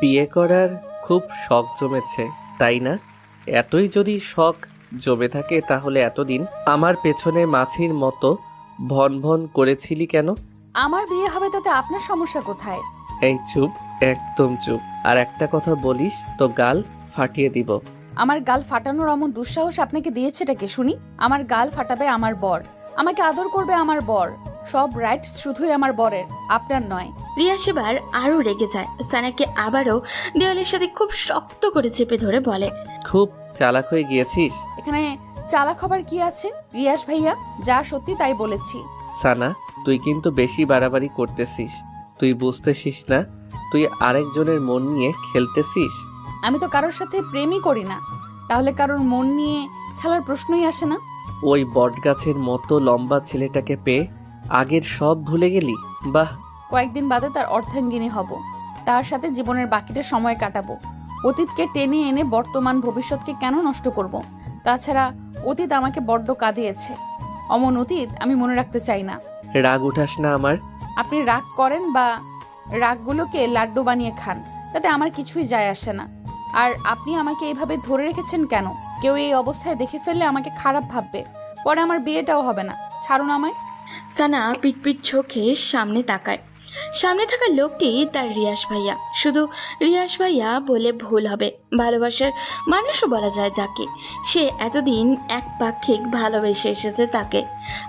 বিয়ে করার খুব শখ জমেছে, তাই না? এতই যদি শখ জমে থাকে তাহলে এতদিন আমার পেছনে মাছির মতো ভন ভন করেছিলি কেন? আমার বিয়ে হবে তাতে আপনার সমস্যা কোথায়? এই চুপ, একদম চুপ। আর একটা কথা বলিস তো গাল ফাটিয়ে দিব। আমার গাল ফাটানোর এমন দুঃসাহস আপনাকে দিয়েছেটা কে শুনি? আমার গাল ফাটাবে আমার বর, আমাকে আদর করবে আমার বর, সব রাইটস শুধুই আমার বরের, আপনার নয়। রিয়া সেবার আরো রেগে যায়। সানাকে আবারও দেওয়ালের সাথে খুব শক্ত করে চেপে ধরে বলে, খুব চালাক হয়ে গিয়েছিস। এখানে চালাক হবার কি আছে? রিয়াস ভাইয়া যা সত্যি তাই বলেছি। সানা, তুই কিন্তু বেশি বাড়াবাড়ি করতেছিস। তুই বুঝতেছিস না তুই আরেকজনের মন নিয়ে খেলতেছিস? আমি তো কারোর সাথে প্রেমই করি না, তাহলে কারোর মন নিয়ে খেলার প্রশ্নই আসে না। ওই বটগাছের মতো লম্বা ছেলেটাকে পেয়ে আগের সব ভুলে গেলি? বাহ! কয়েকদিন বাদে তার অর্ধাঙ্গিনী হব, তার সাথে জীবনের বাকিটা সময় কাটাবো। অতীতকে টেনে এনে বর্তমান ভবিষ্যৎকে কেন নষ্ট করব? তাছাড়া অতীত আমাকে বড্ড কাঁদিয়েছে, অমন অতীত আমি মনে রাখতে চাই না। রাগ উঠাস না আমার। আপনি রাগ করেন বা রাগগুলোকে লাড্ডু বানিয়ে খান, তাতে আমার কিছুই যায় আসে না। আর আপনি আমাকে এইভাবে ধরে রেখেছেন কেন? কেউ এই অবস্থায় দেখে ফেললে আমাকে খারাপ ভাববে, পরে আমার বিয়েটাও হবে না। ছাড়ুন আমায়। সানা পিটপিট চোখে সামনে তাকায়। সামনে থাকা লোকটি তার রিয়াস ভাইয়া। শুধু রিয়াস ভাইয়া বলে ভুল হবে, ভালোবাসার মানুষও বলা যায় যাকে। সে এতদিন একপাক্ষিক ভালোবেসে এসেছে তাকে,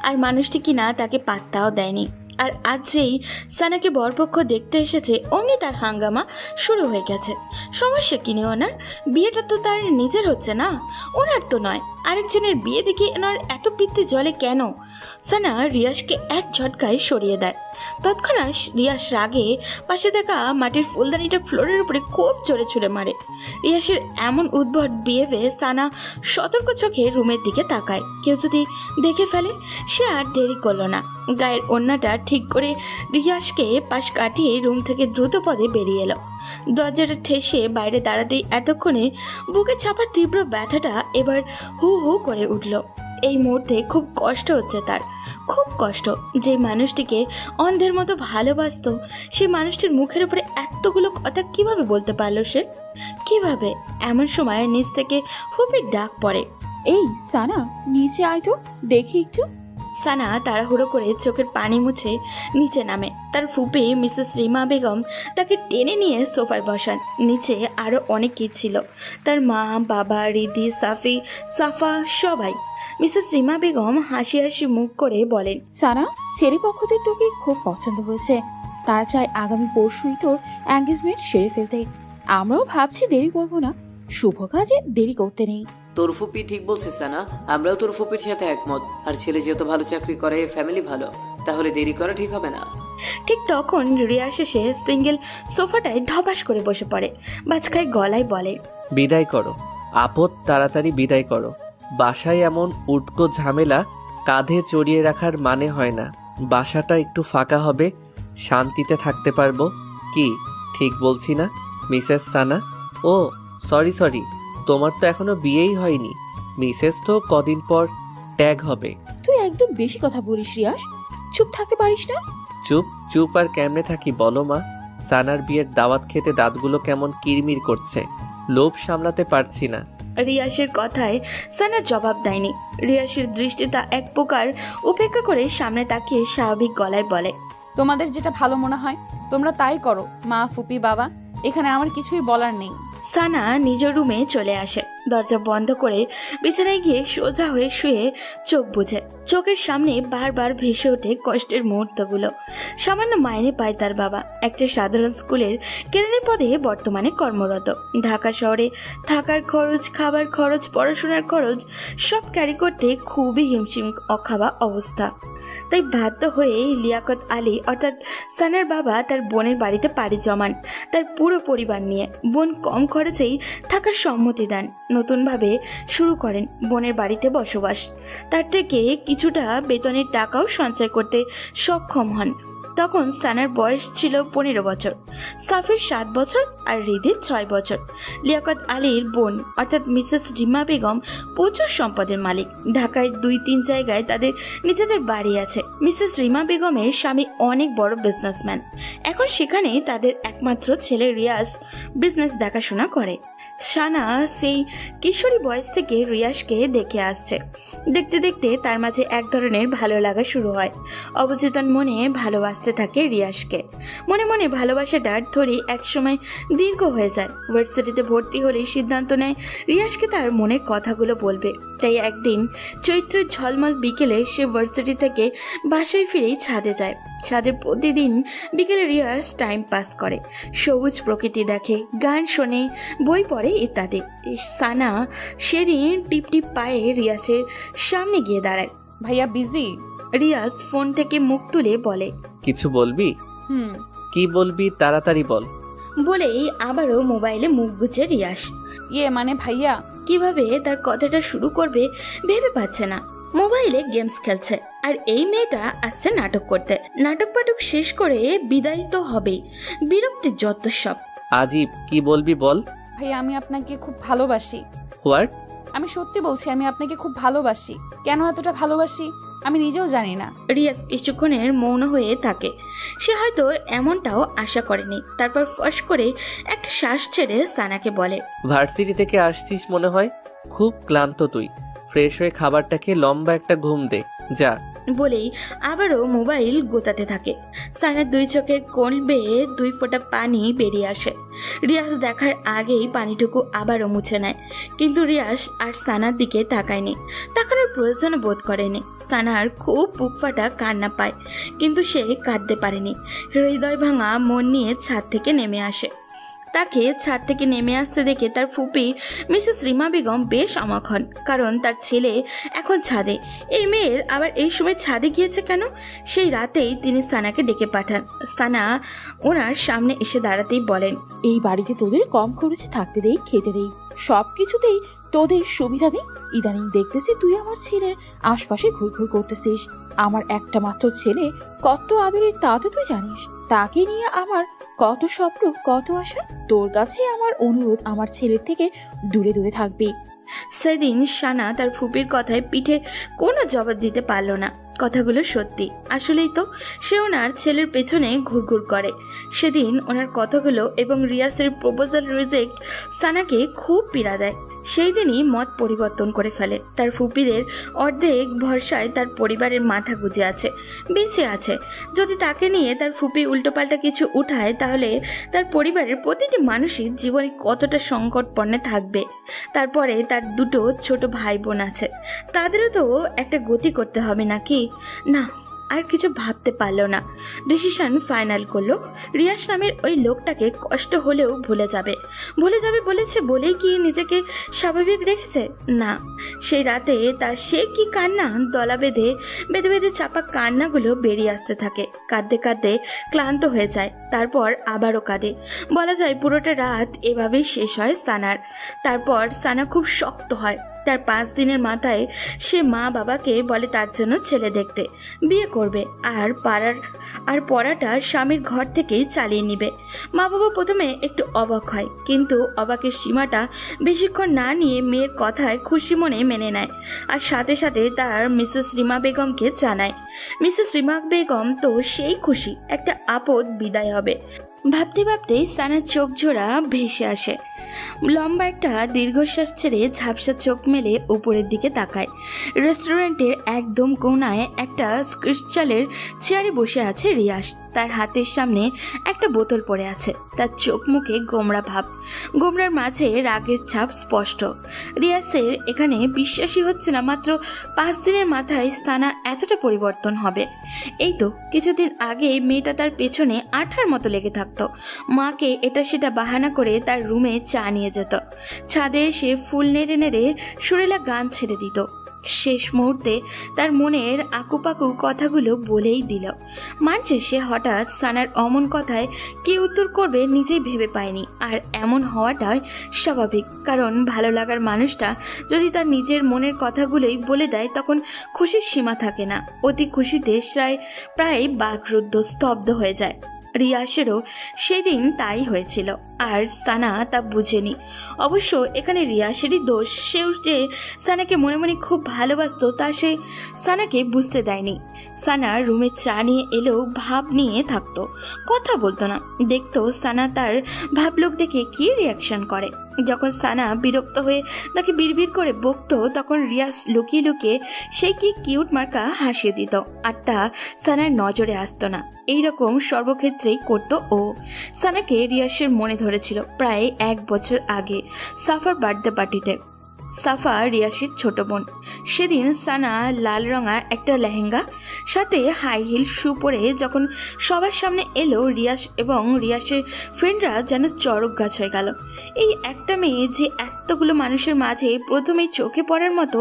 আর মানুষটি কিনা তাকে পাত্তাও দেয়নি। আর আজ যেই সানাকে বরপক্ষ দেখতে এসেছে, অমনি তার হাঙ্গামা শুরু হয়ে গেছে। সমস্যা কিনে ওনার বিয়েটা তো তার নিজের হচ্ছে না, ওনার তো নয়। আরেকজনের বিয়ে দেখে ওনার এত পিত্তে জলে কেন? সানা রিয়াসকে এক ঝটকায় সরিয়ে দেয়। তৎক্ষণাৎ রিয়াস রাগে পাশে থাকা মাটির ফুলদানিটা ফ্লোরের উপরে খুব জোরে ছুঁড়ে মারে। রিয়াসের এমন উদ্ভট বিহেভে সানা সতর্ক চোখে রুমের দিকে তাকায়, কেউ যদি দেখে ফেলে। সে আর দেরি করলো না, গায়ের ওড়নাটা ঠিক করে রিয়াসকে পাশ কাটিয়ে রুম থেকে দ্রুত পদে বেরিয়ে এলো। দরজাটা ঠেসে বাইরে দাঁড়াতেই এতক্ষণে বুকে চাপা তীব্র ব্যথাটা এবার হু হু করে উঠল। এই মুহূর্তে খুব কষ্ট হচ্ছে তার, খুব কষ্ট। যে মানুষটিকে অন্ধের মতো ভালোবাসতো, সেই মানুষটির মুখের উপরে এতগুলো কথা কিভাবে বলতে পারলো সে? কিভাবে? এমন সময় নিচ থেকে ফুপির ডাক পড়ে, এই সানা, নিচে আয় তো, দেখি একটু। সানা তাড়াহুড়ো করে চোখের পানি মুছে নিচে নামে। তার ফুপি মিসেস রিমা বেগম তাকে টেনে নিয়ে সোফায় বসান। নিচে আরও অনেকেই ছিল, তার মা, বাবা, রিদি, সাফি, সাফা, সবাই। মিসেস রিমা বেগম হাসি হাসি মুখ করে বলেন, সানা, ছেলে পক্ষদের তোকে খুব পছন্দ হয়েছে, তারা চায় আগামী পরশুই তোর এঙ্গেজমেন্ট সেরে ফেলতে। আমরাও ভাবছি দেরি করবো না, শুভ কাজে দেরি করতে নেই। তোর ফুপি ঠিক বলছিস না, আমরাও তোর ফুপির সাথে একমত। আর ছেলে যেহেতু ভালো চাকরি করে, ফ্যামিলি ভালো, তাহলে দেরি করা ঠিক হবে না। ঠিক তখন রিয়া শেষে সিঙ্গেল সোফাটায় ধপাস করে বসে পড়ে। বাজখায় গলায় বলে, বিদায় করো আপদ, তাড়াতাড়ি বিদায় করো। বাসায় এমন উটকো ঝামেলা কাঁধে চড়িয়ে রাখার মানে হয় না। বাসাটা একটু ফাঁকা হবে, শান্তিতে থাকতে পারবো। কি ঠিক বলছি না মিসেস সানা? ও সরি সরি, তোমার তো এখনো বিয়েই হয়নি। মিসেস তো কদিন পর ট্যাগ হবে। তুই একদম বেশি কথা বলিস রিয়াস, চুপ থাকতে পারিস না? চুপ চুপ আর কেমনে থাকি বলো মা? সানার বিয়ের দাওয়াত খেতে দাঁতগুলো কেমন কিরমির করছে, লোভ সামলাতে পারছি না। রিয়াসের কথায় সানা জবাব দেয়নি। রিয়াসের দৃষ্টিটা এক প্রকার উপেক্ষা করে সামনে তাকিয়ে স্বাভাবিক গলায় বলে, তোমাদের যেটা ভালো মনে হয় তোমরা তাই করো মা, ফুপি, বাবা, এখানে আমার কিছুই বলার নেই। সানা নিজ রুমে চলে আসে। দরজা বন্ধ করে বিছানায় গিয়ে সোজা হয়ে শুয়ে চোখ বুঝে। চোখের সামনে বারবার ভেসে ওঠে কষ্টের মুহূর্তগুলো। সামান্য মাইনে পায় তার বাবা, একটা সাধারণ স্কুলের কেরানি পদে বর্তমানে কর্মরত। ঢাকা শহরে থাকার খরচ, খাবার খরচ, পড়াশোনার খরচ সব ক্যারি করতে খুবই হিমশিম অখাওয়া অবস্থা। তাই বাধ্য হয়ে লিয়াকত আলী অর্থাৎ সানার বাবা তার বোনের বাড়িতে পাড়ি জমান তার পুরো পরিবার নিয়ে। বোন কম খরচেই থাকার সম্মতি দেন। নতুনভাবে শুরু করেন বোনের বাড়িতে বসবাস। তার থেকে কিছুটা বেতনের টাকাও সঞ্চয় করতে সক্ষম হন। তখন সানার বয়স ছিল 15 বছর, সাফির 7 বছর আর হৃদির 6 বছর। লিয়াকত আলীর বোন অর্থাৎ মিসেস রিমা বেগম প্রচুর সম্পদের মালিক। ঢাকায় 2-3 জায়গায় তাদের নিজেদের বাড়ি আছে। মিসেস রিমা বেগমের স্বামী অনেক বড় বিজনেসম্যান। এখন সেখানে তাদের একমাত্র ছেলে রিয়াজ বিজনেস দেখাশোনা করে। সানা সেই কিশোরী বয়স থেকে রিয়াজকে দেখে আসছে। দেখতে দেখতে তার মাঝে এক ধরনের ভালো লাগা শুরু হয়। অবচেতন মনে ভালোবাসতে থাকে রিয়াজকে। মনে মনে ভালোবাসাটার থরি একসময় দীর্ঘ হয়ে যায়। ভার্সিটিতে ভর্তি হলে সিদ্ধান্ত নেয় রিয়াজকে তার মনের কথাগুলো বলবে। তাই একদিন চৈত্রের ঝলমল বিকেলে সে ভার্সিটি থেকে বাসায় ফিরেই ছাদে যায়। ছাদে প্রতিদিন বিকেলে রিয়াজ টাইম পাস করে, সবুজ প্রকৃতি দেখে, গান শোনে, বই পড়ে ইত্যাদি। সানা সেদিন টিপ টিপ পায়ে রিয়াজের সামনে গিয়ে দাঁড়ায়। ভাইয়া বিজি? রিয়াজ ফোন থেকে মুখ তুলে বলে, কিছু বলবি? হুম। কি বলবি তাড়াতাড়ি বল। বলেই আবারও মোবাইলে মুখ গুজে রিয়াজ। মানে ভাইয়া, কিভাবে তার কথাটা শুরু করবে ভেবে পাচ্ছে না। মোবাইলে গেমস খেলছে আর এই মেয়েটা আসছে নাটক করতে। নাটক পাটক শেষ করে বিদায় তো হবেই। বিরক্তির যত সব। আজিব, কি বলবি বল। ভাইয়া আমি আপনাকে খুব ভালোবাসি। হোয়াট? আমি সত্যি বলছি, আমি আপনাকে খুব ভালোবাসি। কেন এতটা ভালোবাসি আমি নিজেও জানি না। রিয়াজ কিছুক্ষণের মৌন হয়ে থাকে। সে হয়তো এমনটাও আশা করেনি। তারপর ফস করে একটা শ্বাস ছেড়ে সানাকে বলে, ভার্সিটি থেকে আসছিস মনে হয়, খুব ক্লান্ত তুই। ফ্রেশ হয়ে খাবারটা খেয়ে লম্বা একটা ঘুম দে যা। বলেই আবারও মোবাইল গোতাতে থাকে। সানার 2 চোখের কোণ বেয়ে 2 ফোঁটা পানি বেরিয়ে আসে। রিয়াজ দেখার আগেই পানিটুকু আবারও মুছে নেয়। কিন্তু রিয়াজ আর সানার দিকে তাকায়নি, তাকানোর প্রয়োজন বোধ করেনি। সানার খুব বুক ফাটা কান্না পায়, কিন্তু সে কাঁদতে পারেনি। হৃদয় ভাঙা মন নিয়ে ছাদ থেকে নেমে আসে। তাকে ছাদ থেকে নেমে আসতে দেখে তার ফুপি মিসেস রিমা বেগম বেশ অবাক হন, কারণ তার ছেলে এখন ছাদে। এই মেয়ের আবার এই সময় ছাদে গিয়েছে কেন? সেই রাতেই তিনি সানাকে ডেকে পাঠান। সানা ওনার সামনে এসে দাঁড়াতেই বলেন, এই বাড়িতে তোদের কম খরচে থাকতে দেই, খেতে দেই, সব কিছুতেই তোদের সুবিধা দিই। ইদানিং দেখতেছি তুই আমার ছেলের আশপাশে ঘুরঘুর করতেছিস। আমার একটা মাত্র ছেলে কত আদরের তা তো তুই জানিস। তাকে নিয়ে আমার কত স্বপ্ন, কত আশা। তোর কাছে আমার অনুরোধ, আমার ছেলের থেকে দূরে দূরে থাকবি। সেদিন সানা তার ফুপির কথায় পিঠে কোনো জবাব দিতে পারল না। কথাগুলো সত্যি। আসলেই তো সে ওনার ছেলের পেছনে ঘুরঘুর করে। সেদিন ওনার কথাগুলো এবং রিয়াসের প্রপোজাল রিজেক্ট সানাকে খুব পীড়া দেয়। সেই দিনই মত পরিবর্তন করে ফেলে। তার ফুপিদের অর্ধেক ভরসায় তার পরিবারের মাথা গুঁজে আছে, বেঁচে আছে। যদি তাকে নিয়ে তার ফুপি উল্টোপাল্টা কিছু উঠায়, তাহলে তার পরিবারের প্রতিটি মানুষই জীবনে কতটা সংকটপর্ণে থাকবে। তারপরে তার 2 ছোট ভাই বোন আছে, তাদেরও তো একটা গতি করতে হবে নাকি? না, আর কিছু ভাবতে পারলো না। ডিসিশন ফাইনাল করলো, রিয়াজ নামের ওই লোকটাকে কষ্ট হলেও ভুলে যাবে বলেছে বলেই কি নিজেকে স্বাভাবিক রেখেছে? না, সেই রাতে তার সে কি কান্না, দলা বেঁধে চাপা কান্নাগুলো বেরিয়ে আসতে থাকে। কাঁদতে কাঁদতে ক্লান্ত হয়ে যায়, তারপর আবারও কাঁদে। বলা যায় পুরোটা রাত এভাবেই শেষ হয় সানার। তারপর সানা খুব শক্ত হয়। তার 5 দিনের মাথায় সে মা বাবাকে বলে তার জন্য ছেলে দেখতে, বিয়ে করবে আর পড়াটা স্বামীর ঘর থেকেই চালিয়ে নিবে। মা বাবা প্রথমে একটু অবাক হয়, কিন্তু অবাকের সীমাটা বেশিক্ষণ না নিয়ে মেয়ের কথায় খুশি মনে মেনে নেয়। আর সাথে সাথে তার মিসেস রিমা বেগমকে জানায়। মিসেস রিমা বেগম তো সেই খুশি, একটা আপদ বিদায় হবে। ভাবতে ভাবতেই সানার চোখ জোড়া ভেসে আসে। লম্বা একটা দীর্ঘশ্বাস ছেড়ে ঝাপসা চোখ মেলে উপরের দিকে তাকায়। রেস্টুরেন্টের একদম কোণায় একটা ক্রিস্টালের চেয়ারে বসে আছে রিয়াজ। তার হাতের সামনে একটা বোতল পড়ে আছে। তার চোখ মুখে গোমড়া ভাব, গোমড়ার মাঝে রাগের ছাপ স্পষ্ট। রিয়াজের এখানে বিশ্বাসই হচ্ছে না, মাত্র 5 দিনের মাথায় সানা এতটা পরিবর্তন হবে। এই তো কিছুদিন আগে মেয়েটা তার পেছনে আঠার মতো লেগে থাকতো। মাকে এটা সেটা বাহানা করে তার রুমে চা নিয়ে যেত। ছাদে এসে ফুল নেড়ে নেড়ে সুরেলা গান ছেড়ে দিত। শেষ মুহূর্তে তার মনের আকুপাকু কথাগুলো বলেই দিল। মানছে সে হঠাৎ সানার অমন কথায় কি উত্তর করবে নিজেই ভেবে পায়নি। আর এমন হওয়াটাই স্বাভাবিক, কারণ ভালো লাগার মানুষটা যদি তার নিজের মনের কথাগুলোই বলে দেয় তখন খুশির সীমা থাকে না। অতি খুশিতে প্রায় বাকরুদ্ধ স্তব্ধ হয়ে যায়। রিয়াসেরও সেদিন তাই হয়েছিল, আর সানা তা বুঝেনি। অবশ্য এখানে রিয়াসেরই দোষ। সেও যে সানাকে মনে মনে খুব ভালোবাসতো তা সে সানাকে বুঝতে দেয়নি। সানা রুমে চা নিয়ে এলেও ভাব নিয়ে থাকতো, কথা বলতো না। দেখতো সানা তার ভাবলোক দেখে কি রিয়াকশন করে। যখন সানা বিরক্ত হয়ে তাকে বিড়বিড় করে বকতো তখন রিয়াস লুকিয়ে লুকিয়ে সেই কি কিউট মার্কা হাসিয়ে দিত, আর তা সানার নজরে আসতো না। এইরকম সর্বক্ষেত্রেই করতো ও। সানাকে রিয়াসের মনে ধরেছিল প্রায় 1 বছর আগে সাফার বার্থডে পার্টিতে। সাফা রিয়াসের ছোট বোন। সেদিন সানা লাল রঙা একটা লেহেঙ্গা সাথে হাই হিল শু পরে যখন সবার সামনে এলো, রিয়াস এবং রিয়াসের ফ্রেন্ডরা যেন চড়ক গাছ হয়ে গেল। এই একটা মেয়ে যে এতগুলো মানুষের মাঝে প্রথমেই চোখে পড়ার মতো।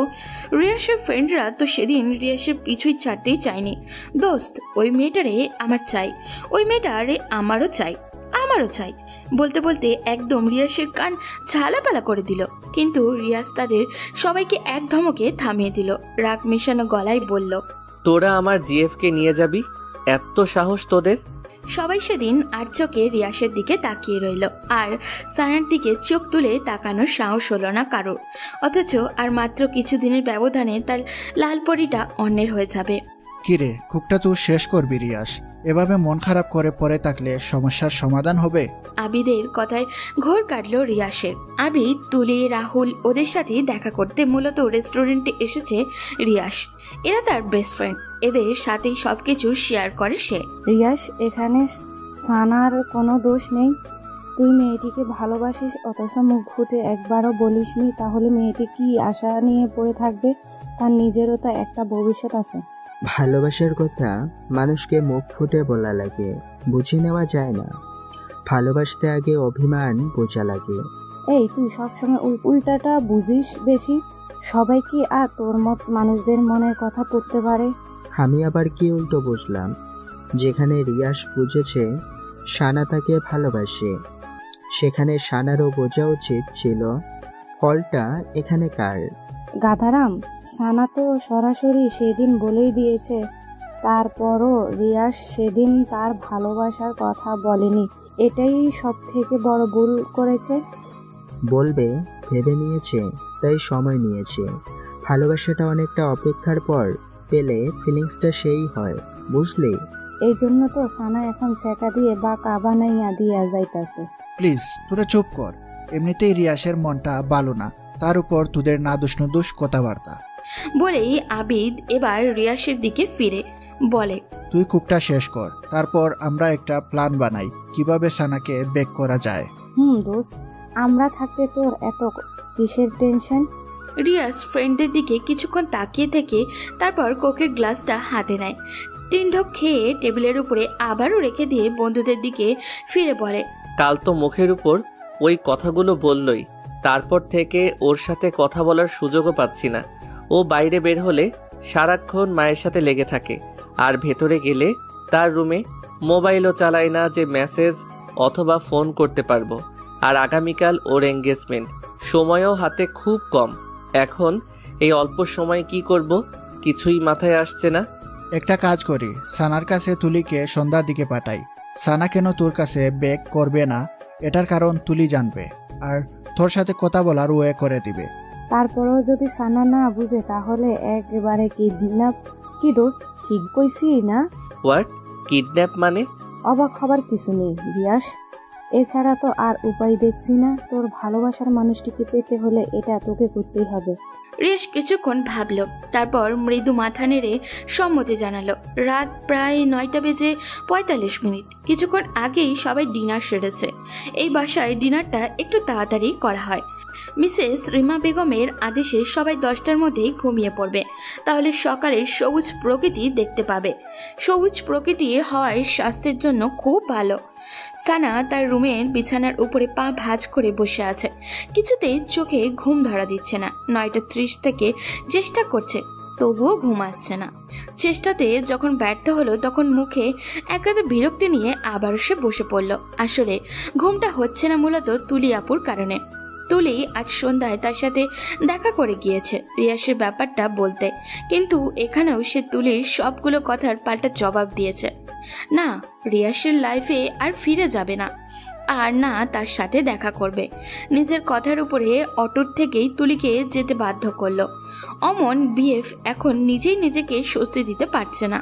রিয়াসের ফ্রেন্ডরা তো সেদিন রিয়াসের পিছুই ছাড়তেই চায়নি। দোস্ত, ওই মেয়েটারে আমার চাই, ওই মেয়েটারে আমারও চাই, আমারও চাই বলতে বলতে একদম রিয়াসের কান ঝালাপালা করে দিল। কিন্তু রিয়াস তাদের সবাইকে এক ধমকে থামিয়ে দিল। রাগ মেশানো গলায় বলল, তোরা আমার জিএফকে নিয়ে যাবি? এত সাহস তোদের? সবাই সেদিন আর চোখে রিয়াসের দিকে তাকিয়ে রইল, আর সানার দিকে চোখ তুলে তাকানোর সাহস হলো না কারোর। অথচ আর মাত্র কিছুদিনের ব্যবধানে তার লালপরিটা অন্যের হয়ে যাবে। কিরে, কুকটা তুই শেষ করবি রিয়াস? এভাবে মন খারাপ করে পড়ে থাকলে সমস্যার সমাধান হবে? আবিদের কথায় ঘোর কাটল রিয়াসের। আবিদ, তুলি, রাহুল ওদের সাথে দেখা করতে মূলত রেস্টুরেন্টে এসেছে রিয়াস। এরা তার বেস্ট ফ্রেন্ড, এদের সাথেই সবকিছু শেয়ার করে সে। রিয়াস, এখানে সানার কোনো দোষ নেই। তুই মেয়েটিকে ভালোবাসিস অথচ মুখ ফুটে একবারও বলিসনি, তাহলে মেয়েটি কি আশা নিয়ে পড়ে থাকবে? তার নিজেরও তো একটা ভবিষ্যৎ আছে। ভালোবাসার কথা মানুষকে মুখ ফুটে বলা লাগে, বুঝে নেওয়া যায় না। ভালোবাসতে আগে অভিমান বোঝা লাগে। এই, তুই সবসময় উল্টাটা বুঝিস বেশি। সবাই কি আর তোর মত মানুষদের মনের কথা পড়তে পারে? আমি আবার কি উল্টো বুঝলাম? যেখানে রিয়াস বুঝেছে সানা তাকে ভালোবাসে, সেখানে সানারও বোঝা উচিত ছিল ফলটা এখানে কার। গাধারাম, সানা তো সরাসরি সেদিন বলেই দিয়েছে। তারপরও রিয়াস সেদিন তার ভালোবাসার কথা বলেনি। এটাই সব থেকে বড় ভুল করেছে। বলবে ভেবে নিয়েছে, তাই সময় নিয়েছে। ভালোবাসাটা অনেকটা অপেক্ষার পর পেলে ফিলিংসটা সেই হয়, বুঝলি? এই জন্য তো সানা এখন চেকা দিয়ে বা কাবানাইয়া দিয়া যাইতাছে। প্লিজ তোরা চুপ কর। এমনিতেই রিয়াসের মনটা ভালো না, তার উপর তোদের না দুষ নুদুস কথাবার্তা। বলেই আবিদ এবার রিয়াসের দিকে ফিরে বলে, তুই কুকটা শেষ কর, তারপর আমরা একটা প্ল্যান বানাই কিভাবে সানাকে বেক করা যায়। দোস্ত, আমরা থাকতে তোর এত কিসের টেনশন? রিয়াস ফ্রেন্ডদের দিকে কিছুক্ষণ তাকিয়ে থেকে তারপর কোকের গ্লাসটা হাতে নেয়। 3 ঢোক খেয়ে টেবিলের উপরে আবারও রেখে দিয়ে বন্ধুদের দিকে ফিরে বলে, কাল তো মুখের উপর ওই কথাগুলো বললই, তারপর থেকে ওর সাথে কথা বলার সুযোগও পাচ্ছি না। ও বাইরে বের হলে সারাক্ষণ মায়ের সাথে লেগে থাকে, আর ভেতরে গেলে তার রুমে মোবাইলও চালায় না যে মেসেজ অথবা ফোন করতে পারবো। আর আগামীকাল ওর এঙ্গেজমেন্ট, সময়ও হাতে খুব কম। এখন এই অল্প সময় কি করব কিছুই মাথায় আসছে না। একটা কাজ করি, সানার কাছে তুলিকে সন্ধ্যার দিকে পাঠাই। সানা কেন তোর কাছে বেক করবে না এটার কারণ তুলি জানবে, আর তোর সাথে কথা বলার ওয়ে করে দিবে। তারপরেও যদি সানা না বুঝে তাহলে একেবারে কিডন্যাপ। কি দোস্ত, ঠিক কইছি না? হোয়াট? কিডন্যাপ মানে? অবাক হবার কিছু নেই রিয়াস। এছাড়া তো আর উপায় দেখছি না। তোর ভালোবাসার মানুষটিকে পেতে হলে এটা তোকে করতেই হবে। রিয়াস কিছুক্ষণ ভাবল, তারপর মৃদু মাথা নেড়ে সম্মতি জানালো। রাত প্রায় 9:45। কিছুক্ষণ আগেই সবাই ডিনার সেরেছে। এই বাসায় ডিনারটা একটু তাড়াতাড়ি করা হয়। মিসেস রিমা বেগমের আদেশে সবাই 10টার মধ্যেই ঘুমিয়ে পড়বে, তাহলে সকালে সবুজ প্রকৃতি দেখতে পাবে। সবুজ প্রকৃতি হওয়ায় স্বাস্থ্যের জন্য খুব ভালো। সানা তার রুমের বিছানার উপরে পা ভাঁজ করে বসে আছে। কিছুতেই চোখে ঘুম ধরা দিচ্ছে না। 9:30 থেকে চেষ্টা করছে, তবুও ঘুম আসছে না। চেষ্টাতে যখন ব্যর্থ হলো তখন মুখে একান্ত বিরক্তি নিয়ে আবারও সে বসে পড়ল। আসলে ঘুমটা হচ্ছে না মূলত তুলি আপুর কারণে। তুলি আজ সন্ধ্যায় তার সাথে দেখা করে গিয়েছে রিয়াসের ব্যাপারটা বলতে, কিন্তু এখানেও সে তুলির সবগুলো কথার পাল্টা জবাব দিয়েছে। না, রিয়াসের লাইফে আর ফিরে যাবে না, আর না তার সাথে দেখা করবে। নিজের কথার উপরে অটুট থেকেই তুলিকে যেতে বাধ্য করলো। অমন বিএফ এখন নিজেই নিজেকে স্বস্তি দিতে পারছে না।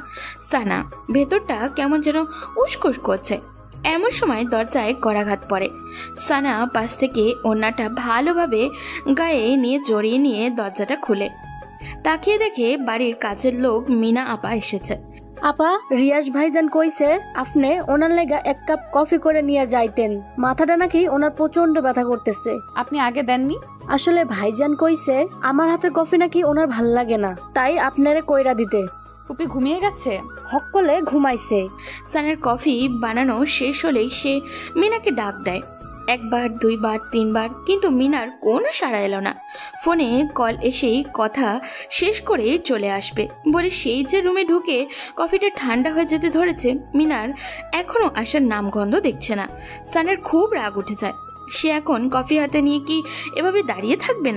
সানা ভেতরটা কেমন যেন উস্কুস করছে। এমন সময় দরজায় করাঘাত পড়ে। সানা পাশ থেকে ওড়নাটা ভালোভাবে গায়ে নিয়ে জড়িয়ে নিয়ে দরজাটা খুলে তাকিয়ে দেখে বাড়ির কাছের লোক মিনা আপা এসেছে। আপা, রিয়াজ ভাইজান কইছে আপনি ওনার লেগা 1 কাপ কফি করে নিয়ে যাইতেন, মাথাটা নাকি ওনার প্রচন্ড ব্যথা করতেছে। আপনি আগে দেননি? আসলে ভাইজান কইছে আমার হাতের কফি নাকি ওনার ভাল লাগে না, তাই আপনারে কইরা দিতে। ফুপি ঘুমিয়ে গেছে? হকলে ঘুমাইছে। সানার কফি বানানো শেষ হলেই সে মিনাকে ডাক দেয়। 1 বার 2 বার 3 বার, কিন্তু মিনার কোনো সাড়া এলো না। ফোনে কল এসেই কথা শেষ করে চলে আসবে বলে সেই যে রুমে ঢুকে কফিটা ঠান্ডা হয়ে যেতে ধরেছে, মিনার এখনো আসার নামগন্ধ দেখছে না। সানার খুব রাগ উঠে যায়। সে এখন কফি হাতে নিয়ে কি এভাবে দাঁড়িয়ে থাকবে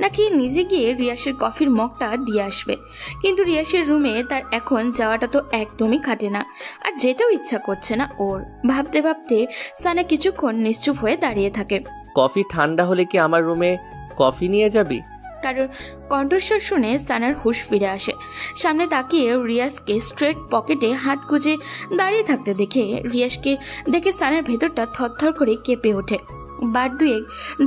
নাকি নিজে গিয়ে রিয়াসের কফির মগটা দিয়ে আসবে? কিন্তু রিয়াসের রুমে তার এখন যাওয়াটা তো একদমই খাটে না, আর যেতেও ইচ্ছা করছে না ওর। ভাবতে ভাবতে সানা কিছুক্ষণ নিশ্চুপ হয়ে দাঁড়িয়ে থাকে। কফি ঠান্ডা হলে কি আমার রুমে কফি নিয়ে যাবি? কারোর কণ্ঠস্বর শুনে সানার হুঁশ ফিরে আসে। সামনে তাকিয়ে রিয়াসকে স্ট্রেট পকেটে হাত গুজে দাঁড়িয়ে থাকতে দেখে সানার ভেতরটা থরথর করে কেঁপে ওঠে। বার 2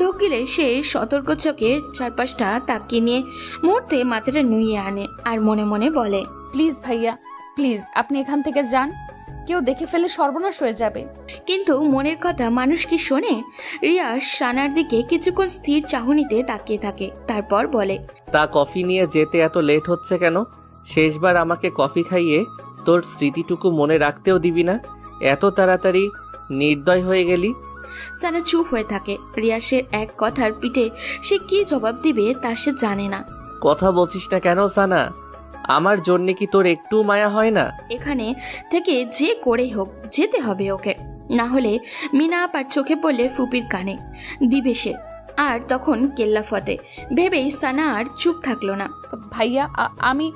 ঢোকিলে সে সতর্ক চোখে চারপাশটা তাকিয়ে নিয়ে মুহূর্তে মাথাটা নুইয়ে আনে আর মনে মনে বলে, প্লিজ ভাইয়া, প্লিজ আপনি এখান থেকে যান, কেউ দেখে ফেলে সর্বনাশ হয়ে যাবে। কিন্তু মনের কথা মানুষ কি শোনে? রিয়াস সানার দিকে কিছুক্ষণ স্থির চাহনিতে তাকিয়ে থাকে, তারপর বলে, তা কফি নিয়ে যেতে এত লেট হচ্ছে কেন? শেষবার আমাকে কফি খাইয়ে তোর স্মৃতিটুকু মনে রাখতেও দিবি না, এত তাড়াতাড়ি নির্দয় হয়ে গেলি। সানা চুপ হয়ে থাকে। রিয়াসের এক কথার পিঠে সে কি জবাব দিবে তা সে জানে না। কথা বলছিস না কেন সানা? আমার জন্যে কি তোর একটু মায়া হয় না? এখানে থেকে যে করেই হোক যেতে হবে ওকে, না হলে মিনা আপার চোখে পড়লে ফুপির কানে দিবে সে, আর তখন কেল্লা ফতে। ভেবেই সানা আর চুপ থাকলো না। ভাইয়া আমি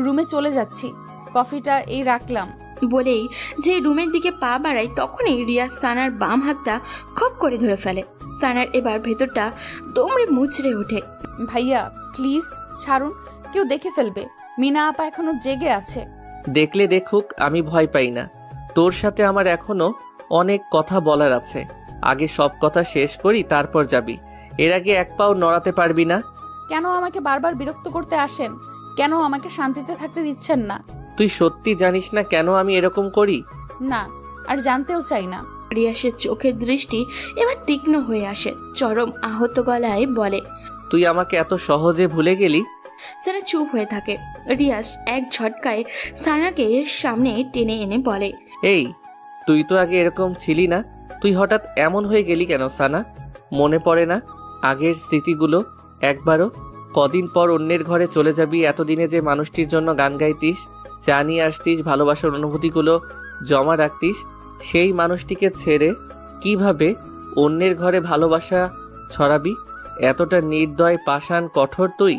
রুমে চলে যাচ্ছি, কফিটা এই রাখলাম। বলেই যে রুমের দিকে পা বাড়ায় তখনই রিয়াজ সানার বাম হাতটা খপ করে ধরে ফেলে। সানার এবার ভেতরটা দমড়ে মুচড়ে ওঠে। ভাইয়া প্লিজ ছাড়ুন, কেউ দেখে ফেলবে। মিনা আপা এখনো জেগে আছে। দেখলে দেখুক, আমি ভয় পাই না। তোর সাথে আমার এখনো অনেক কথা বলার আছে। আগে সব কথা শেষ করি, তারপর যাবি। এর আগে 1 পাও নড়াতে পারবি না। কেন আমাকে বারবার বিরক্ত করতে আসেন? কেন আমাকে শান্তিতে থাকতে দিচ্ছেন না? তুই সত্যি জানিস না কেন আমি এরকম করি? না, আর জানতেও চাই না। রিয়াসের চোখের দৃষ্টি এবার তীক্ষ্ণ হয়ে আসে। চরম আহত গলায় বলে, তুই আমাকে এত সহজে ভুলে গেলি? সানা চুপ হয়ে থাকে। রিয়াস এক ঝটকায় সানাকে সামনে টেনে এনে বলে, এই, তুই তো আগে এরকম ছিলি না, তুই হঠাৎ এমন হয়ে গেলি কেন সানা? মনে পড়ে না আগের স্মৃতিগুলো একবারও? কদিন পর অন্যের ঘরে চলে যাবি, এতদিনে যে মানুষটির জন্য গান গাইতিস, চা নিয়ে আসতিস, ভালোবাসার অনুভূতিগুলো জমা রাখতিস, সেই মানুষটিকে ছেড়ে কিভাবে অন্যের ঘরে ভালোবাসা ছড়াবি? এতটা নির্দয়, পাষাণ, কঠোর তুই?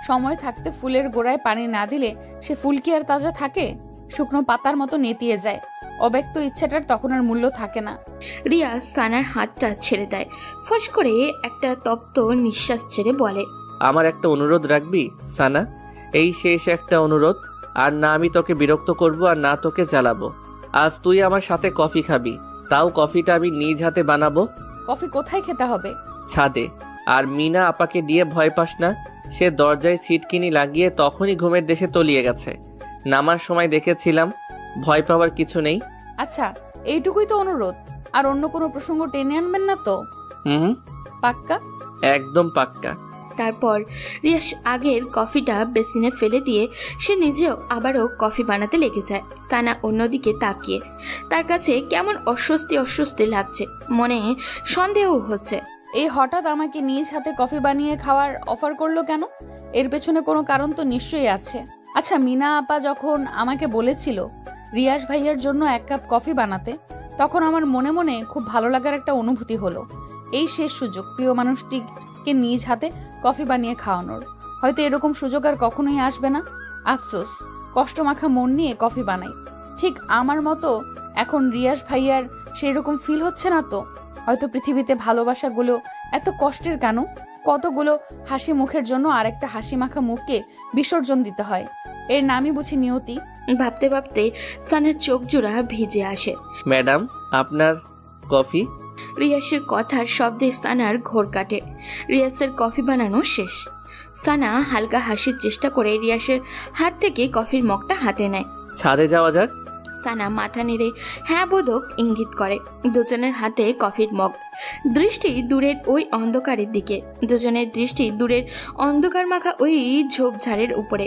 সময় থাকতে ফুলের গোড়ায় পানি না দিলে সে ফুল কি আর তাজা থাকে? শুকনো পাতার মতো নেতিয়ে যায়। অব্যক্ত ইচ্ছাটার তখন আর মূল্য থাকে না। রিয়াজ সানার হাতটা ছেড়ে দেয়। ফস করে একটা তপ্ত নিঃশ্বাস ছেড়ে বলে, আমার একটা অনুরোধ রাখবি সানা? এই শেষ একটা অনুরোধ। আর না আমি তোকে বিরক্ত করব, আর না তোকে জ্বালাবো। আজ তুই আমার সাথে কফি খাবি, তাও কফিটা আমি নিজ হাতে বানাবো। কফি কোথায় খেতে হবে? ছাদে। আর মিনা আপাকে দিয়ে ভয় পাস না, সে দরজায় ছিটকিনি লাগিয়ে তখনই ঘুমের দেশে তলিয়ে গেছে। নামার সময় দেখেছিলাম, ভয় পাওয়ার কিছু নেই। আচ্ছা, এইটুকুই তো অনুরোধ? আর অন্য কোনো প্রসঙ্গ টেনে আনবেন না তো? হুম, পাক্কা? একদম পাক্কা। তারপর রিয়াস আগের কফিটা বেসিনে ফেলে দিয়ে সে নিজেও আবারও কফি বানাতে লেগে যায়। সানা অন্যদিকে তাকিয়ে তার কাছে কেমন অস্বস্তি অস্বস্তি লাগছে, মনে সন্দেহ হচ্ছে। এই হঠাৎ আমাকে নিজ হাতে কফি বানিয়ে খাওয়ার অফার করলো কেন? এর পেছনে কোনো কারণ তো নিশ্চয়ই আছে। আচ্ছা, মিনা আপা যখন আমাকে বলেছিল রিয়াস ভাইয়ার জন্য 1 কাপ কফি বানাতে, তখন আমার মনে মনে খুব ভালো লাগার একটা অনুভূতি হলো। এই শেষ সুযোগ প্রিয় মানুষটিকে নিজ হাতে কফি বানিয়ে খাওয়ানোর। হয়তো এরকম সুযোগ আর কখনোই আসবে না। আফসোস, কষ্টমাখা মন নিয়ে কফি বানাই। ঠিক আমার মতো এখন রিয়াস ভাইয়ার সেই রকম ফিল হচ্ছে না তো? হয়তো পৃথিবীতে ভালোবাসাগুলো এত কষ্টের কেন? কতগুলো হাসি মুখের জন্য আরেকটা হাসি মাখা মুখকে বিসর্জন দিতে হয়। এর নামই বুঝি নিয়তি। ভাবতে ভাবতে সানার চোখ জোড়া ভিজে আসে। ম্যাডাম, আপনার কফি। রিয়াসের কথার শব্দে সানার ঘোর কাটে। রিয়াসের কফি বানানো শেষ। সানা হালকা হাসির চেষ্টা করে রিয়াসের হাত থেকে কফির মগটা হাতে নেয়। ছাদে যাওয়া যাক। সানা মাথা নেড়ে হ্যাঁ বোধক ইঙ্গিত করে। দুজনের হাতে কফির মগ, দৃষ্টি দূরের ওই অন্ধকারের দিকে। দুজনের দৃষ্টি দূরের অন্ধকার মাখা ওই ঝোপঝাড়ের উপরে।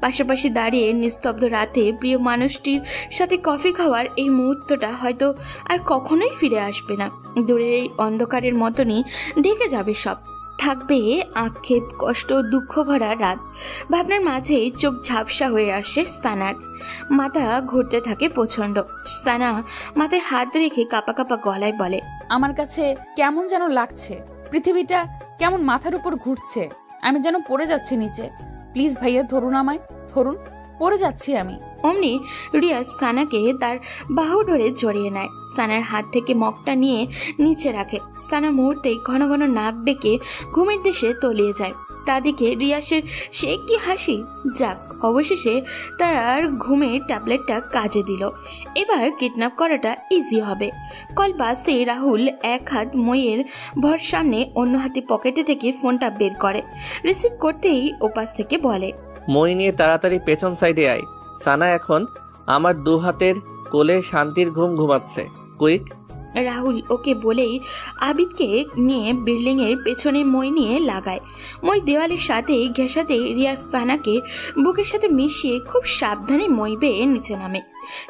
পাশাপাশি দাঁড়িয়ে নিস্তব্ধ রাতে প্রিয় মানুষটির সাথে কফি খাওয়ার এই মুহূর্তটা হয়তো আর কখনোই ফিরে আসবে না। দূরের এই অন্ধকারের মতনই ঢেকে যাবে সব। থাকবে আক্ষেপ, কষ্ট, দুঃখ ভরা রাত। ভাবনার মাঝেই চোখ ঝাপসা হয়ে আসে সানার। মাথা ঘুরতে থাকে প্রচন্ড। সানা মাথায় হাত রেখে কাঁপা কাঁপা গলায় বলে, আমার কাছে কেমন যেন লাগছে। পৃথিবীটা কেমন মাথার উপর ঘুরছে। আমি যেন পড়ে যাচ্ছি নিচে। প্লিজ ভাইয়া, ধরুন আমায়, ধরুন, পড়ে যাচ্ছি আমি। অমনি রিয়াজ সানাকে তার বাহু ধরে জড়িয়ে নেয়। সানার হাত থেকে মগটা নিয়ে নিচে রাখে। সানা মুহূর্তেই ঘন ঘন নাক ডেকে ঘুমের দেশে তলিয়ে যায়। তাদিকে রিয়াসের সে কি হাসি! যাক, অবশেষে তার ঘুমের ট্যাবলেটটা কাজে দিল। এবার কিডন্যাপ করাটা ইজি হবে। কল বাজতেই রাহুল এক হাত মইয়ের ভর সামনে, অন্য হাতে পকেটে থেকে ফোনটা বের করে। রিসিভ করতেই ওপাশ থেকে বলে, মই নিয়ে তাড়াতাড়ি পেছন সাইডে আয়। সানা এখন আমার 2 হাতের কোলে শান্তির ঘুম ঘুমাচ্ছে। কুইক। রাহুল ওকে বলেই আবিদকে নিয়ে বিল্ডিং এর পেছনে মই নিয়ে লাগায়। মই দেওয়ালের সাথে ঘেঁষাতেই রিয়াজ সানাকে বুকের সাথে মিশিয়ে খুব সাবধানে মই বেয়ে নিচে নামে।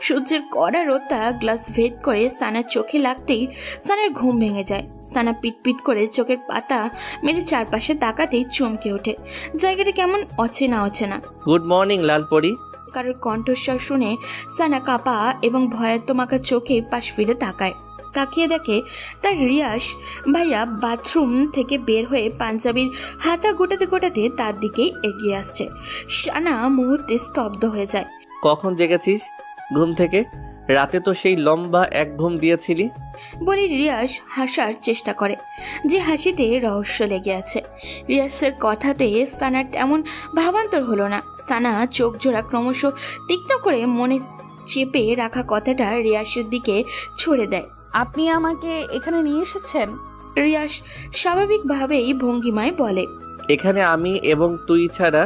সূর্যের কড়া রোদটা গ্লাস ভেদ করে সানার চোখে লাগতেই সানার ঘুম ভেঙে যায়। সানা পিটপিট করে চোখের পাতা মেলে চারপাশে তাকাতেই চমকে ওঠে। জায়গাটা কেমন অচেনা অচেনা। Good morning Lalpari. কারোর কণ্ঠস্বর শুনে সানা কাঁপা এবং ভয়াত্মমাকা চোখে পাশ ফিরে তাকায়। তাকিয়ে দেখে তার রিয়াস ভাইয়া বাথরুম থেকে বের হয়ে পাঞ্জাবির হাতা গোটাতে গোটাতে তার দিকেই এগিয়ে আসছে। সানা মুহূর্তে স্তব্ধ হয়ে যায়। কখন জেগেছিস ঘুম থেকে? রাতে তো সেই লম্বা এক ঘুম দিয়েছিলি। বলে রিয়াস হাসার চেষ্টা করে, যে হাসিতে রহস্য লেগে আছে। রিয়াসের কথাতে সানার তেমন ভাবান্তর হলো না। সানা চোখ জোড়া ক্রমশ তীক্ষ্ণ করে মনে চেপে রাখা কথাটা রিয়াসের দিকে ছুড়ে দেয়। আপনি আমাকে এখানে নিয়ে এসেছেন? রিয়াস স্বাভাবিকভাবেই ভঙ্গিমায় বলে, এখানে আমি এবং তুই ছাড়া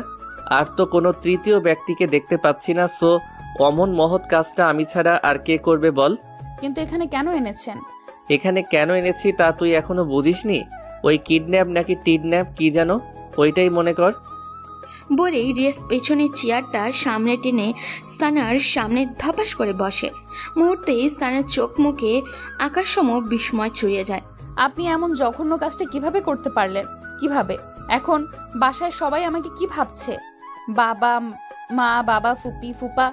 আর তো কোনো তৃতীয় ব্যক্তিকে দেখতে পাচ্ছি না। সো অমন মহৎ কাজটা আমি ছাড়া আর কে করবে বল? কিন্তু এখানে কেন এনেছেন? এখানে কেন এনেছি তা তুই এখনো বুঝিসনি? ওই কিডন্যাপ নাকি টিডন্যাপ কি যেন, ওইটাই মনে কর। বলেই রিয়াস পেছনের চেয়ারটা সামনে টেনে সানার সামনে ধপাস করে বসে। মুহূর্তে সানার চোখ মুখে আকাশসম বিস্ময় ছড়িয়ে যায়। আপনি এমন জঘন্য কাজটা কিভাবে করতে পারলেন? কিভাবে? এখন বাসায় সবাই আমাকে কি ভাবছে? বাবা মা, বাবা, ফুপি, ফুপা,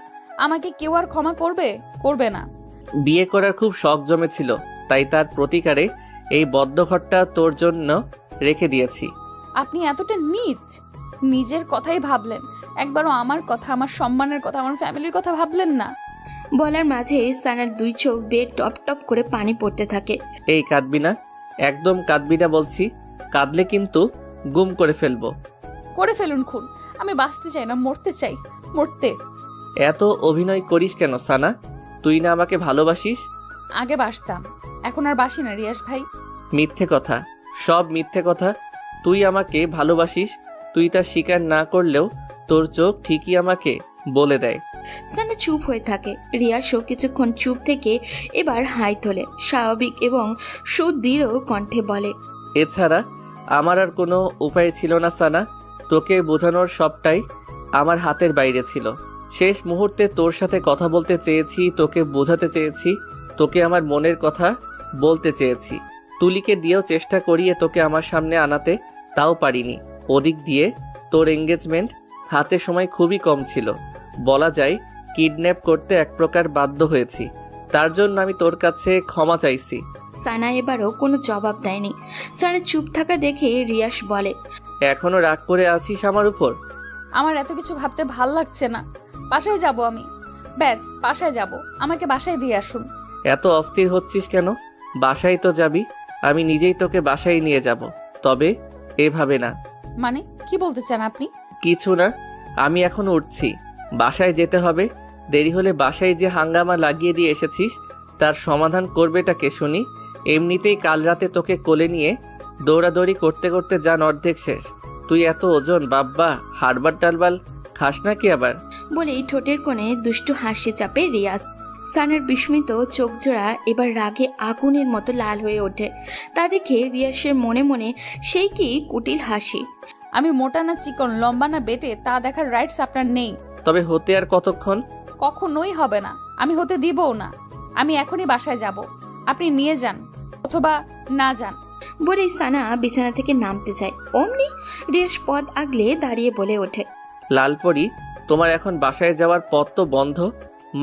আমাকে কেউ আর ক্ষমা করবে? করবে না। বিয়ে করার খুব শখ জমেছিল, তাই তার প্রতিকারে এই বদ্ধঘরটা তোর জন্য রেখে দিয়েছি। আপনি এতটা নীচ! নিজের কথাই ভাবলেন, একবারও আমার কথা, আমার সম্মানের কথা, আমার ফ্যামিলির কথা ভাবলেন না। বলার মাঝে সানার 2 চোখ বেয়ে টপ টপ করে পানি পড়তে থাকে। এই কাঁদবি না, একদম কাঁদবি না বলছি। কাঁদলে কিন্তু গুম করে ফেলবো। করে ফেলুন খুন। আমি বাঁচতে চাই না, মরতে চাই, মরতে। এত অভিনয় করিস কেন সানা? তুই না আমাকে ভালোবাসিস? আগে বাসতাম, এখন আর বাসি না রিয়াস ভাই। মিথ্যে কথা, সব মিথ্যে কথা। তুই আমাকে ভালোবাসিস, তুই তা স্বীকার না করলেও তোর চোখ ঠিকই আমাকে বলে দেয়। সানা চুপ হয়ে থাকে। রিয়াসও কিছুক্ষণ চুপ থেকে এবার হাই তোলে, স্বাভাবিক এবং সুদৃঢ় কণ্ঠে বলে, এছাড়া আমার আর কোনো উপায় ছিল না সানা, তোকে বোঝানোর সবটাই আমার হাতের বাইরে ছিল। শেষ মুহূর্তে তোর সাথে কথা বলতে চেয়েছি, তোকে বোঝাতে চেয়েছি, তোকে আমার মনের কথা বলতে চেয়েছি। তুলিকে দিয়েও চেষ্টা করিয়ে তোকে আমার সামনে আনাতে, তাও পারিনি। ওদিক দিয়ে তোর এঙ্গেজমেন্ট হাতে সময় খুবই কম ছিল, বলা যায় কিডন্যাপ করতে এক প্রকার বাধ্য হয়েছি। তার জন্য আমি তোর কাছে ক্ষমা চাইছি। সানা এবারও কোনো জবাব দেয়নি। সানা চুপ থাকা দেখে রিয়াস বলে, এখনো রাগ করে আছিস আমার উপর? আমার এত কিছু ভাবতে ভাল লাগছে না। বাসায় যাব আমি, ব্যাস বাসায় যাব। আমাকে বাসায় দিয়ে আসুন। এত অস্থির হচ্ছিস কেন? বাসায় তো যাবি, আমি নিজেই তোকে বাসায় নিয়ে যাব, তবে এভাবে না। মানে কি বলতে চান আপনি? কিছু না, আমি এখন উঠছি, বাসায় যেতে হবে। দেরি হলে বাসায় যে হাঙ্গামা লাগিয়ে দিয়ে এসেছিস তার সমাধান করবেটা কে শুনি? এমনিতেই কাল রাতে তোকে কোলে নিয়ে দৌড়াদৌড়ি করতে করতে যান অর্ধেক শেষ। তুই এত ওজন বাব্বা, হারবার টালবাল খাস নাকি আবার? বলেই ঠোঁটের কোণে দুষ্টু হাসি চাপে রিয়াজ। সানার বিস্মিত চোখ জোড়া এবার রাগে আগুনের মতো লাল হয়ে ওঠে। তা দেখে রিয়াসের মনে মনে সেই কি কুটিল হাসি। আমি মোটা না চিকন, লম্বা না বেটে, তা দেখার রাইটস আপনার নেই। তবে হতে আর কতক্ষণ? কখনোই হবে না, আমি হতে দিবও না। আমি এখনই বাসায় যাব, আপনি নিয়ে যান অথবা না যান। বলেই সানা বিছানা থেকে নামতে যায়। অমনি রিয়াস পদ আগলে দাঁড়িয়ে বলে ওঠে, লালপরি, তোমার এখন বাসায় যাওয়ার পথ তো বন্ধ।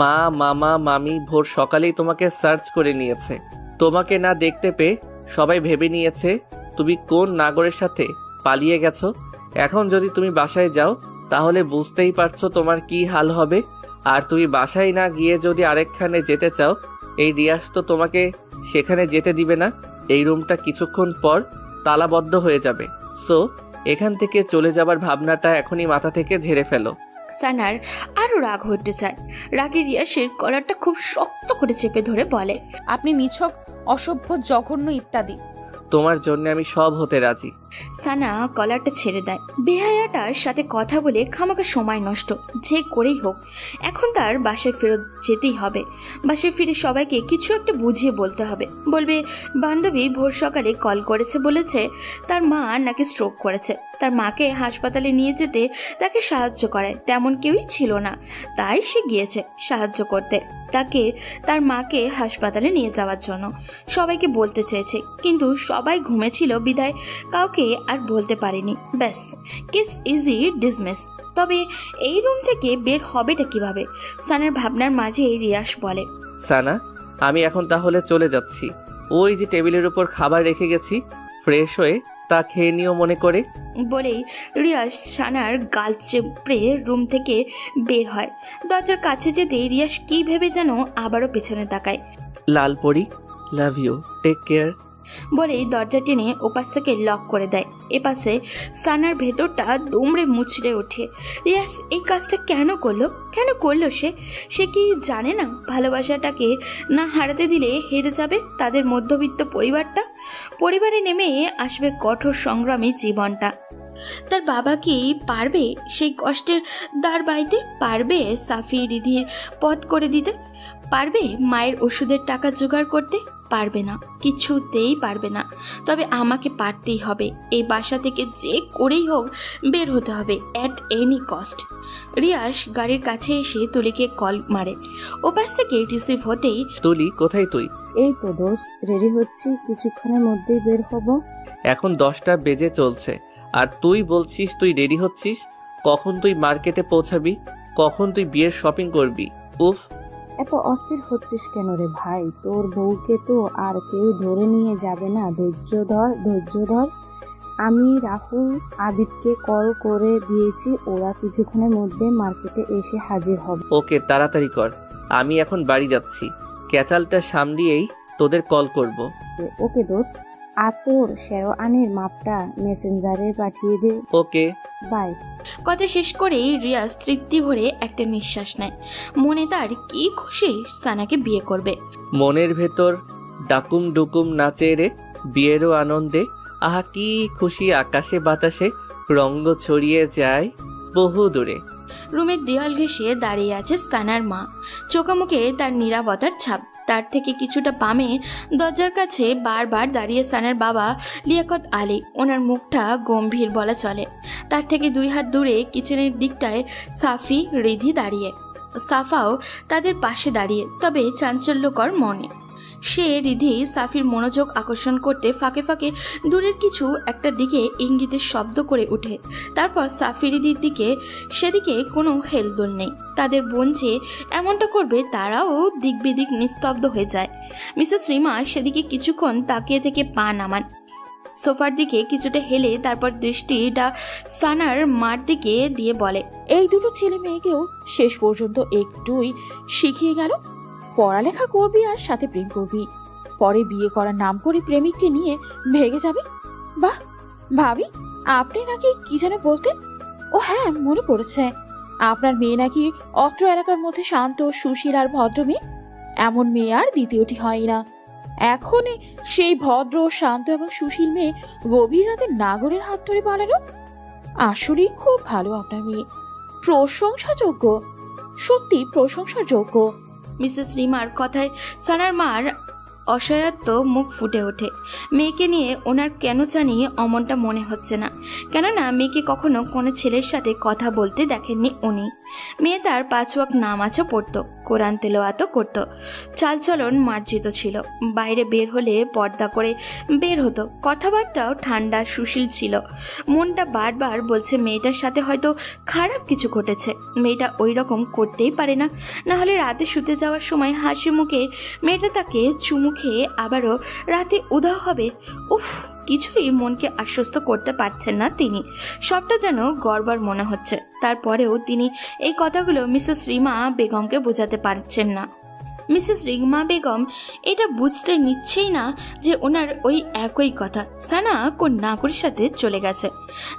মা, মামা, মামি ভোর সকালেই তোমাকে সার্চ করে নিয়েছে। তোমাকে না দেখতে পেয়ে সবাই ভেবে নিয়েছে তুমি কোন নাগরের সাথে পালিয়ে গেছো। এখন যদি তুমি বাসায় যাও তাহলে বুঝতেই পারছো তোমার কি হাল হবে। আর তুমি বাসায় না গিয়ে যদি আরেকখানে যেতে চাও, এই রিয়াজ তো তোমাকে সেখানে যেতে দিবে না। এই রুমটা কিছুক্ষণ পর তালাবদ্ধ হয়ে যাবে। সো এখান থেকে চলে যাবার ভাবনাটা এখনই মাথা থেকে ঝেড়ে ফেলো। সানার আরো রাগ হতে চায়। রাগে রিয়াসের কলারটা খুব শক্ত করে চেপে ধরে বলে, আপনি নিছক, অসভ্য, জঘন্য ইত্যাদি। তোমার জন্য আমি সব হতে রাজি। সানা কলারটা ছেড়ে দেয়। বেহায়াটার সাথে কথা বলে খামাখা সময় নষ্ট যে করেই হোক এখন তার বাসায় ফেরত যেতেই হবে। বাসায় ফিরে সবাইকে কিছু একটা বুঝিয়ে বলতে হবে। বলবে বান্ধবী ভোর সকালে কল করেছে, বলেছে তার মা নাকি স্ট্রোক করেছে। তার মাকে হাসপাতালে নিয়ে যেতে তাকে সাহায্য করায় তেমন কেউই ছিল না, তাই সে গিয়েছে সাহায্য করতে তাকে, তার মাকে হাসপাতালে নিয়ে যাওয়ার জন্য। সবাইকে বলতে চেয়েছে কিন্তু সবাই ঘুমেছিল বিদায় কাউকে আর বলতে পারেনি। ব্যাস, কেস ইজি ডিসমিস। তবে এই রুম থেকে বের হবেটা কিভাবে? সানার ভাবনার মাঝে রিয়াস বলে, সানা, আমি এখন তাহলে চলে যাচ্ছি। ওই যে টেবিলের উপর খাবার রেখে গেছি, ফ্রেশ হয়ে তা খেয়ে নিও মনে করে। বলেই রিয়াস সানার গাল চেপড়ে রুম থেকে বের হয়। দরজার কাছে যেতে রিয়াস কি ভেবে যেন আবারও পেছনে তাকায়। লালপরি, লাভ ইউ, টেক কেয়ার বলেই দরজা টেনে ওপাশ থেকে লক করে দেয়। এপাশে সানার ভেতরটা দুমড়ে মুচড়ে ওঠে। রিয়াস এই কাজটা কেন করলো সে কি জানে না ভালোবাসাটাকে না হারাতে দিলে হেরে যাবে তাদের মধ্যবিত্ত পরিবারে নেমে আসবে কঠোর সংগ্রামী জীবনটা। তার বাবা কি পারবে সেই কষ্টের দাঁড় বাইতে? পারবে সাফি রিধির পথ করে দিতে? পারবে মায়ের ওষুধের টাকা জোগাড় করতে? পারবে না, কিছুতেই পারবে না। তবে আমাকে পারতেই হবে। এই বাসা থেকে যে করেই হোক বের হতে হবে, অ্যাট এনি কস্ট। রিয়াস গাড়ির কাছে এসে তুলিকে কল মারে। ওপাশ থেকে রিসিভ হতেই, তুলি কোথায় তুই? এই তো দোস্ত, রেডি হচ্ছি, কিছুক্ষণের মধ্যেই বের হব। এখন 10টা বেজে চলছে আর তুই বলছিস তুই রেডি হচ্ছিস? কখন তুই মার্কেটে পৌঁছাবি? কখন তুই বিয়ের শপিং করবি? উফ, এত অস্থির হচ্ছিস কেন রে ভাই? তোর বউকে তো আর কেউ ধরে নিয়ে যাবে না, ধৈর্য ধর। আমি রাহুল আবিদকে কল করে দিয়েছি, ওরা কিছুক্ষণের মধ্যে মার্কেটে এসে হাজির হবে। ওকে, তাড়াতাড়ি কর, আমি এখন বাড়ি যাচ্ছি। ক্যাচালটা সামলিয়েই তোদের কল করব। ওকে দোস্ত, আর তোর শেরওয়ানির মাপটা মেসেঞ্জারে পাঠিয়ে দে। Okay bye. কথা শেষ করেই রিয়াজ তৃপ্তি ভরে একটা নিঃশ্বাস নেয়। মনে তার কি খুশি সানাকে বিয়ে করবে। মনের ভেতর ডাকুম ডুকুম নাচে রে বিয়েরও আনন্দে। আহা কি খুশি, আকাশে বাতাসে রঙ্গ ছড়িয়ে যায় বহু দূরে। রুমের দেওয়াল ঘেঁষে দাঁড়িয়ে আছে সানার মা, চোখামুখে তার নীরবতার ছাপ। তার থেকে কিছুটা বামে দরজার কাছে বারবার দাঁড়িয়ে সানার বাবা লিয়াকত আলী। ওনার মুখটা গম্ভীর বলা চলে। তার থেকে 2 হাত দূরে কিচেনের দিকটায় সাফি, রিধি দাঁড়িয়ে। সাফাও তাদের পাশে দাঁড়িয়ে, তবে চাঞ্চল্যকর মনে। সে রিধি সাফির মনোযোগ আকর্ষণ করতে ফাঁকে ফাঁকে দূরের কিছু একটা দিকে ইঙ্গিতের শব্দ করে ওঠে। তারপর সাফি রিধির দিকে, সেদিকে কোনো হেলদোল নেই। তাদের বোন যে এমনটা করবে তারাও দিক বিদিক নিস্তব্ধ হয়ে যায়। মিসেস রিমা সেদিকে কিছুক্ষণ তাকিয়ে থেকে পা নামান, সোফার দিকে কিছুটা হেলে তারপর দৃষ্টিটা সানার মার দিকে দিয়ে বলে, এই দুটো ছেলে মেয়েকেও শেষ পর্যন্ত একটুই শিখিয়ে গেল। পড়ালেখা করবি আর সাথে প্রেম করবি, পরে বিয়ে করার নাম করে প্রেমিককে নিয়ে ভেগে যাবে। বাহ ভাবি, আপনি নাকি কি যেন বলতেন? ও হ্যাঁ, মনে পড়েছে, আপনার মেয়ে নাকি অত্র এলাকার মধ্যে শান্ত, সুশীল আর ভদ্র মেয়ে। এমন মেয়ে আর দ্বিতীয়টি হয় না। এখন সেই ভদ্র, শান্ত এবং সুশীল মেয়ে গভীর রাতে নাগরের হাত ধরে পালালো। আসলেই খুব ভালো আপনার মেয়ে, প্রশংসাযোগ্য, সত্যি প্রশংসার যোগ্য। মিসেস রিমার কথায় সানার মার অসহায়ত্ব মুখ ফুটে ওঠে। মেয়েকে নিয়ে ওনার কেন জানি অমনটা মনে হচ্ছে না, কেননা মেয়েকে কখনো কোনো ছেলের সাথে কথা বলতে দেখেননি উনি। মেয়ে তার 5 ওয়াক্ত নামাজও পড়তো, কোরআন তেলাওয়াতও করতো, চালচলন মার্জিত ছিল। বাইরে বের হলে পর্দা করে বের হতো, কথাবার্তাও ঠান্ডা সুশীল ছিল। মনটা বারবার বলছে মেয়েটার সাথে হয়তো খারাপ কিছু ঘটেছে। মেয়েটা ওই রকম করতেই পারে না, না হলে রাতে শুতে যাওয়ার সময় হাসি মুখে মেয়েটা তাকে চুমু খেয়ে আবারও রাতে উধাও হবে। উফ, কিছুই মনকে আশ্বস্ত করতে পারছেন না তিনি। সবটা যেন গড়বড় মনে হচ্ছে। তারপরেও তিনি এই কথাগুলো মিসেস রিমা বেগমকে বোঝাতে পারছেন না। মিসেস রিমা বেগম এটা বুঝতে নিচ্ছেই না যে ওনার ওই একই কথা সানা কোন নাগরের সাথে চলে গেছে।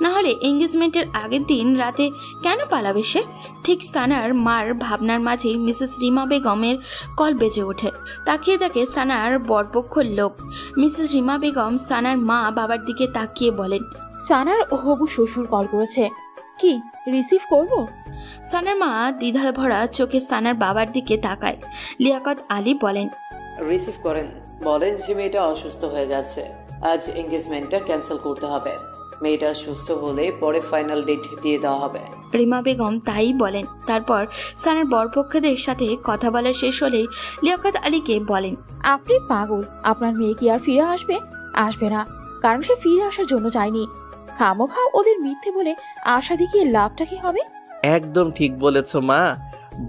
না হলে এঙ্গেজমেন্টের আগের দিন রাতে কেন পালাবে সে? ঠিক সানার মার ভাবনার মাঝেই মিসেস রিমা বেগমের কল বেজে ওঠে। তাকিয়ে দেখে সানার বরপক্ষর লোক। মিসেস রিমা বেগম সানার মা বাবার দিকে তাকিয়ে বলেন, সানার হবু শ্বশুর কল করেছে, কি রিসিভ করব? সানার মা দ্বিধা ভরা চোখে সানার বাবার দিকে তাকায়। লিয়াকত আলী বলেন, রিসিভ করেন, বলেন যে মেয়েটা অসুস্থ হয়ে গেছে, আজ এঙ্গেজমেন্টটা ক্যান্সেল করতে হবে। মেয়েটা সুস্থ হলে পরে ফাইনাল ডেট দিয়ে দেওয়া হবে। রিমা বেগম তাই বলেন। তারপর সানার বরপক্ষদের সাথে কথা বলা শেষ হলেই লিয়াকত আলীকে বলেন, আপনি পাগল, আপনার মেয়ে কি আর ফিরে আসবে? আসবে না, কারণ সে ফিরে আসার জন্য চায়নি। খামোখা ওদের মিথ্যে বলে আশা দেখিয়ে লাভটা কি হবে? একদম ঠিক বলেছ মা,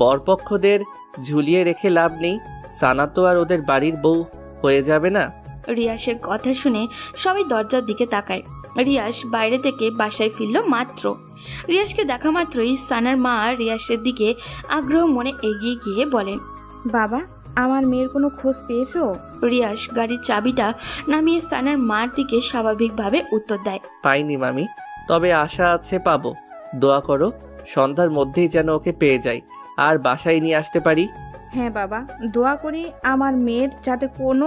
বরপক্ষদের ঝুলিয়ে রেখে লাভ নেই। সানা তো আর ওদের বাড়ির বউ হয়ে যাবে না। রিয়াসের কথা শুনে সবাই দরজার দিকে তাকায়। রিয়াস বাইরে থেকে বাসায় ফিরল মাত্র। রিয়াসকে দেখা মাত্রই সানার মা রিয়াসের দিকে আগ্রহ মনে এগিয়ে গিয়ে বলেন, বাবা, আমার মেয়ের কোনো খোঁজ পেয়েছো? রিয়াস গাড়ির চাবিটা নামিয়ে সানার মার দিকে স্বাভাবিকভাবে উত্তর দেয়, পাইনি মামি, তবে আশা আছে পাবো। দোয়া করো সন্ধ্যার মধ্যেই যেন ওকে পেয়ে যাই আর বাসায় নিয়ে আসতে পারি। হ্যাঁ বাবা, দোয়া করি আমার মেয়ের যাতে কোনো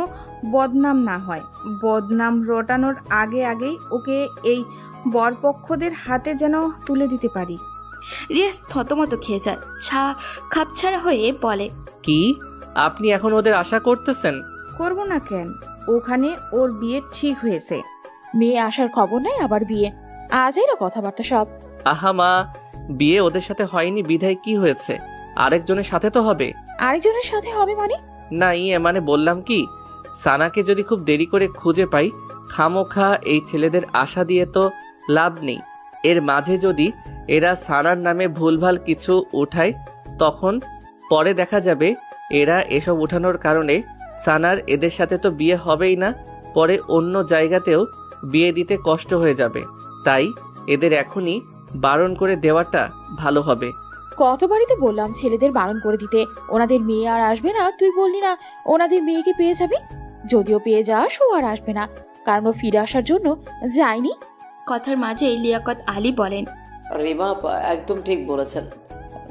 বদনাম না হয়। বদনাম রটানোর আগেই ওকে এই বরপক্ষদের হাতে যেন তুলে দিতে পারি। রিয়াস থতমত খেয়ে যায়, খাপছাড়া হয়ে বলে, কি আপনি এখন ওদের আশা করতেছেন? করব না কেন, ওখানে ওর বিয়ে ঠিক হয়েছে। মেয়ে আসার খবর নাই, আবার বিয়ে? আজই না কথাবার্তা সব। আহা মা, বিয়ে ওদের সাথে হয়নি বিধায় কি হয়েছে? আরেকজনের সাথে তো হবে। আরেকজনের সাথে হবে মানে? না ইয়ে মানে বললাম কি, সানাকে যদি খুব দেরি করে খুঁজে পাই, খামোখা এই ছেলেদের আশা দিয়ে তো লাভ নেই। এর মাঝে যদি এরা সানার নামে ভুলভাল কিছু উঠায়, তখন পরে দেখা যাবে এরা এসব উঠানোর কারণে সানার এদের সাথে তো বিয়ে হবেই না, পরে অন্য জায়গাতেও বিয়ে দিতে কষ্ট হয়ে যাবে। তাই এদের এখনই বারণ করে দেওয়াটা ভালো হবে। কতবারই তো বললাম ছেলেদের বারণ করে দিতে, ওনাদের মেয়ে আর আসবে না। তুই বললি না ওনাদের মেয়েকে পেয়ে যাবি? যদিও পেয়ে যাস, ও আর আসবে না, কারণ ও ফিরে আসার জন্য যায়নি। কথার মাঝে লিয়াকত আলী বলেন, রিমা আপা একদম ঠিক বলেছেন।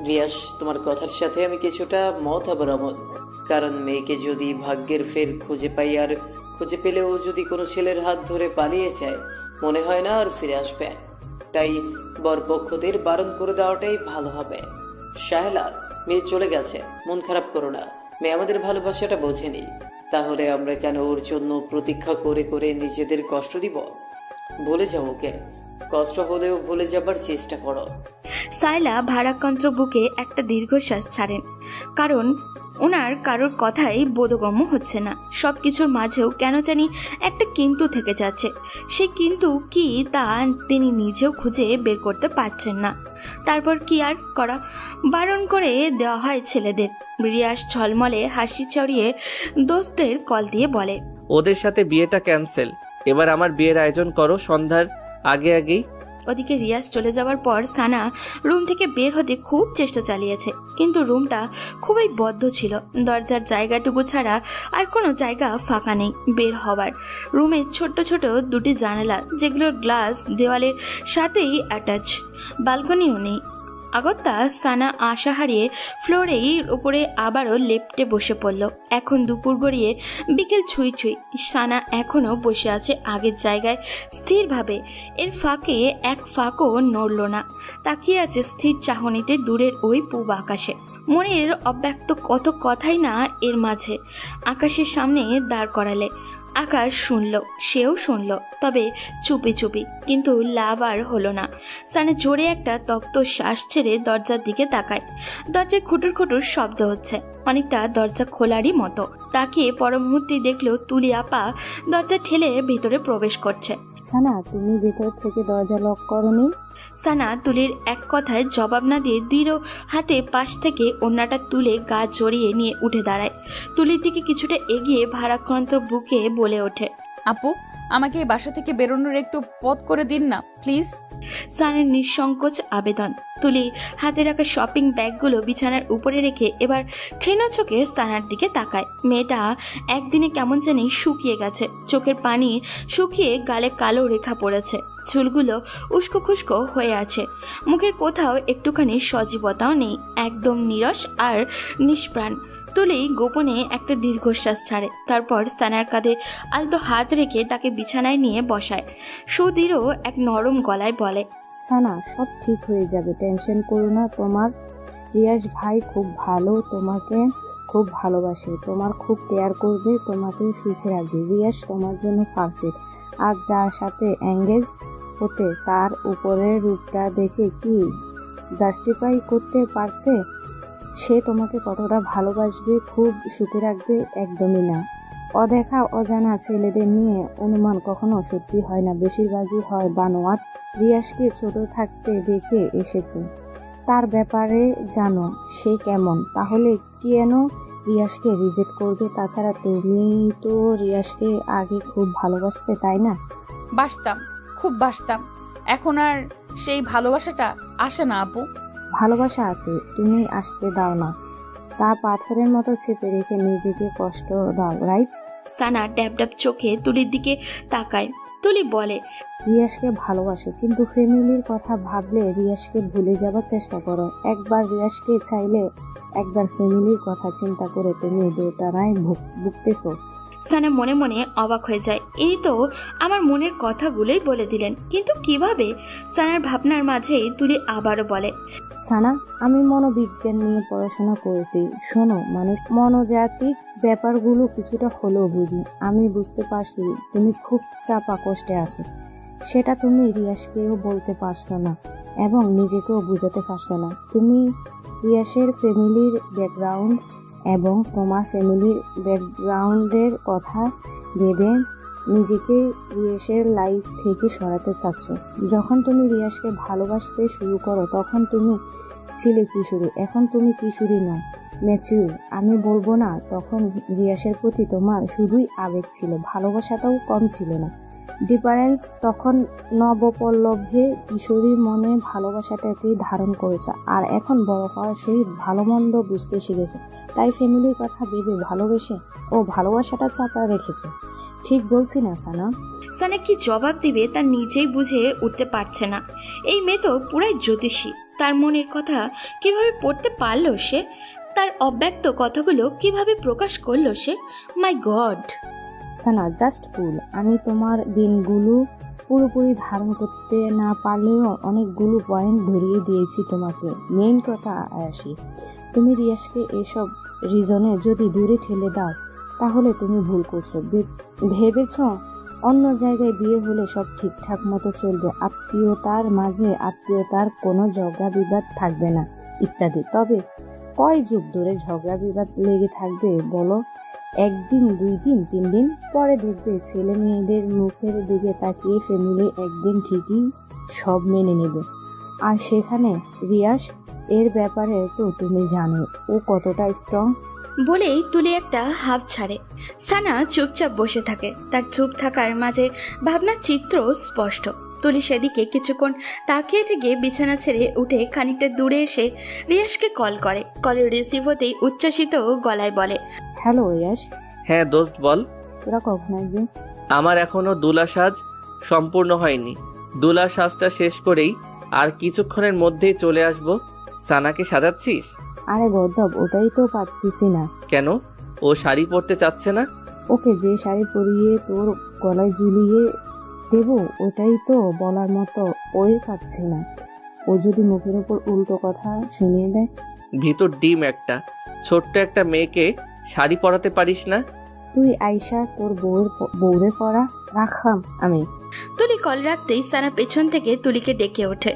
রিয়াস, তোমার কথার সাথে আমি কিছুটা মত আবার অমত। কারণ মেয়েকে যদি ভাগ্যের ফের খুঁজে পাই, আর খুঁজে পেলেও যদি কোনো ছেলের হাত ধরে পালিয়ে যায়, মনে হয় না আর ফিরে আসবে। তাই বরপক্ষদের বারণ করে দেওয়াটাই ভালো হবে। শাহেলা, মেয়ে চলে গেছে, মন খারাপ করো না। মেয়ে আমাদের ভালোবাসাটা বোঝেনি, তাহলে আমরা কেন ওর জন্য প্রতীক্ষা করে করে নিজেদের কষ্ট দিব? ভুলে যাও ওকে, কষ্ট হলেও ভুলে যাবার চেষ্টা করো। সাইলা ভারাক্রান্ত বুকে একটা দীর্ঘশ্বাস ছাড়েন, কারণ ওনার কারোর কথাই বোধগম্য হচ্ছে না। সব কিছুর মাঝেও কেন জানি একটা কিন্তু থেকে যাচ্ছে। সে কিন্তু কি তা তিনি নিজেও খুঁজে বের করতে পারছেন না। তারপর কি আর করা, বারণ করে দেওয়া হয় ছেলেদের। রিয়াজ ঝলমলে হাসি ছড়িয়ে দোস্তদের কল দিয়ে বলে, ওদের সাথে বিয়েটা ক্যান্সেল, এবার আমার বিয়ের আয়োজন করো সন্ধ্যার আগে আগেই। ওদিকে রিয়াজ চলে যাওয়ার পর সানা রুম থেকে বের হতে খুব চেষ্টা চালিয়েছে, কিন্তু রুমটা খুবই বদ্ধ ছিল। দরজার জায়গাটুকু ছাড়া আর কোনো জায়গা ফাঁকা নেই বের হওয়ার। রুমে ছোট্ট ছোট দুটি জানালা, যেগুলোর গ্লাস দেওয়ালের সাথেই অ্যাটাচ। বালকনিও নেই। আগত্যা সানা আশা হারিয়ে ফ্লোরেই উপরে আবারও লেপ্টে বসে পড়ল। এখন দুপুর গড়িয়ে বিকেল ছুঁই ছুঁই। সানা এখনও বসে আছে আগের জায়গায় স্থিরভাবে। এর ফাঁকে এক ফাঁকও নড়ল না, তাকিয়ে আছে স্থির চাহনিতে দূরের ওই পূব আকাশে। মনের অব্যক্ত কত কথাই না এর মাঝে। আকাশের সামনে দাঁড় করালে আকাশ শুনল, সেও শুনল, তবে চুপি চুপি। কিন্তু লাভ আর হলো না। সানে জোরে একটা তপ্ত শ্বাস ছেড়ে দরজার দিকে তাকায়। দরজায় খুটুর খুটুর শব্দ হচ্ছে, অনেকটা দরজা খোলারই মতো। তাকিয়ে পর মুহূর্তে দেখলো তুলি আপা দরজা ঠেলে ভেতরে প্রবেশ করছে। সানা, তুমি ভেতর থেকে দরজা লক করনি? সানা তুলির এক কথায় জবাব না দিয়ে দৃঢ় হাতে পাশ থেকে ওড়নাটা তুলে গা জড়িয়ে নিয়ে উঠে দাঁড়ায়। তুলির দিকে কিছুটা এগিয়ে ভারাক্রান্ত বুকে বলে ওঠে, আপু, আমাকে এই বাসা থেকে বেরোনোর একটু পথ করে দিন না প্লিজ। সানের নিঃসংকোচ আবেদন। তুলি হাতে রাখা শপিং ব্যাগগুলো বিছানার উপরে রেখে এবার ক্ষীণ চোখে সানার দিকে তাকায়। মেয়েটা একদিনে কেমন জানি শুকিয়ে গেছে, চোখের পানি শুকিয়ে গালে কালো রেখা পড়েছে, চুলগুলো উস্কো খুস্কো হয়ে আছে, মুখের কোথাও একটুখানি সজীবতাও নেই, একদম নীরস আর নিষ্প্রাণ। তুলি গোপনে একটা দীর্ঘশ্বাস ছাড়ে, তারপর সানার কাঁধে আলতো হাত রেখে তাকে বিছানায় নিয়ে বসায়। সুদৃঢ় এক নরম গলায় বলে, সানা, সব ঠিক হয়ে যাবে, টেনশন করো না। তোমার রিয়াজ ভাই খুব ভালো, তোমাকে খুব ভালোবাসে, তোমার খুব কেয়ার করবে, তোমাকে সুখে রাখবে। রিয়াজ তোমার জন্য পারফেক্ট। আর যার সাথে এঙ্গেজ হতে তার উপরের রূপটা দেখে কি জাস্টিফাই করতে পারতে সে তোমাকে কতটা ভালোবাসবে, খুব সুখে রাখবে? একদমই না। অদেখা অজানা ছেলেদের নিয়ে অনুমান কখনো সত্যি হয় না, বেশিরভাগই হয় বানোয়াট। রিয়াজকে ছোট থাকতে দেখে এসেছো, তার ব্যাপারে জানো সে কেমন, তাহলে কেন রিয়াজকে রিজেক্ট করবে? তাছাড়া তুমি তো রিয়াজকে আগে খুব ভালোবাসতে, তাই না? বাসতাম, খুব বাসতাম। এখন আর সেই ভালোবাসাটা আসে না আপু। ভালোবাসা আছে, তুমি আসতে দাও না। তা পাথরের মতো চেপে রেখে নিজেকে কষ্ট দাও, রাইট? সানা ড্যাব ড্যাব চোখে তুলির দিকে তাকায়। তুলি বলে, রিয়াজকে ভালোবাসো, কিন্তু ফ্যামিলির কথা ভাবলে রিয়াজকে ভুলে যাবার চেষ্টা করো। একবার রিয়াজকে চাইলে, একবার ফ্যামিলির কথা চিন্তা করে তুমি দোটানায় ভুগতেছো। সানা মনে মনে অবাক হয়ে যায়, এই তো আমার মনের কথাগুলোই বলে দিলেন, কিন্তু কিভাবে? সানার ভাবনার মাঝেই তুলি আবারও বলে, সানা, আমি মনোবিজ্ঞান নিয়ে পড়াশোনা করেছি। শোনো, মানুষ মনোজাতিক ব্যাপারগুলো কিছুটা হলেও বুঝি। আমি বুঝতে পারছি তুমি খুব চাপা কষ্টে আছো, সেটা তুমি রিয়াজকেও বলতে পারছো না এবং নিজেকেও বুঝাতে পারছো না। তুমি রিয়াজের ফ্যামিলির ব্যাকগ্রাউন্ড এবং তোমার ফ্যামিলির ব্যাকগ্রাউন্ডের কথা ভেবে নিজেকে রিয়াজের লাইফ থেকে সরাতে চাচ্ছ। যখন তুমি রিয়াজকে ভালোবাসতে শুরু করো তখন তুমি ছিলে কিশোরী, এখন তুমি কিশোরী নও, ম্যাচিউর। আমি বলবো না তখন রিয়াজের প্রতি তোমার শুধুই আবেগ ছিল, ভালোবাসাটাও কম ছিল না। ডিফারেন্স, তখন নবপল্লবে কিশোরীর মনে ভালোবাসাটাকেই ধারণ করেছে, আর এখন বড় হওয়ার সহিত ভালো মন্দ বুঝতে শিখেছে, তাই ফ্যামিলির কথা ভেবে ভালোবেসে ও ভালোবাসাটা চাপা রেখেছ। ঠিক বলছি না সানা? সানা কি জবাব দিবে তা নিজেই বুঝে উঠতে পারছে না। এই মেয়ে তো পুরাই জ্যোতিষী, তার মনের কথা কিভাবে পড়তে পারলো সে? তার অব্যক্ত কথাগুলো কিভাবে প্রকাশ করলো সে? মাই গড! সানা, জাস্ট কুল। আমি তোমার দিনগুলো পুরোপুরি ধারণ করতে না পারলেও অনেকগুলো পয়েন্ট ধরিয়ে দিয়েছি তোমাকে। মেইন কথা আসি, তুমি রিয়াজকে এসব রিজনে যদি দূরে ঠেলে দাও তাহলে তুমি ভুল করছো। ভেবেছ অন্য জায়গায় বিয়ে হলে সব ঠিকঠাক মতো চলবে, আত্মীয়তার মাঝে আত্মীয়তার কোনো ঝগড়া বিবাদ থাকবে না ইত্যাদি। তবে কয় যুগ ধরে ঝগড়া বিবাদ লেগে থাকবে বলো? একদিন, 2 দিন, 3 দিন পরে দেখবে ছেলে মেয়েদের মুখের দিকে তাকিয়ে ফ্যামিলি একদিন ঠিকই সব মেনে নেবে। আর সেখানে রিয়াস, এর ব্যাপারে তো তুমি জানো ও কতটা স্ট্রং। বলেই তুলি একটা হাফ ছাড়ে। সানা চুপচাপ বসে থাকে। তার চুপ থাকার মাঝে ভাবনার চিত্র স্পষ্ট। তুলি সেদিকে কিছুক্ষণ তাকিয়ে থেকে বিছানা ছেড়ে উঠে খানিকটা দূরে এসে রিয়াসকে কল করে। কলের রিসিভ হতেই উচ্ছ্বাসিত গলায় বলে, হ্যালো রিয়াস। হ্যাঁ দোস্ত বল। তোরা কখন আসবি? আমার এখনো দুলা সাজ সম্পূর্ণ হয়নি। দুলা সাজটা শেষ করেই আর কিছুক্ষণের মধ্যেই চলে আসব। সানাকে সাজাচ্ছিস? আরে গর্দব, ওটাই তো পারতেছি না। কেন? ও শাড়ি পরতে চাচ্ছে না? ওকে যে শাড়ি পরিয়ে তোর গলায় ঝুলিয়ে দেব ওটাই তো বলার মতো ওই পাচ্ছে না। ও যদি মুখের উপর উল্টো কথা শুনিয়ে দেয়। ভিতর ডিম একটা ছোট্ট একটা মেয়েকে শাড়ি পরাতে পারিস না? তুই আইসা তোর বউরে পরা রাখাম আমি। তুলি কল রাখতেই সানা পেছন থেকে তুলিকে ডেকে ওঠে।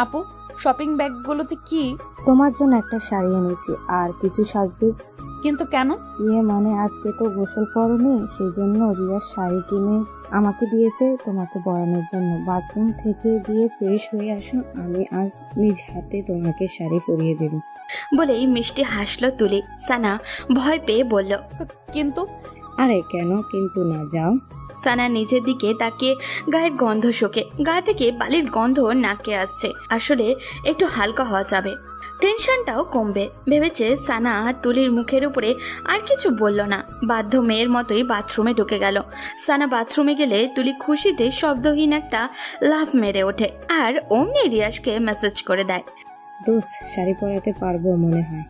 আপু, শপিং ব্যাগগুলোতে কি? তোমার জন্য একটা শাড়ি এনেছি আর কিছু সাজগোজ। কিন্তু কেন? মানে আজকে তো গোসল করনি, সেই জন্য রিয়ার শাড়ি কিনে আমাকে দিয়েছে তোমাকে পরানোর জন্য। বাথরুম থেকে গিয়ে ফ্রেশ হয়ে আসো, আমি আজ নিজ হাতে তোমাকে শাড়ি পরিয়ে দেব। বলেই মিষ্টি হাসলো তুলি। সানা ভয় পেয়ে বলল, কিন্তু? আরে কেন কিন্তু না, যাও। সানা নিজের দিকে তাকিয়ে গায়ের গন্ধ শোকে। গা থেকে বালির গন্ধ নাকে আসছে। আসলে একটু হালকা হওয়া যাবে, টেনশনটাও কমবে ভেবেছে সানা। তুলির মুখের উপরে আর কিছু বলল না, বাধ্য মেয়ের মতোই বাথরুমে ঢুকে গেল। সানা বাথরুমে গেলে তুলি খুশিতে শব্দহীন একটা লাফ মেরে ওঠে আর অমনি রিয়াসকে মেসেজ করে দেয়, দোস্ত শাড়ি পরাতে পারবো মনে হয়।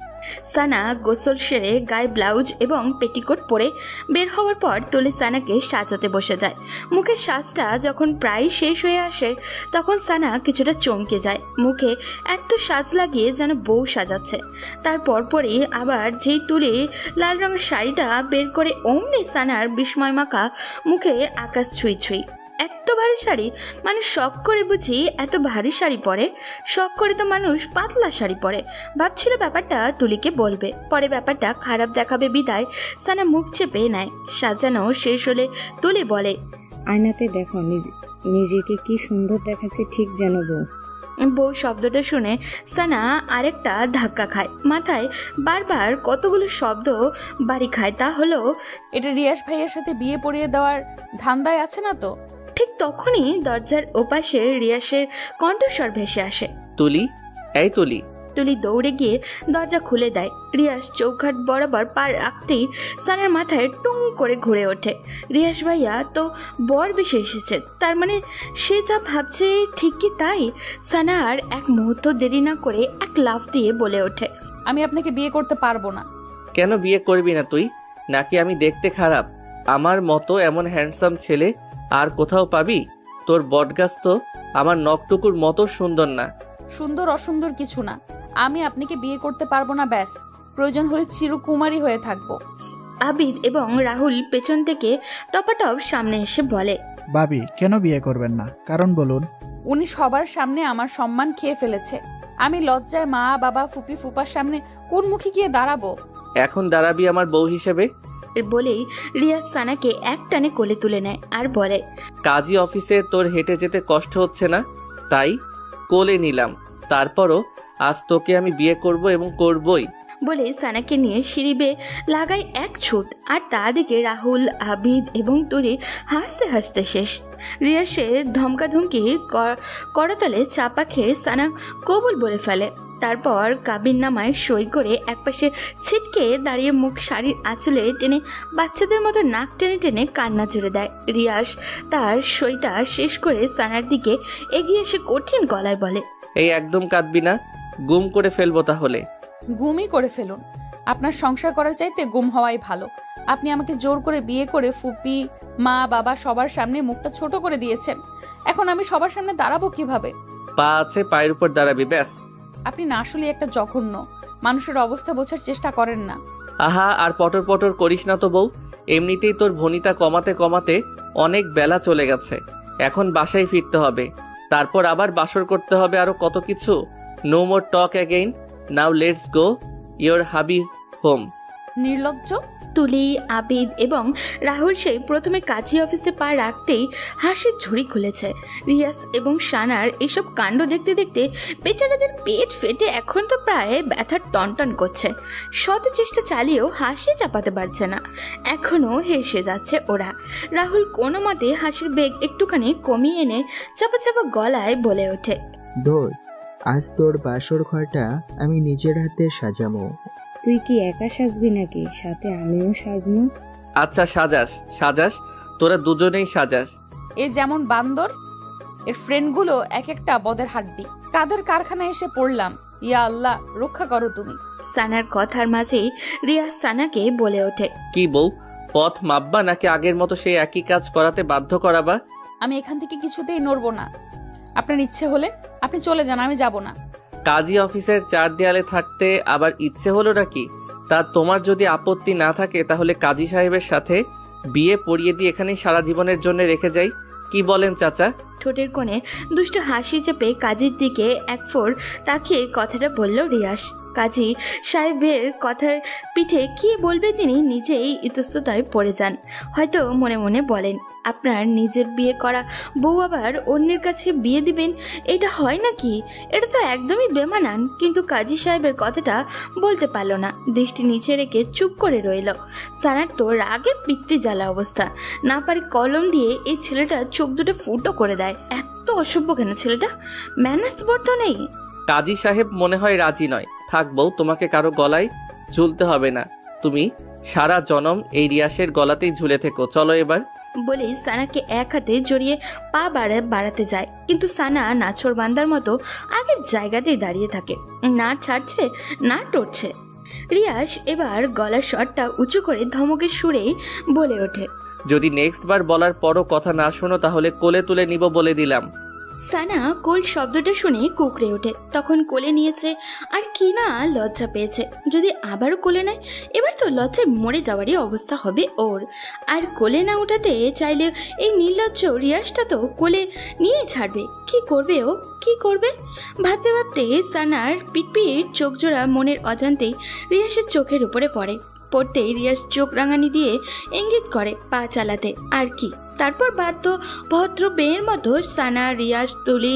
সানা গোসল সেরে গায়ে ব্লাউজ এবং পেটিকোট পরে বের হওয়ার পর তুলি সানাকে সাজাতে বসে যায়। মুখের সাজটা যখন প্রায় শেষ হয়ে আসে তখন সানা কিছুটা চমকে যায়। মুখে এত সাজ লাগিয়ে যেন বউ সাজাচ্ছে। তারপর পরই আবার যেই তুলি লাল রঙের শাড়িটা বের করে অমনি সানার বিস্ময় মাখা মুখে আকাশ ছুঁই ছুঁই। এত ভারী শাড়ি মানুষ শখ করে বুঝি এত ভারী শাড়ি পরে? শখ করে তো মানুষ পাতলা শাড়ি পরে। ভাবছিল ব্যাপারটা তুলিকে বলবে, পরে ব্যাপারটা খারাপ দেখাবে বিদায় সানা মুখ চেপে নেয়। সাজানো শেষ হলে তুলি বলে, আয়নাতে দেখো নিজেকে কি সুন্দর দেখাচ্ছে, ঠিক যেন বউ। বউ শব্দটা শুনে সানা আরেকটা ধাক্কা খায়। মাথায় বারবার কতগুলো শব্দ বাড়ি খায়। তা হলো, এটা রিয়াস ভাইয়ের সাথে বিয়ে পড়িয়ে দেওয়ার ধান্দায় আছে না তো? ঠিক তখনই দরজার ওপাশে রিয়াসের কণ্ঠস্বর ভেসে আসে, তুলি, এই তুলি। তুলি দৌড়ে গিয়ে দরজা খুলে দেয়। রিয়াস চৌখাট বরাবর পা রাখতেই সানার মাথায় টুং করে ঘুরে ওঠে। রিয়াস ভাইয়া তো বর বেশি এসেছে, তার মানে সে যা ভাবছে ঠিক কি তাই? সানা আর এক মুহূর্ত দেরি না করে এক লাফ দিয়ে বলে ওঠে, আমি আপনাকে বিয়ে করতে পারবো না। কেন বিয়ে করবি না তুই? নাকি আমি দেখতে খারাপ? আমার মতো এমন হ্যান্ডসাম ছেলে আর কোথাও পাবি? তোর বটগাছ তো আমার নখটুকুর মতো সুন্দর না। সুন্দর অসুন্দর কিছু না, আমি আপনাকে বিয়ে করতে পারবো না, ব্যাস। প্রয়োজন হলে চিরকুমারী হয়ে থাকবো। আবিদ এবং রাহুল পেছন থেকে টপাটপ সামনে এসে বলে, ভাবি কেন বিয়ে করবেন না? কারণ বলুন। উনি সবার সামনে আমার সম্মান খেয়ে ফেলেছে। আমি লজ্জায় মা বাবা ফুপি ফুপার সামনে কোন মুখে গিয়ে দাঁড়াবো? এখন দাঁড়াবি আমার বউ হিসেবে। বলেই রিয়াজ সানাকে এক টানে কোলে তুলে নেয় আর বলে, কাজী অফিসে তোর হেঁটে যেতে কষ্ট হচ্ছে না, তাই কোলে নিলাম। তারপরও আজ তোকে আমি বিয়ে করব এবং করবই। বলে সানাকে নিয়ে সিঁড়ি বেয়ে লাগায় এক ছুট। আর তার দিকে রাহুল, আবিদ এবং তুরি হাসতে হাসতে শেষ। রিয়াসের ধমকাধমকির করতলে চাপা খেয়ে সানা কবুল বলে ফেলে। তারপর কাবিন নামায় সই করে একপাশে ছিটকে দাঁড়িয়ে মুখ শাড়ির আঁচলে টেনে বাচ্চাদের মতো নাক টেনে টেনে কান্না জুড়ে দেয়। রিয়াস তার সইটা শেষ করে সানার দিকে এগিয়ে এসে কঠিন গলায় বলে, এই একদম কাঁদবি না, গুম করে ফেলবো তাহলে। গুমই করে ফেলুন। আপনার সংসার করার চাইতে গুম হওয়াই ভালো। আপনি আমাকে জোর করে বিয়ে করে ফুপি মা বাবা সবার সামনে মুখটা ছোট করে দিয়েছেন। এখন আমি সবার সামনে দাঁড়াবো কিভাবে? পা আছে, পায়ের উপর দাঁড়াবি, ব্যাস। আপনি না আসলে একটা জঘন্য। মানুষের অবস্থা বোঝার চেষ্টা করেন না। আহা, আর পটর পটর করিস না তো বউ। এমনিতেই তোর ভনিতা কমাতে কমাতে অনেক বেলা চলে গেছে। এখন বাসায় ফিরতে হবে, তারপর আবার বাসর করতে হবে, আরো কত কিছু। No more talk again, now let's go your hubby home. নির্লজ্জ। তুলি, আবিদ এবং রাহুল সেই প্রথমে কাজী অফিসে পা রাখতেই হাসির ঝুড়ি খুলেছে। রিয়াস এবং সানার এসব কাণ্ড দেখতে দেখতে বেচারাদের পেট ফেটে এখন তো প্রায় ব্যথার টনটন করছে। শত চেষ্টা চালিয়েও হাসি চাপাতে পারছে না, এখনও হেসে যাচ্ছে ওরা। রাহুল কোনো মতে হাসির বেগ একটুখানি কমিয়ে এনে চাপা চাপা গলায় বলে ওঠে, দোস্ত, আজ তোর বাসর ঘরটা আমি নিজের হাতে সাজাবো। তুই কি একা সাজবি নাকি সাথে আমিও সাজবো? আচ্ছা, সাজাস সাজাস, তোরা দুজনেই সাজাস। এ যেমন বান্দর, এর ফ্রেন্ডগুলো এক একটা বদের হাড্ডি। কাদের কারখানায় এসে পড়লাম, ইয়া আল্লাহ রক্ষা করো তুমি। সানার কথার মাঝেই রিয়াজ সানাকে বলে ওঠে, কি বউ, পথ মাপবা নাকি আগের মতো সেই একই কাজ করাতে বাধ্য করাবা? আমি এখান থেকে কিছুতেই নড়বো না। আপনার ইচ্ছে হলে আপনি চলে যান, আমি যাব না। কাজী অফিসের চার দেয়ালে থাকতে আবার ইচ্ছে হলো নাকি? তা তোমার যদি আপত্তি না থাকে তাহলে কাজী সাহেবের সাথে বিয়ে পড়িয়ে দিয়ে এখানে সারা জীবনের জন্য রেখে যাই, কি বলেন চাচা? ঠোঁটের কোণে দুষ্ট হাসি চেপে কাজীর দিকে এক ফোর তাকিয়ে কথাটা বলল রিয়াস। কাজী সাহেবের কথার পিঠে কি বলবে তিনি নিজেই ইতস্ততায় পড়ে যান। হয়তো মনে মনে বলেন, আপনার নিজের বিয়ে করা বউ আবার অন্যের কাছে বিয়ে দিবেন, এটা হয় নাকি? এটা তো একদমই বেমানান। কিন্তু কাজী সাহেবের কথাটা বলতে পারল না, দৃষ্টি নিচে রেখে চুপ করে রইল। সানার তো রাগে পিত্তি জ্বালা অবস্থা, না পারে কলম দিয়ে এই ছেলেটার চোখ দুটো ফুটো করে দেয়। এত অসভ্য কেন ছেলেটা, ম্যানার্স বোধ তো নেই। কাজী সাহেব মনে হয় রাজি নয়। থাক বউ, তোমাকে কারো গলায় ঝুলতে হবে না, তুমি সারা জনম এই রিয়াসের গলাতেই ঝুলে থেকো। চলো এবার। বলেই সানাকে এক হাতে জড়িয়ে পা বাড়াতে যায়, কিন্তু সানা নাছোড় বান্দার মতো আগের জায়গাতেই দাঁড়িয়ে থাকে, না ছাড়ছে না টরছে। রিয়াস এবার গলার স্বরটা উঁচু করে ধমকের সুরেই বলে ওঠে, যদি নেক্সট বার বলার পরও কথা না শোনো তাহলে কোলে তুলে নিব বলে দিলাম। সানা কোল শব্দটা শুনে কুকড়ে ওঠে। তখন কোলে নিয়েছে আর কি না লজ্জা পেয়েছে। যদি আবারও কোলে নেয়, এবার তো লজ্জায় মরে যাওয়ারই অবস্থা হবে ওর। আর কোলে না উঠাতে চাইলে এই নির্লজ্জ রিয়াসটা তো কোলে নিয়ে ছাড়বে। কি করবে ও, কি করবে? ভাবতে ভাবতে সানার পিটপিট চোখ জোড়া মনের অজান্তেই রিয়াসের চোখের উপরে পড়তেই রিয়াস চোখ রাঙানি দিয়ে ইঙ্গিত করে পা চালাতে। আর কি, তারপর বাধ্য ভদ্র মেয়ের মতো সানা, রিয়াস, তুলি,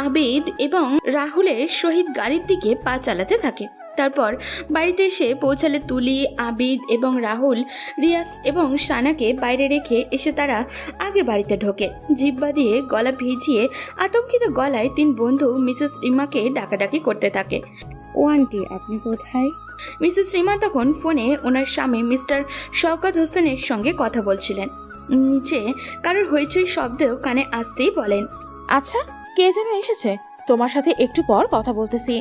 আবিদ এবং রাহুলের সহিত গাড়ির দিকে পা চালাতে থাকে। তারপর বাড়িতে এসে পৌঁছালে তুলি, আবিদ এবং রাহুল রিয়াস এবং সানাকে বাইরে রেখে এসে তারা আগে বাড়িতে ঢোকে। জিব্বা দিয়ে গলা ভিজিয়ে আতঙ্কিত গলায় তিন বন্ধু মিসেস রিমাকে ডাকাডাকি করতে থাকে। ও আন্টি, আপনি কোথায়? মিসেস রিমা তখন ফোনে ওনার স্বামী মিস্টার শওকত হোসেনের সঙ্গে কথা বলছিলেন। নিচে কারোর হইচই শব্দেও কানে আসতেই বলেন, আচ্ছা, কে যেন এসেছে, তোমার সাথে একটু পর কথা বলতেছি।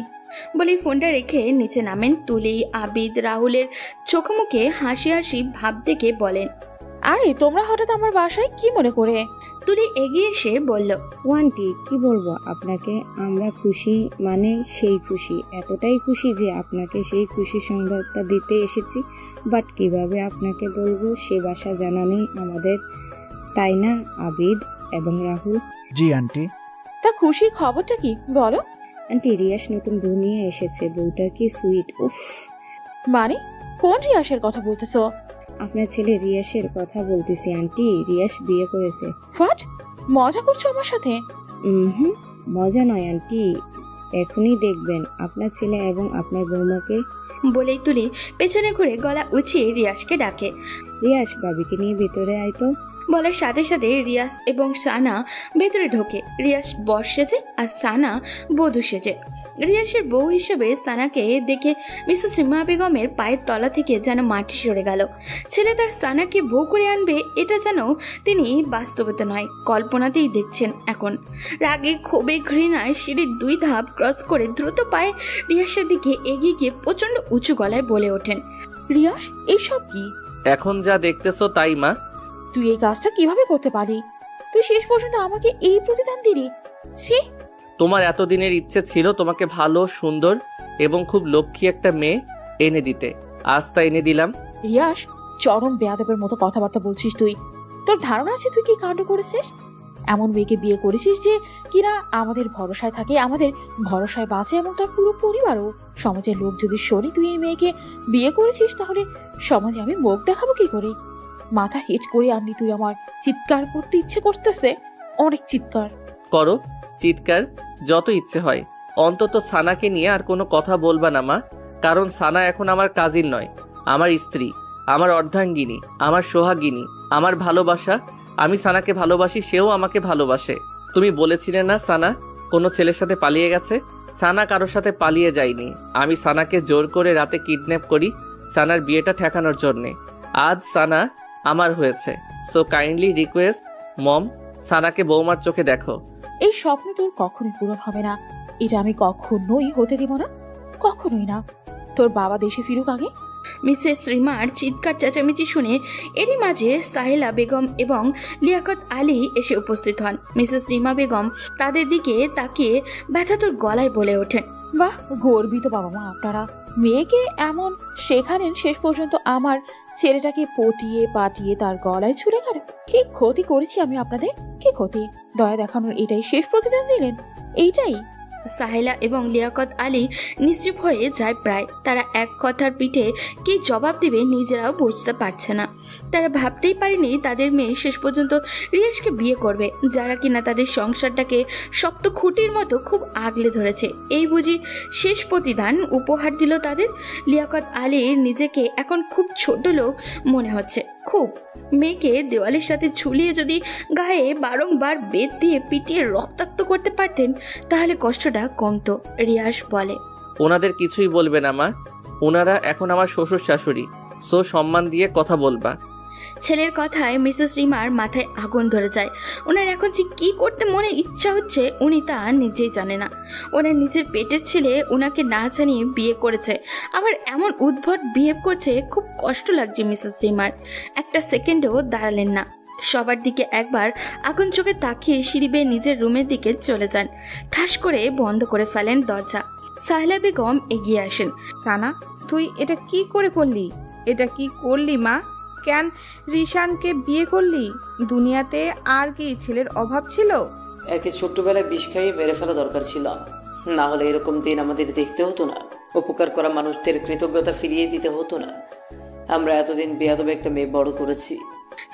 বলে ফোনটা রেখে নিচে নামেন তুলি। আবিদ রাহুলের চোখে মুখে হাসি হাসি ভাব দেখে বলেন, আরে তোমরা হঠাৎ আমার বাসায় কি মনে করে? তুলি এগিয়ে এসে বলল, ও আন্টি, কি বলবো আপনাকে, আমরা খুশি মানে সেই খুশি, এতটাই খুশি যে আপনাকে সেই খুশি সংবাদটা দিতে এসেছি। বাট কিভাবে আপনাকে বলবো সে বাসা জানা নেই আমাদের, তাই না আবিদ এবং রাহুল? জি আন্টি। তা খুশির খবরটা কি বলো? আন্টি, রিয়াস নতুন বউ নিয়ে এসেছে, বউটা কি সুইট, উফ। মানে কোন রিয়াসের কথা বলতেছো? আপনার ছেলে রিয়াসের কথা বলতেছি আন্টি, রিয়াস বিয়ে করেছে। হোয়াট, মজা করছো আমার সাথে? হুম, মজা নয় আন্টি, এখনই দেখবেন আপনার ছেলে এবং আপনার বৌমাকে। বলেই তুলি পেছনে ঘুরে গলা উঁচিয়ে রিয়াসকে ডাকে। রিয়াস, বাবিকে নিয়ে ভেতরে আয় তো। বলার সাথে সাথে রিয়াস এবং সানা ভেতরে ঢোকে। রিয়াস বর সেজে আর সানা বধূ সেজে। রিয়াসের বউ হিসেবে সানাকে দেখে মিসেস রিমা বেগমের পায়ের তলা থেকে যেন মাটি সরে গেল। ছেলে তার সানাকে বউ করে আনবে, এটা যেন তিনি বাস্তবতা নয় কল্পনাতেই দেখছেন এখন। রাগে ক্ষোভে ঘৃণায় সিঁড়ির 2 ধাপ ক্রস করে দ্রুত পায়ে রিয়াসের দিকে এগিয়ে গিয়ে প্রচন্ড উঁচু গলায় বলে ওঠেন, রিয়াস, এইসব কি? এখন যা দেখতেছো তাই মা। তুই এই কাজটা কিভাবে করতে পারি? তুই শেষ পর্যন্ত আমাকে এই প্রতিদান দিলি? ছি! তোমার এতদিনের ইচ্ছে ছিল তোমাকে ভালো, সুন্দর এবং খুব লক্ষ্মী একটা মেয়ে এনে দিতে, আজ তা এনে দিলাম। রিয়াস, চরম বেয়াদবের মতো কথাবার্তা বলছিস তুই। তোর ধারণা আছে তুই কি কাণ্ড করেছিস? এমন মেয়েকে বিয়ে করেছিস যে কিনা আমাদের ভরসায় থাকে, আমাদের ভরসায় বাঁচে, এবং তার পুরো পরিবারও। সমাজের লোক যদি শোনে তুই এই মেয়েকে বিয়ে করেছিস, তাহলে সমাজে আমি মুখ দেখাবো কি করে? মাথা হিট করে আনলি তুই আমার। চিৎকার করতে ইচ্ছে করতেছে, অনেক চিৎকার করো, চিৎকার যত ইচ্ছে হয়। অন্তত সানাকে নিয়ে আর কোনো কথা বলবা না মা, কারণ সানা এখন আমার কাজিন নয়, আমার স্ত্রী, আমার অর্ধাঙ্গিনী, আমার সোহাগিনী, আমার ভালোবাসা। আমি সানাকে ভালোবাসি, সেও আমাকে ভালোবাসে। তুমি বলেছিলে না সানা কোনো ছেলের সাথে পালিয়ে গেছে? সানা কারোর সাথে পালিয়ে যায়নি। আমি সানাকে জোর করে রাতে কিডন্যাপ করি সানার বিয়েটা ঠেকানোর জন্যে। আজ সানা আমার হয়েছে। সো কাইন্ডলি রিকোয়েস্ট মম, সানাকে বৌমার চোখে দেখো। এই স্বপ্ন তোর কখনোই পূরণ হবে না। এটা আমি কখনোই হতে দিব না, কখনোই না। তোর বাবা দেশে ফিরুক আগে। মিসেস রিমার চিৎকার চেঁচামেচি শুনে এরই মাঝে সাহেলা বেগম এবং লিয়াকত আলী এসে উপস্থিত হন। মিসেস রিমা বেগম তাদের দিকে তাকিয়ে ব্যথাতুর গলায় বলে ওঠেন, বাহ, গর্বিত বাবা মা আপনারা। মেয়েকে এমন শেখালেন, শেষ পর্যন্ত আমার ছেলেটাকে পটিয়ে পাটিয়ে তার গলায় ছুড়ে গেল। কি ক্ষতি করেছি আমি আপনাদের? কি ক্ষতি? দয়া দেখানোর এটাই শেষ প্রতিদান দিলেন? এইটাই? সাহেলা এবং লিয়াকত আলী নিশ্চুপ হয়ে যায় প্রায়। তারা এক কথার পিঠে কি জবাব দিবে নিজেরাও বুঝতে পারছে না। তারা ভাবতেই পারেনি তাদের মেয়ে শেষ পর্যন্ত রিয়াজকে বিয়ে করবে, যারা কিনা তাদের সংসারটাকে শক্ত খুঁটির মতো খুব আগলে ধরেছে। এই বুঝি শেষ প্রতিদান উপহার দিল তাদের। লিয়াকত আলীর নিজেকে এখন খুব ছোট লোক মনে হচ্ছে, খুব। মেয়েকে দেওয়ালের সাথে ঝুলিয়ে যদি গায়ে বারংবার বেত দিয়ে পিটিয়ে রক্তাক্ত করতে পারতেন তাহলে কষ্টটা কমতো। রিয়াস বলে, ওনাদের কিছুই বলবে না মা, ওনারা এখন আমার শ্বশুর শাশুড়ি। সো সম্মান দিয়ে কথা বলবা। ছেলের কথায় মিসেস রিমার মাথায় আগুন ধরে যায়। ওনার এখন যে কী করতে মনে ইচ্ছা হচ্ছে উনি তা নিজেই জানে না। ওনার নিজের পেটের ছেলে ওনাকে না জানিয়ে বিয়ে করেছে, আবার এমন উদ্ভট বিহেভ করছে। খুব কষ্ট লাগছে মিসেস রিমার। একটা সেকেন্ডও দাঁড়ালেন না, সবার দিকে একবার আগুন চোখে তাকিয়ে সিঁড়ি বেয়ে নিজের রুমের দিকে চলে যান। ঠাস করে বন্ধ করে ফেলেন দরজা। সাহেলা বেগম এগিয়ে আসেন। সানা, তুই এটা কি করে করলি? এটা কি করলি মা? কেন রিশানকে বিয়ে করলি? দুনিয়াতে আর কি ছেলের অভাব ছিল? একে ছোট্টবেলায় বিষ খাইয়ে মেরে ফেলা দরকার ছিল, না হলে এরকম দিন আমাদের দেখতে হতো না। উপকার করা মানুষদের কৃতজ্ঞতা ফিরিয়ে দিতে হতো না। আমরা এতদিন বেয়াদব একটা মেয়ে বড় করেছি।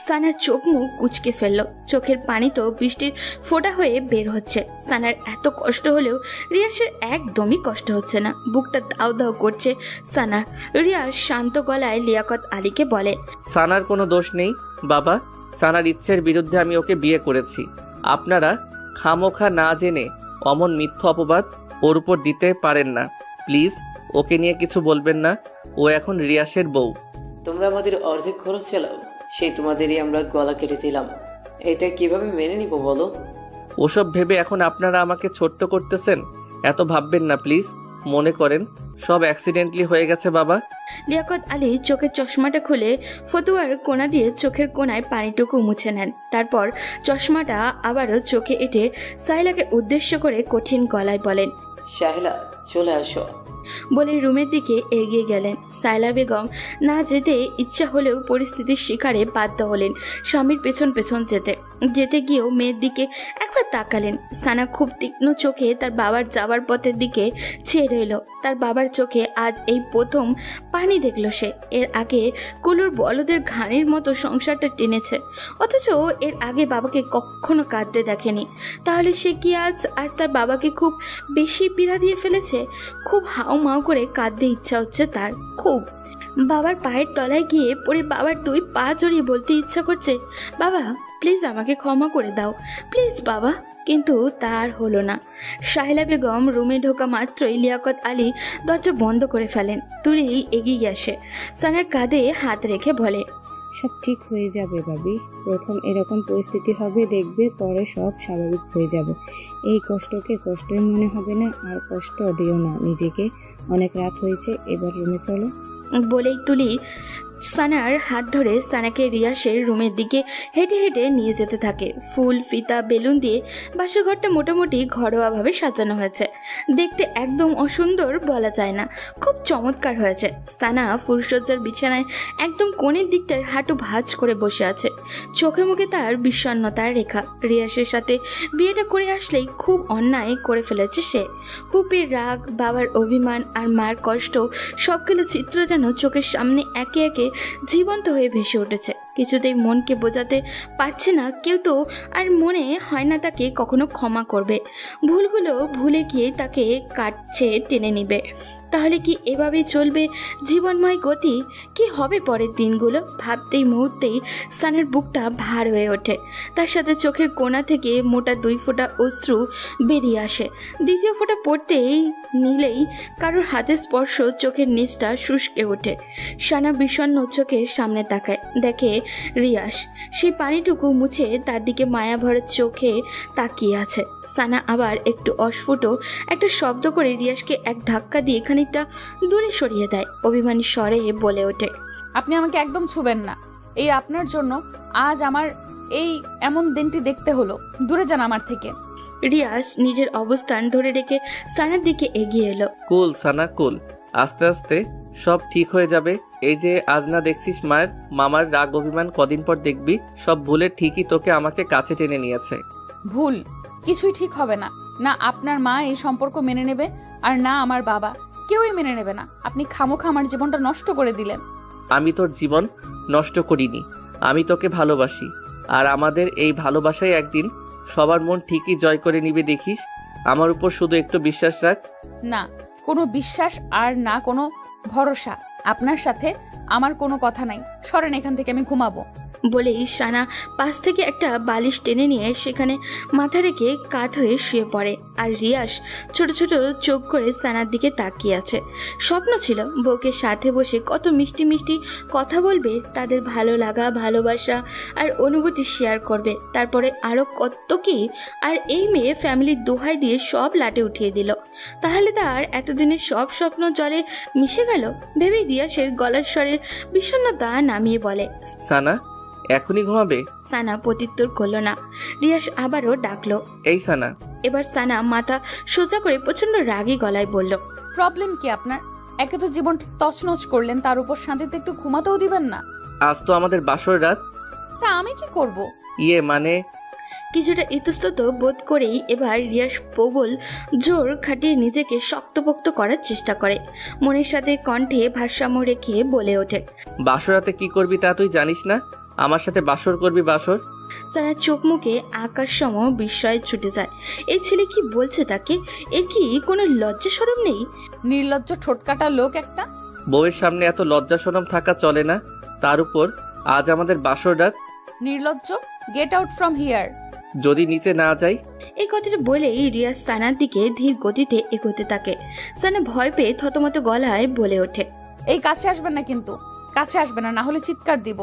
সানার চোখ মুখ কুচকে ফেললো, চোখের পানি তো বৃষ্টির ফোঁটা হয়ে বের হচ্ছে। সানার এত কষ্ট হলেও রিয়াসের একদমই কষ্ট হচ্ছে না, বুকটা দাও দাও করছে সানার। রিয়াস শান্ত গলায় লিয়াকত আলীকে বলে, সানার কোনো দোষ নেই বাবা, সানার ইচ্ছের বিরুদ্ধে আমি ওকে বিয়ে করেছি। আপনারা খামোখা না জেনে অমন মিথ্যা অপবাদ ওর উপর দিতে পারেন না। প্লিজ ওকে নিয়ে কিছু বলবেন না, ও এখন রিয়াসের বউ। তোমরা আমাদের অর্ধেক খরচ চালাও, সেই তোমাদেরই আমরা গলা কেটে দিলাম। এটা কিভাবে মেনে নিব বলো? ওসব ভেবে এখন আপনারা আমাকে ছোট্ট করতেছেন, এত ভাববেন না প্লিজ। মনে করেন সব অ্যাক্সিডেন্টলি হয়ে গেছে বাবা। লিয়াকত আলী চোখের চশমাটা খুলে ফতুয়ার কোণা দিয়ে চোখের কোণায় পানিটুকু মুছে নেন। তারপর চশমাটা আবারও চোখে এঁটে সাহেলাকে উদ্দেশ্য করে কঠিন গলায় বলেন, শাহেলা চলে আসো। বলে রুমের দিকে এগিয়ে গেলেন। সাহেলা বেগম না যেতে ইচ্ছা হলেও পরিস্থিতির শিকারে বাধ্য হলেন স্বামীর পেছন পেছন যেতে গিয়েও মেয়ের দিকে একবার তাকালেন। সানা খুব তীক্ষ্ণ চোখে তার বাবার যাওয়ার পথের দিকে চেয়ে রইল। তার বাবার চোখে আজ এই প্রথম পানি দেখল সে। এর আগে কুলুর বলদের ঘানির মতো সংসারটা টেনেছে, অথচ এর আগে বাবাকে কখনো কাঁদতে দেখেনি। তাহলে সে কি আজ আর তার বাবাকে খুব বেশি পীড়া দিয়ে ফেলেছে? খুব হাউমাউ করে কাঁদতে ইচ্ছা হচ্ছে তার, খুব। বাবার পায়ের তলায় গিয়ে পড়ে বাবার দুই পা জড়িয়ে বলতে ইচ্ছা করছে, বাবা প্লিজ আমাকে ক্ষমা করে দাও, প্লিজ বাবা। কিন্তু তার হলো না। শাহেলা বেগম রুমে ঢোকা মাত্রই লিয়াকত আলী দরজা বন্ধ করে ফেলেন। তুলি এগিয়ে আসে, সানার কাঁধে হাত রেখে বলে, সব ঠিক হয়ে যাবে ভাবি। প্রথম এরকম পরিস্থিতি হবে, দেখবে পরে সব স্বাভাবিক হয়ে যাবে। এই কষ্টকে কষ্টই মনে হবে না, আর কষ্ট দিও না নিজেকে। অনেক রাত হয়েছে, এবার রুমে চলো। বলেই তুলি সানার হাত ধরে সানাকে রিয়াসের রুমের দিকে হেঁটে হেঁটে নিয়ে যেতে থাকে। ফুল, ফিতা, বেলুন দিয়ে বাসর ঘরটা মোটামুটি ঘরোয়াভাবে সাজানো হয়েছে। দেখতে একদম অসুন্দর বলা যায় না, খুব চমৎকার হয়েছে। সানা ফুলসজ্জার বিছানায় একদম কোণের দিকটায় হাঁটু ভাঁজ করে বসে আছে। চোখে মুখে তার বিষণ্ণতার রেখা। রিয়াসের সাথে বিয়েটা করে আসলেই খুব অন্যায় করে ফেলেছে সে। পুপির রাগ, বাবার অভিমান আর মার কষ্ট সবগুলো চিত্র যেন চোখের সামনে একে একে জীবন্ত হয়ে ভেসে উঠেছে। কিছুতেই মনকে বোঝাতে পারছে না কেউ তো, আর মনে হয় না তাকে কখনো ক্ষমা করবে। ভুলগুলো ভুলে গিয়ে তাকে কাটছে টেনে নিবে। তাহলে কি এভাবেই চলবে জীবনময় গতি? কি হবে পরের দিনগুলো? ভাবতেই মুহূর্তেই সানার বুকটা ভার হয়ে ওঠে। তার সাথে চোখের কোণা থেকে মোটা 2 ফোঁটা অশ্রু বেরিয়ে আসে। দ্বিতীয় ফোঁটা পড়তেই নিলেই কারোর হাতের স্পর্শ চোখের নিচটা শুষ্কে ওঠে। সানা বিষণ্ণ চোখের সামনে তাকায়, দেখে রিয়াস সেই পানিটুকু মুছে তার দিকে মায়া ভরা চোখে তাকিয়ে আছে। সানা আবার একটু অস্ফুট একটা শব্দ করে রিয়াসকে এক ধাক্কা দিয়ে খানিকটা দূরে সরিয়ে দেয়। অভিমানী স্বরে বলে ওঠে, আপনি আমাকে একদম ছুবেন না। এই আপনার জন্য আজ আমার এই এমন দিনটি দেখতে হলো। দূরে যান আমার থেকে। রিয়াস নিজের অবস্থান ধরে রেখে সানার দিকে এগিয়ে এলো। কুল সানা কুল, আস্তে আস্তে সব ঠিক হয়ে যাবে। এই যে আজ না দেখছিস মায়ের মামার রাগ অভিমান, কদিন পর দেখবি সব ভুলে ঠিকই তোকে আমাকে কাছে টেনে নিয়েছে। ভুল কিছুই ঠিক হবে না। না আপনার মা এই সম্পর্ক মেনে নেবে, আর না আমার বাবা, কেউই মেনে নেবে না। আপনি খামোখা আমার জীবনটা নষ্ট করে দিলেন। আমি তোর জীবন নষ্ট করিনি, আমি তোকে ভালোবাসি। আর আমাদের এই ভালোবাসায় একদিন সবার মন ঠিকই জয় করে নিবে, দেখিস। আমার উপর শুধু একটু বিশ্বাস রাখ। না কোনো বিশ্বাস আর না কোনো ভরসা। আপনার সাথে আমার কোনো কথা নাই। সরেন এখান থেকে, আমি ঘুমাবো। বলেই সানা পাশ থেকে একটা বালিশ টেনে নিয়ে সেখানে মাথা রেখে কাত হয়ে শুয়ে পড়ে। আর রিয়াস ছোট ছোট চোখ করে সানার দিকে তাকিয়ে আছে। স্বপ্ন ছিল বউকে সাথে বসে কত মিষ্টি মিষ্টি কথা বলবে, তাদের ভালো লাগা, ভালোবাসা আর অনুভূতি শেয়ার করবে। তারপরে আরও কত কি। আর এই মেয়ে ফ্যামিলির দোহাই দিয়ে সব লাটে উঠিয়ে দিল। তাহলে তার এতদিনের সব স্বপ্ন জলে মিশে গেল ভেবে রিয়াসের গলার স্বরের বিষণ্ণতা নামিয়ে বলে, সানা এখনই ঘুমাবে? সানা প্রত্যুত্তর করল না। রিয়াস আবারও ডাকলো, এই সানা। এবার সানা মাথা সোজা করে প্রচন্ড রাগী গলায় বলল, প্রবলেম কি আপনার? একে তো জীবনটা তছনছ করলেন, তার উপর শান্তিতে একটু ঘুমাতেও দিবেন না। আজ তো আমাদের বাসর রাত। তা আমি কি করব? মানে কিছুটা ইতস্তত বোধ করেই এবার রিয়াস প্রবল জোর খাটিয়ে নিজেকে শক্তপোক্ত করার চেষ্টা করে। মনের সাথে কণ্ঠে ভারসাম্য রেখে বলে ওঠে, বাসরাতে কি করবি তা তুই জানিস না? আমার সাথে বাসর করবি? বাসর? সানার চোখ মুখে আকাশ সম বিস্ময়ে ছুটে যায়। এই ছেলে কি বলছে তাকে? এর কি কোনো লজ্জা শরম নেই? নির্লজ্জ ঠোঁটকাটা লোক একটা। বউয়ের সামনে এত লজ্জা শরম থাকা চলে না। তার উপর আজ আমাদের বাসর রাত। নির্লজ্জ, গেট আউট ফ্রম হিয়ার। যদি নিচে না যাই? এই কথাটা বলেই রিয়াজ সানার দিকে ধীর গতিতে এগোতে থাকে। সানা ভয় পেয়ে থতমত গলায় বলে ওঠে, এই কাছে আসবেন না কিন্তু, কাছে আসবেন না, হলে চিৎকার দিব।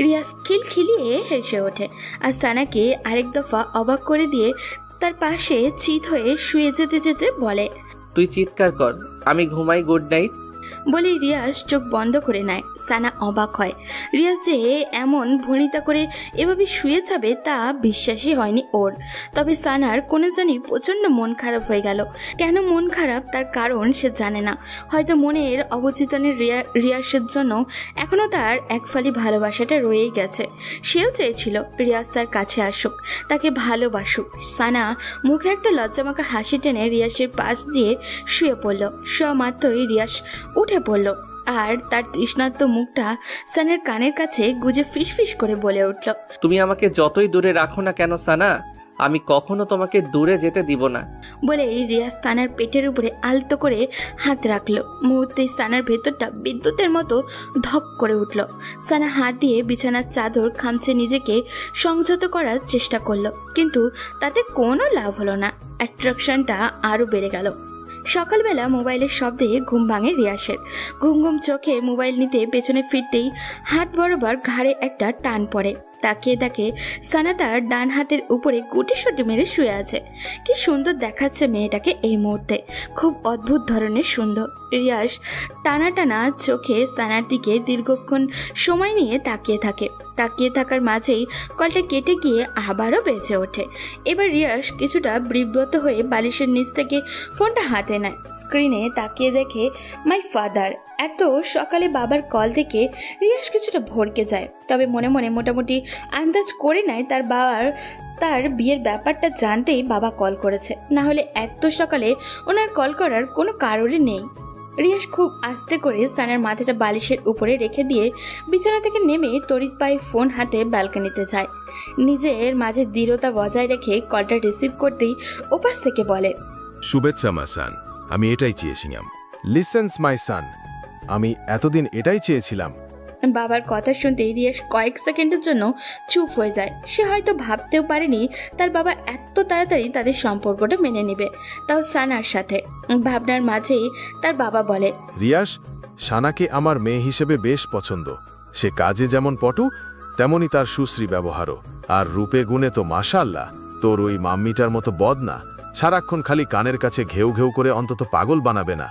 রিয়াজ খিলখিলিয়ে হেসে ওঠে আর সানাকে আরেক দফা অবাক করে দিয়ে তার পাশে চিত হয়ে শুয়ে যেতে যেতে বলে, তুই চিৎকার কর, আমি ঘুমাই। Good night. বলে রিয়াজ চোখ বন্ধ করে নেয়। সানা অবাক হয়। রিয়াজ যে এমন ভনিতা করে এভাবে শুয়ে যাবে তা বিশ্বাসই হয়নি ওর। তবে সানার কোনো জানি প্রচণ্ড মন খারাপ হয়ে গেল। কেন মন খারাপ তার কারণ সে জানে না। হয়তো মনের অবচেতনের রিয়াজের জন্য এখনও তার একফালি ভালোবাসাটা রয়েই গেছে। সেও চেয়েছিল রিয়াজ তার কাছে আসুক, তাকে ভালোবাসুক। সানা মুখে একটা লজ্জামাখা হাসি টেনে রিয়াজের পাশ দিয়ে শুয়ে পড়ল। শোয়া মাত্রই রিয়াজ উঠে পড়ল আর তার তৃষ্ণার্ত মুখটা সানার কানের কাছে গুজে ফিসফিস করে বলে উঠল, তুমি আমাকে যতই দূরে রাখো না কেন সানা, আমি কখনো তোমাকে দূরে যেতে দিব না। বলে রিয়াজ সানার পেটের উপরে আলতো করে হাত রাখলো। মুহূর্তেই সানার ভেতরটা বিদ্যুতের মতো ধপ করে উঠল। সানা হাত দিয়ে বিছানার চাদর খামচে নিজেকে সংযত করার চেষ্টা করলো, কিন্তু তাতে কোনো লাভ হলো না। অ্যাট্রাকশনটা আরও বেড়ে গেল। সকালবেলা মোবাইলের শব্দে ঘুম ভাঙে রিয়াসের। ঘুম ঘুম চোখে মোবাইল নিতে পেছনে ফিরতেই হাত বরাবর ঘাড়ে একটা টান পড়ে। তাকিয়ে দেখে সানা তার ডান হাতের উপরে গুটিসুটি মেরে শুয়ে আছে। কি সুন্দর দেখাচ্ছে মেয়েটাকে এই মুহূর্তে, খুব অদ্ভুত ধরনের সুন্দর। রিয়াস টানা টানা চোখে সানার দিকে দীর্ঘক্ষণ সময় নিয়ে তাকিয়ে থাকে। তাকিয়ে থাকার মাঝেই কলটা কেটে গিয়ে আবারও বেঁচে ওঠে। এবার রিয়াস কিছুটা বিব্রত হয়ে বালিশের নিচ থেকে ফোনটা হাতে নেয়। স্ক্রিনে তাকিয়ে দেখে মাই ফাদার। এত সকালে বাবার কল থেকে রিয়াস কিছুটা ভড়কে যায়, তবে মনে মনে মোটামুটি আন্দাজ করে নেয় তার বিয়ের ব্যাপারটা জানতেই বাবা কল করেছে, না হলে এত সকালে ওনার কল করার কোনো কারণই নেই। রিয়াস খুব আস্তে করে সানার মাথাটা বালিশের উপরে রেখে দিয়ে বিছানা থেকে নেমে তড়িৎ পায়ে ফোন হাতে ব্যালকনিতে যায়। নিজের মাঝে দৃঢ়তা বজায় রেখে কলটা রিসিভ করতেই ওপাশ থেকে বলে, শুভেচ্ছা মা সান, আমি এটাই চেয়েছিলাম। লিসেন্স মাই সান, আমি এতদিন এটাই চেয়েছিলাম। বাবার কথা শুনতে রিয়াস কয়েক সেকেন্ডের জন্য চুপ হয়ে যায়। সে হয়তো ভাবতেও পারেনি তার বাবা এত তাড়াতাড়ি তাদের সম্পর্কটা মেনে নেবে, তাও সানার সাথে। ভাবনার মাঝেই তার বাবা বলে, রিয়াস, সানাকে আমার মেয়ে হিসেবে বেশ পছন্দ। সে কাজে যেমন পটু, তেমনি তার সুশ্রী ব্যবহারও, আর রূপে গুণে তো মাশাআল্লাহ। তোর ওই মাম্মিটার মতো বদ না, সারাক্ষণ খালি কানের কাছে ঘেউ ঘেউ করে অন্তত পাগল বানাবে না।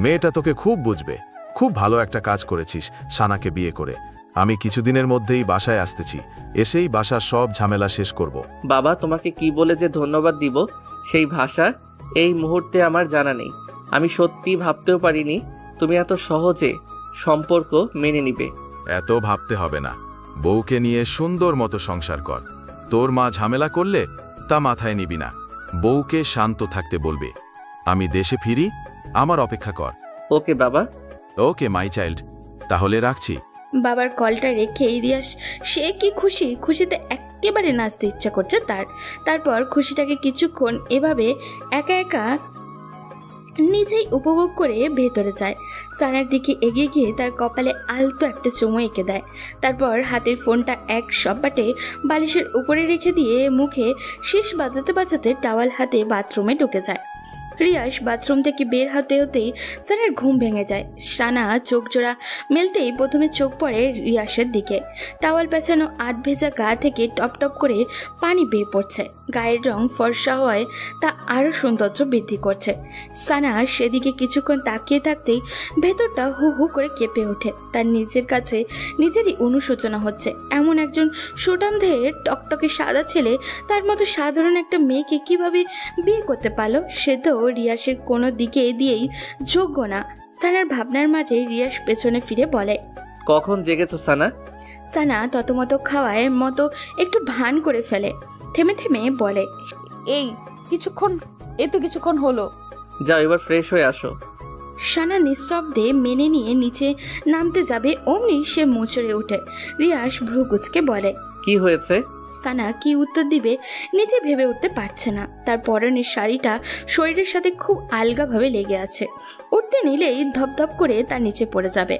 মেয়েটা তোকে খুব বুঝবে। খুব ভালো একটা কাজ করেছিস সানাকে বিয়ে করে। আমি কিছুদিনের মধ্যেই বাসায় আসতেছি, এসেই বাসার সব ঝামেলা শেষ করব। বাবা, তোমাকে কি বলে যে ধন্যবাদ দিব সেই ভাষা এই মুহূর্তে আমার জানা নেই। আমি সত্যি ভাবতেও পারিনি তুমি এত সহজে সম্পর্ক মেনে নিবে। এত ভাবতে হবে না, বউকে নিয়ে সুন্দর মতো সংসার কর। তোর মা ঝামেলা করলে তা মাথায় নিবি না, বউকে শান্ত থাকতে বলবে। আমি দেশে ফিরি, আমার অপেক্ষা কর। ওকে বাবা। ওকে মাই চাইল্ড, তাহলে রাখছি। বাবার কলটা রেখে রিয়াস সে কি খুশি, খুশিতে একেবারে নাচতে ইচ্ছা করছে তার। তারপর খুশিটাকে কিছুক্ষণ এভাবে একা একা নিজেই উপভোগ করে ভেতরে যায়। সানার দিকে এগিয়ে গিয়ে তার কপালে আলতো একটা চুমু এঁকে দেয়। তারপর হাতের ফোনটা এক সপাটে বালিশের উপরে রেখে দিয়ে মুখে শেষ বাজাতে বাজাতে টাওয়াল হাতে বাথরুমে ঢুকে যায়। রিয়াস বাথরুম থেকে বের হতে হতেই সানার ঘুম ভেঙে যায়। সানা চোখ জোড়া মেলতেই প্রথমে চোখ পড়ে রিয়াসের দিকে। টাওয়াল পেঁচানো আধ ভেজা গা থেকে টপ টপ করে পানি বেয়ে পড়ছে। গায়ের রং ফর্সা হওয়ায় তা আরও সৌন্দর্য বৃদ্ধি করছে। সানা সেদিকে কিছুক্ষণ তাকিয়ে থাকতেই ভেতরটা হু হু করে কেঁপে ওঠে। তার নিজের কাছে নিজেরই অনুশোচনা হচ্ছে, এমন একজন সুঠামদেহের টকটকে সাদা ছেলে তার মতো সাধারণ একটা মেয়েকে কিভাবে বিয়ে করতে পারলো। সে তো রিয়াসের কোনো দিকে দিয়েই যোগ্য না। সানার ভাবনার মাঝে রিয়াস পেছনে ফিরে বলে, কখন জেগেছো সানা? সানা ততমতো খাওয়ায় মতো একটু ভান করে ফেলে, থেমে থেমে বলে, এই কিছুক্ষণ হলো। যাও এবার ফ্রেশ হয়ে আসো। সানা নিঃশব্দে মেনে নিয়ে নিচে নামতে যাবে, অমনি সে মোচড়ে ওঠে। রিয়াস ভ্রু কুঁচকে বলে, কি হয়েছে? সানা কি উত্তর দিবে নিজে ভেবে উঠতে পারছে না। তার পরনের শাড়িটা শরীরের সাথে খুব আলগাভাবে লেগে আছে, উঠতে নিলেই ধপধপ করে তার নিচে পড়ে যাবে।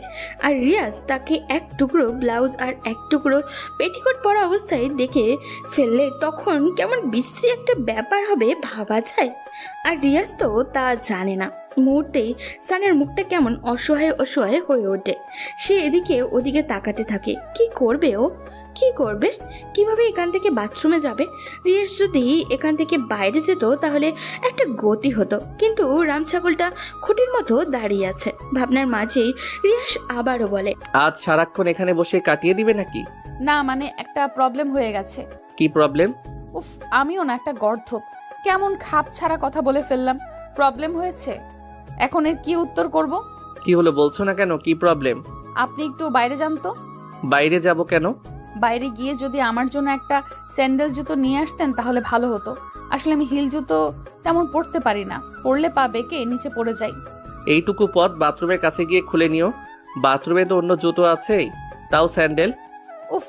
আর রিয়াজ তাকে এক টুকরো ব্লাউজ আর এক টুকরো পেটিকোট পরা অবস্থায় দেখে ফেললে তখন কেমন বিশ্রী একটা ব্যাপার হবে ভাবা যায়। আর রিয়াজ তো তা জানে না। মুহূর্তেই সানার মুখটা কেমন অসহায় অসহায় হয়ে ওঠে। সে এদিকে ওদিকে তাকাতে থাকে। কি করবে ও, কি করবে, কিভাবে এখান থেকে বাথরুমে যাবে? রিয়াস যদি এখান থেকে বাইরে যেত তাহলে একটা গতি হতো, কিন্তু রাম ছাগলটা খুঁটির মতো দাঁড়িয়ে আছে। ভাবনার মাঝেই রিয়াস আবারও বলে, আজ সারাক্ষণ এখানে বসে কাটিয়ে দিবে নাকি? না মানে একটা প্রবলেম হয়ে গেছে। কি প্রবলেম? উফ, আমিও না একটা গর্ধপ, কেমন খাপ ছাড়া কথা বলে ফেললাম। প্রবলেম হয়েছে, এখন এর কি উত্তর করব? কি হলো বলছো না কেন? কি প্রবলেম? আপনি একটু বাইরে যান তো। বাইরে যাব কেন? বাইরে গিয়ে যদি আমার জন্য একটা স্যান্ডেল জুতো নিয়ে আসতেন তাহলে ভালো হতো। আসলে আমি হিল জুতো তেমন পরতে পারি না, পরলে পা বেঁকে নিচে পড়ে যাই। এইটুকু পথ বাথরুমের কাছে গিয়ে খুলে নিও। বাথরুমে তো অন্য জুতো আছেই, তাও স্যান্ডেল। উফ,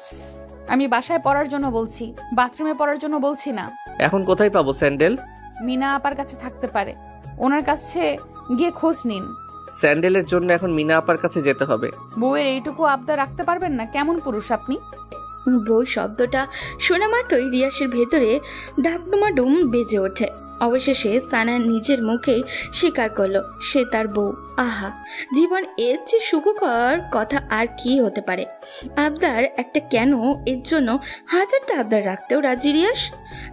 আমি বাসায় পরার জন্য বলছি, বাথরুমে পরার জন্য বলছি না। এখন কোথায় পাবো স্যান্ডেল? মিনা আপার কাছে থাকতে পারে, ওনার কাছে গিয়ে খোঁজ নিন। স্যান্ডেলের জন্য এখন মিনা আপার কাছে যেতে হবে? বউয়ের এইটুকু আবদার রাখতে পারবেন না? কেমন পুরুষ আপনি! বউ শব্দটা শোনা মাত্রই রিয়াসের ভেতরে ডাকডুমাডুম বেজে ওঠে। অবশেষে সানা নিজের মুখে স্বীকার করলো সে তার বউ। আহা, জীবন এর চেয়ে সুখকর কথা আর কি হতে পারে। আবদার একটা কেন, এর জন্য হাজারটা আবদার রাখতেও রাজি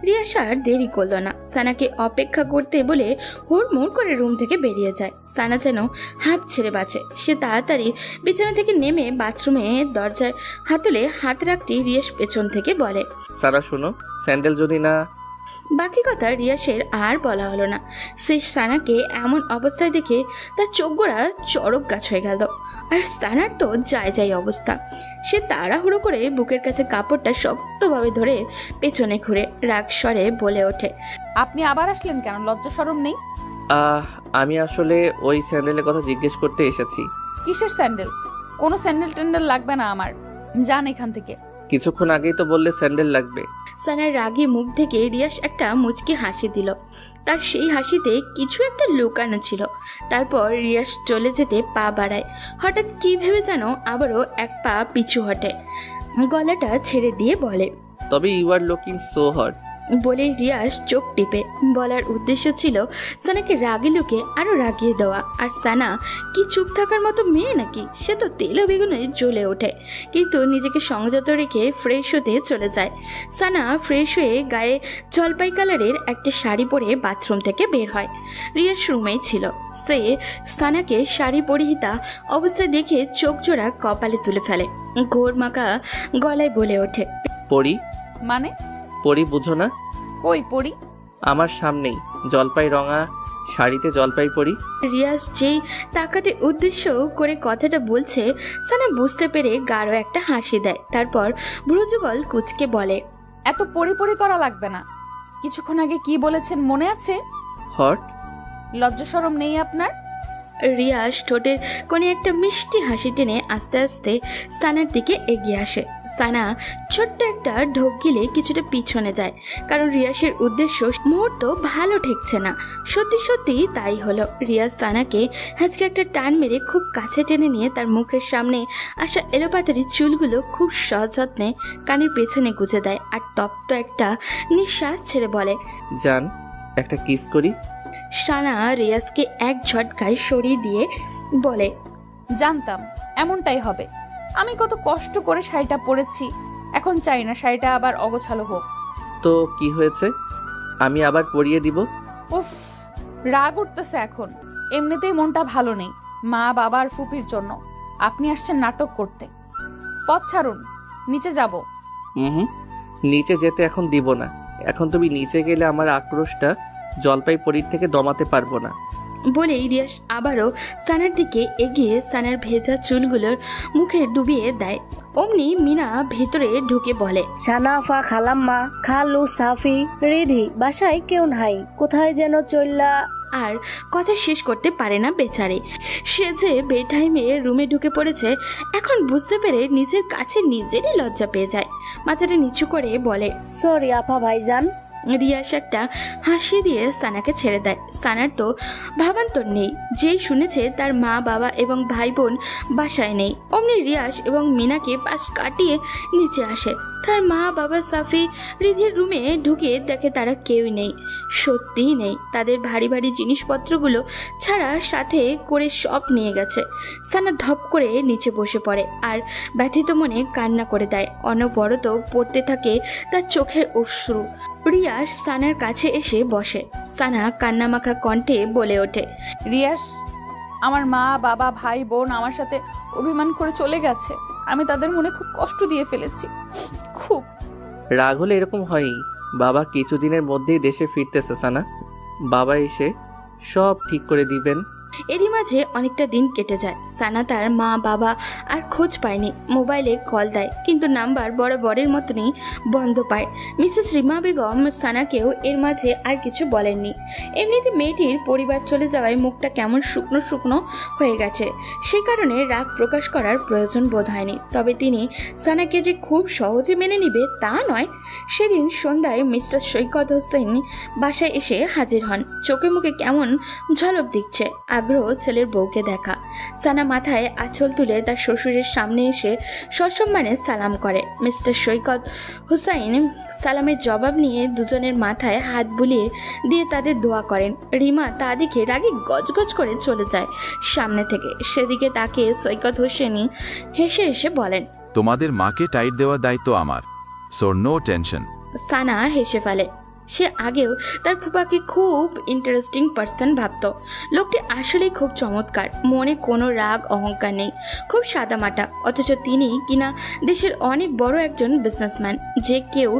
রিয়াস আর দেরি করলো না। সানাকে অপেক্ষা করতে বলে হুড়মুড় করে রুম থেকে বেরিয়ে যায়। সানা যেন হাঁপ ছেড়ে বাঁচে। সে তাড়াতাড়ি বিছানা থেকে নেমে বাথরুমে দরজার হাতলে হাত রাখতে রিয়াস পেছন থেকে বলে, সারা শোনো, স্যান্ডেল যদি না। বাকি কথা রিয়াসের আর বলা হলো না। সে সানাকে এমন অবস্থায় দেখে তার চোখ গোড়া চড়ক গাছ হয়ে গেল। আর সানার তো যাই অবস্থা। সে তাড়াহুড়ো করে বুকের কাছে কাপড়টা শক্তভাবে ধরে পেছনে ঘুরে রাগ স্বরে বলে ওঠে, আপনি আবার আসলেন কেন? লজ্জা শরম নেই? আমি আসলে ওই স্যান্ডেলের কথা জিজ্ঞেস করতে এসেছি। কিসের স্যান্ডেল? কোনো স্যান্ডেল ট্যান্ডেল লাগবে না আমার, যান এখান থেকে। কিছুক্ষণ আগেই তো বললে স্যান্ডেল লাগবে। সানার রাগী মুখ থেকে রিয়াস একটা মুচকি হাসি দিল। তার সেই হাসিতে কিছু একটা লুকানো ছিল। তারপর রিয়াস চলে যেতে পা বাড়ায়। হঠাৎ কি ভেবে যেন আবারও এক পা পিছু হটে, গলাটা ছেড়ে দিয়ে বলে, তবে you are looking so hot. বলে রিয়াস চোখ টিপে। বলার উদ্দেশ্য ছিল সানাকে রাগি লুকে আরো রাগিয়ে দেওয়া। আর সানা কি চুপ থাকার মতো মেয়ে নাকি? সে তো তেলে বেগুনে জ্বলে ওঠে, কিন্তু নিজেকে সংযত রেখে ফ্রেশ হতে চলে যায়। সানা ফ্রেশ হয়ে গায়ে জলপাই কালারের একটা শাড়ি পরে বাথরুম থেকে বের হয়। রিয়াস রুমেই ছিল। সে সানাকে শাড়ি পরিহিতা অবস্থায় দেখে চোখ জোড়া কপালে তুলে ফেলে। ঘোর মাখা গলায় বলে ওঠে, পরি? মানে? পরি বুঝো না? কই পরি? আমার সামনেই জলপাই রঙা শাড়িতে জলপাই পরি। রিয়াজ যেই তাকাতে উদ্দেশ্য করে কথাটা বলছে, সানা বুঝতে পেরে গাঢ় একটা হাসি দেয়। তারপর ভ্রুযুগল কুচকে বলে, এত পরি করা লাগবে না। কিছুক্ষণ আগে কি বলেছেন মনে আছে? হট? লজ্জা শরম নেই আপনার? রিয়াজ ঠোঁটের কোণে একটা মিষ্টি হাসি টেনে আস্তে আস্তে সানার দিকে এগিয়ে আসে। সানা ছোট্ট একটা ঢোক গিলে কিছুটা পিছনে যায়, কারণ রিয়াসের উদ্দেশ্য মুহূর্ত ভালো ঠেকছে না। সত্যি তাই হলো। রিয়াজ সানাকে আজকে একটা টান মেরে খুব কাছে টেনে নিয়ে তার মুখের সামনে আসা এলোপাতারি চুলগুলো খুব সযত্নে কানের পেছনে গুজে দেয়। আর তপ্ত একটা নিঃশ্বাস ছেড়ে বলে, জান, একটা কিস করি। সানা রিয়াজকে এক ঝটকায় সরিয়ে দিয়ে বলে, জানতাম এমনটাই হবে। আমি কত কষ্ট করে শাড়িটা পরেছি, এখন চাই না শাড়িটা আবার অগোছালো হোক। তো কি হয়েছে? আমি আবার পরিয়ে দিব। উফ, রাগ উঠতেছে এখন। এমনিতেই মনটা ভালো নেই মা বাবা আর ফুপির জন্য। আপনি আসছেন নাটক করতে। পথ ছাড়ুন, নিচে যাব। নিচে যেতে এখন দিব না। এখন তুমি নিচে গেলে আমার আক্রোশটা জলপাই পরির থেকে দমাতে পারবো না। বলেই রিয়াস আবারও সানার দিকে এগিয়ে সানার ভেজা চুলগুলোর মুখে ডুবিয়ে দেয়। অমনি মিনা ভেতরে ঢুকে বলে, সানাফা, খালাম্মা, খালু, সাফি, রিধি বাসায় কেউ নাই, কোথায় যেন চললা। আর কথা শেষ করতে পারে না বেচারে। সে যে বেটাইমে রুমে ঢুকে পড়েছে এখন বুঝতে পেরে নিজের কাছে নিজেরই লজ্জা পেয়ে যায়। মাথাটা নিচু করে বলে, সরি আপা ভাইজান। রিয়াস একটা হাসি দিয়ে সানাকে ছেড়ে দেয়। সানার তো ভাবান্তর নেই, যেই শুনেছে তার মা বাবা এবং ভাই বোন বাসায় নেই। অমনি রিয়াস এবং মিনাকে পাশ কাটিয়ে নিচে আসে। তার মা বাবা সাফি রিধির রুমে ঢুকে দেখে তারা কেউই নেই, সত্যিই নেই। তাদের ভারী ভারী জিনিসপত্রগুলো ছাড়া সাথে করে সব নিয়ে গেছে। সানা ধপ করে নিচে বসে পড়ে আর ব্যথিত মনে কান্না করে দেয়। অনবরত পড়তে থাকে তার চোখের অশ্রু। রিয়াস সানার কাছে এসে বসে। সানা কান্নামাখা কণ্ঠে বলে ওঠে, রিয়াস, আমার মা বাবা ভাই বোন আমার সাথে অভিমান করে চলে গেছে। আমি তাদের মনে খুব কষ্ট দিয়ে ফেলেছি, খুব। রাগ হলে এরকম হয়ই। বাবা কিছুদিনের মধ্যেই দেশে ফিরতেছে সানা। বাবা এসে সব ঠিক করে দিবেন। এরই মাঝে অনেকটা দিন কেটে যায়। সানা তার মা বাবা আর খোঁজ পায়নি। মোবাইলে কল দেয়, কিন্তু নাম্বার বরাবরের মতনই বন্ধ পায়। মিসেস রিমা বেগম সানাকেও এর মাঝে আর কিছু বলেননি। এমনিতে মেয়েটির পরিবার চলে যাওয়ায় মুখটা কেমন শুকনো শুকনো হয়ে গেছে, সে কারণে রাগ প্রকাশ করার প্রয়োজন বোধ হয়নি। তবে তিনি সানাকে যে খুব সহজে মেনে নিবে তা নয়। সেদিন সন্ধ্যায় মিস্টার সৈকত হোসেন বাসায় এসে হাজির হন। চোখে মুখে কেমন ঝলক দিচ্ছে আগ্রহ ছেলের বউকে দেখা। সানা মাথায় আঁচল তুলে তার শ্বশুরের সামনে এসে সসম্মানে সালাম করে। মিস্টার সৈকত হুসাইন সালামের জবাব নিয়ে দুজনের মাথায় হাত বুলিয়ে দিয়ে তাদের দোয়া করেন। রিমা তা দেখে রাগে গজগজ করে চলে যায় সামনে থেকে। সেদিকে তাকিয়ে সৈকত হোসেনি হেসে হেসে বলেন, তোমাদের মাকে টাইট দেওয়ার দায়িত্ব আমার, সো নো টেনশন। সানা হেসে ফেলে। সে আগেও তার ফুপাকে খুব ইন্টারেস্টিং পার্সন ভাবত। লোকটি আসলেই খুব চমৎকার, মনে কোনো রাগ অহংকার নেই, খুব সাদামাটা। অথচ তিনি কিনা দেশের অনেক বড় একজন বিজনেসম্যান, যে কেউ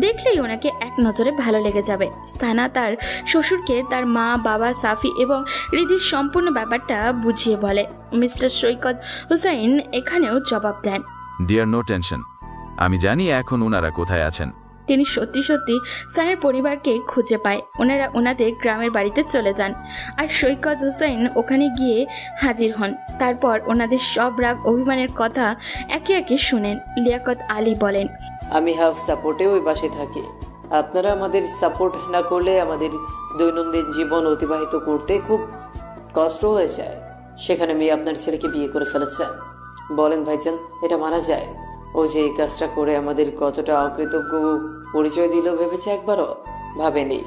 দেখলেই ওনাকে এক নজরে ভালো লেগে যাবে। সানা তার শ্বশুরকে তার মা, বাবা, সাফি এবং রিদির সম্পূর্ণ ব্যাপারটা বুঝিয়ে বলে। মিস্টার সৈকত হুসাইন এখানেও জবাব দেন, ডিয়ার নো টেনশন, আমি জানি এখন ওনারা কোথায় আছেন। তিনি সত্যি সত্যি সানের পরিবারকে খুঁজে পায়। ওনারা ওনাদের গ্রামের বাড়িতে চলে যান আর সৈকত হোসেন ওখানে গিয়ে হাজির হন। তারপর ওনাদের সব রাগ অভিমানের কথা একে একে শুনেন। লিয়াকত আলী বলেন, আমি হাফ সাপোর্টে ওই বাসে থাকি। আপনারা আমাদের সাপোর্ট না করলে আমাদের দৈনন্দিন জীবন অতিবাহিত করতে খুব কষ্ট হয়ে যায়। সেখানে মেয়ে আপনার ছেলেকে বিয়ে করে ফেলেছেন। বলেন ভাইজান, এটা মানা যায়? ও যে এই কাজটা করে আমাদের কতটা অকৃতজ্ঞ পরিচয় দিল ভেবেছে একবারও? ভাবেনি।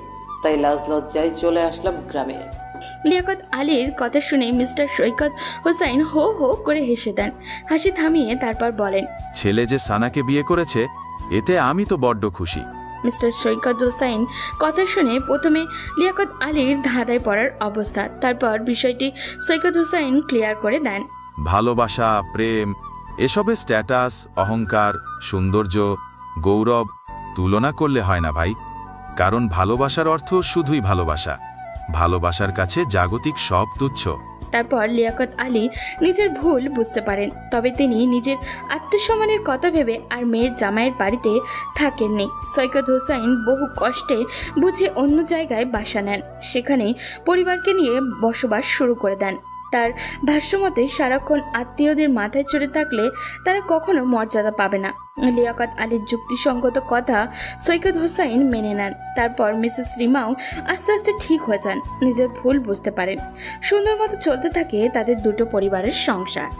তাই লাজ লজ্জায় চলে আসলাম গ্রামে। লিয়াকত আলীর কথা শুনে মিস্টার সৈকত হোসাইন হো হো করে হেসে দেন। হাসি থামিয়ে তারপর বলেন, ছেলে যে সানাকে বিয়ে করেছে এতে আমি তো বড্ড খুশি। মিস্টার সৈকত হোসাইন কথা শুনে প্রথমে লিয়াকত আলীর ধাঁধায় পড়ার অবস্থা, তারপর বিষয়টি সৈকত হোসাইন ক্লিয়ার করে দেন। ভালোবাসা, প্রেম, এসবের স্ট্যাটাস, অহংকার, সৌন্দর্য, গৌরব তুলনা করলে হয় না ভাই। কারণ ভালোবাসার অর্থ শুধুই ভালোবাসা। ভালোবাসার কাছে জাগতিক সব তুচ্ছ। তারপর লিয়াকত আলী নিজের ভুল বুঝতে পারেন, তবে তিনি নিজের আত্মসম্মানের কথা ভেবে আর মেয়ের জামাইয়ের বাড়িতে থাকেননি। সৈকত হোসাইন বহু কষ্টে বুঝে অন্য জায়গায় বাসা নেন। সেখানে পরিবারকে নিয়ে বসবাস শুরু করে দেন। তার ভাষ্যমতে সারাক্ষণ আত্মীয়দের মাথায় চড়ে থাকলে তারা কখনো মর্যাদা পাবে না। লিয়াকত আলীর যুক্তিসঙ্গত কথা সৈকত হোসাইন মেনে নেন। তারপর মিসেস রিমাও আস্তে আস্তে ঠিক হয়ে যান, নিজের ভুল বুঝতে পারেন। সুন্দর মতো চলতে থাকে তাদের দুটো পরিবারের সংসার।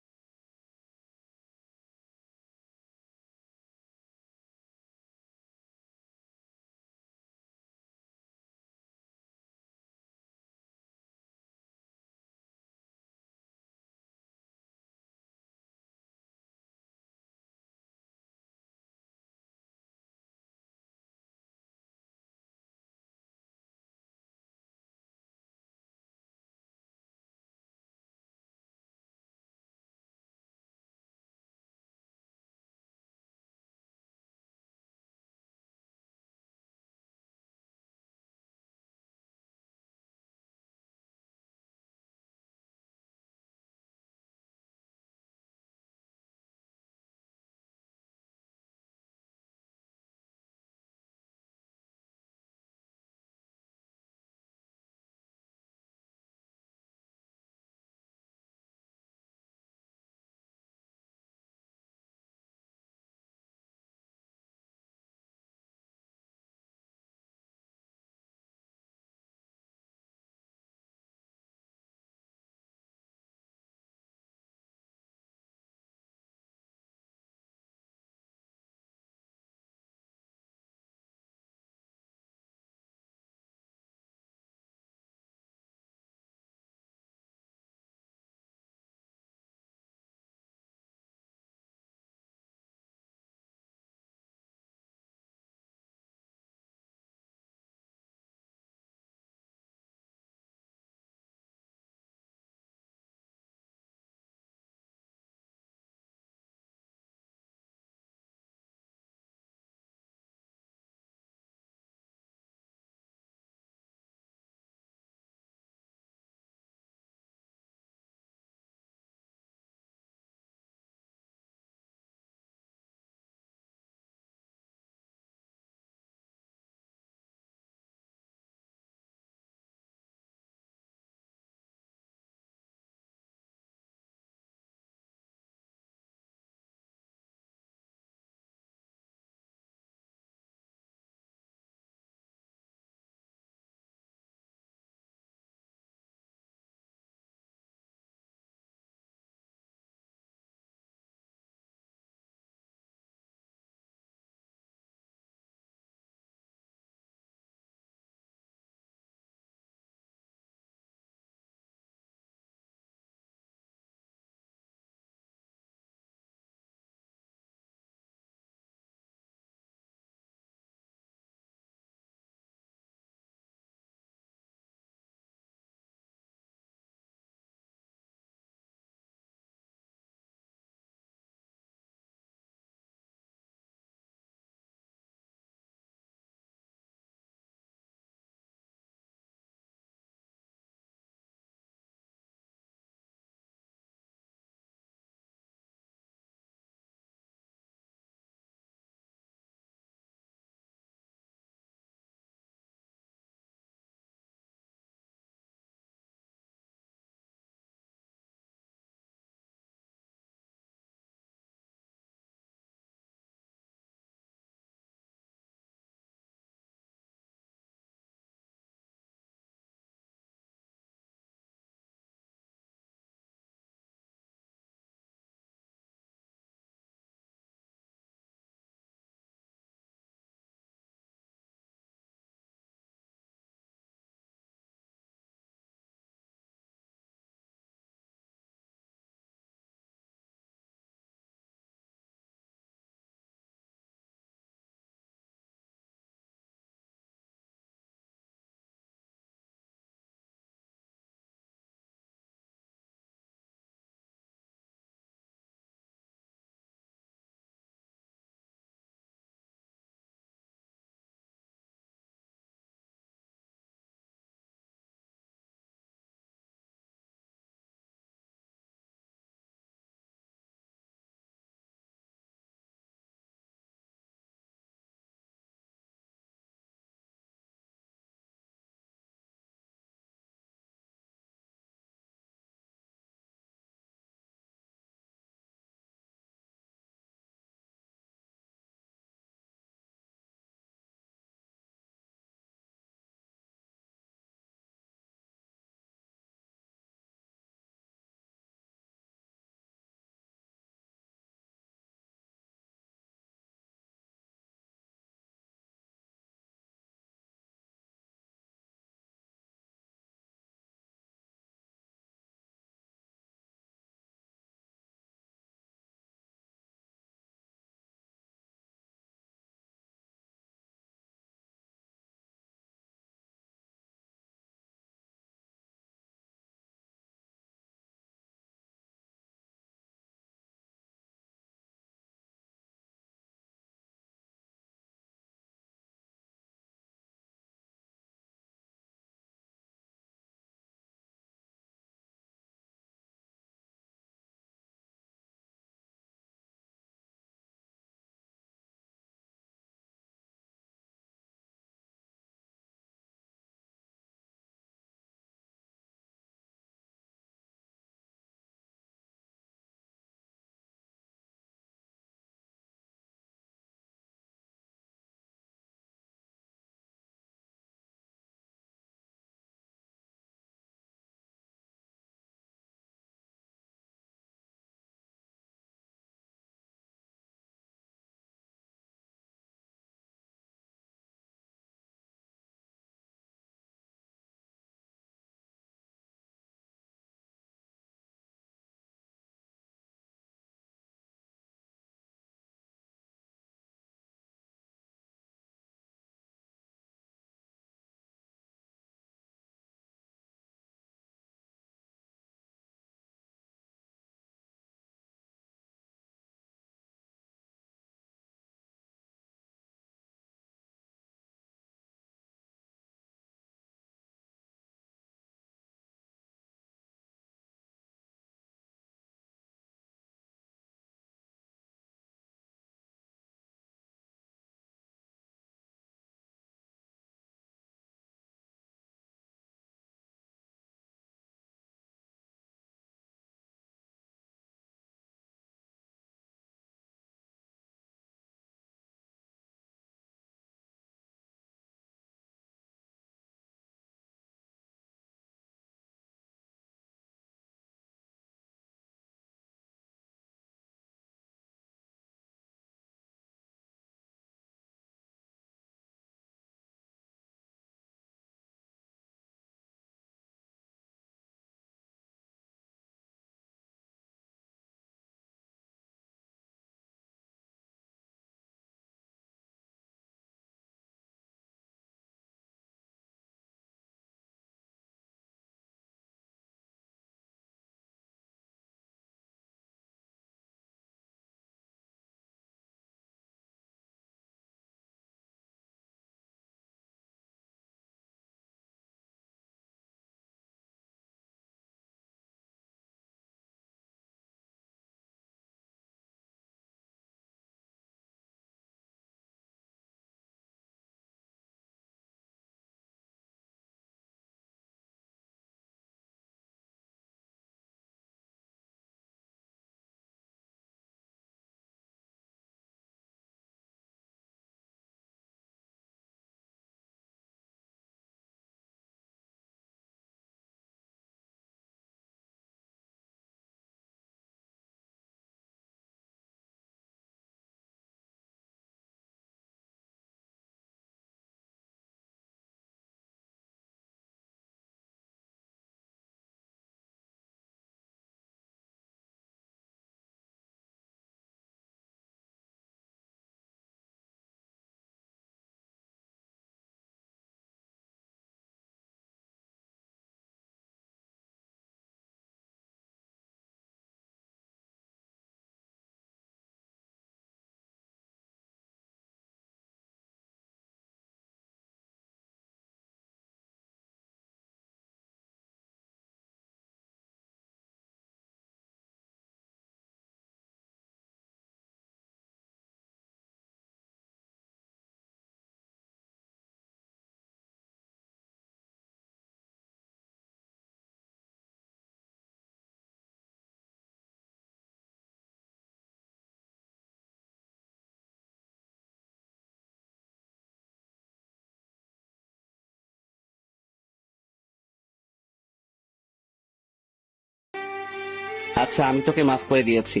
আচ্ছা, আমি তোকে মাফ করে দিয়েছি।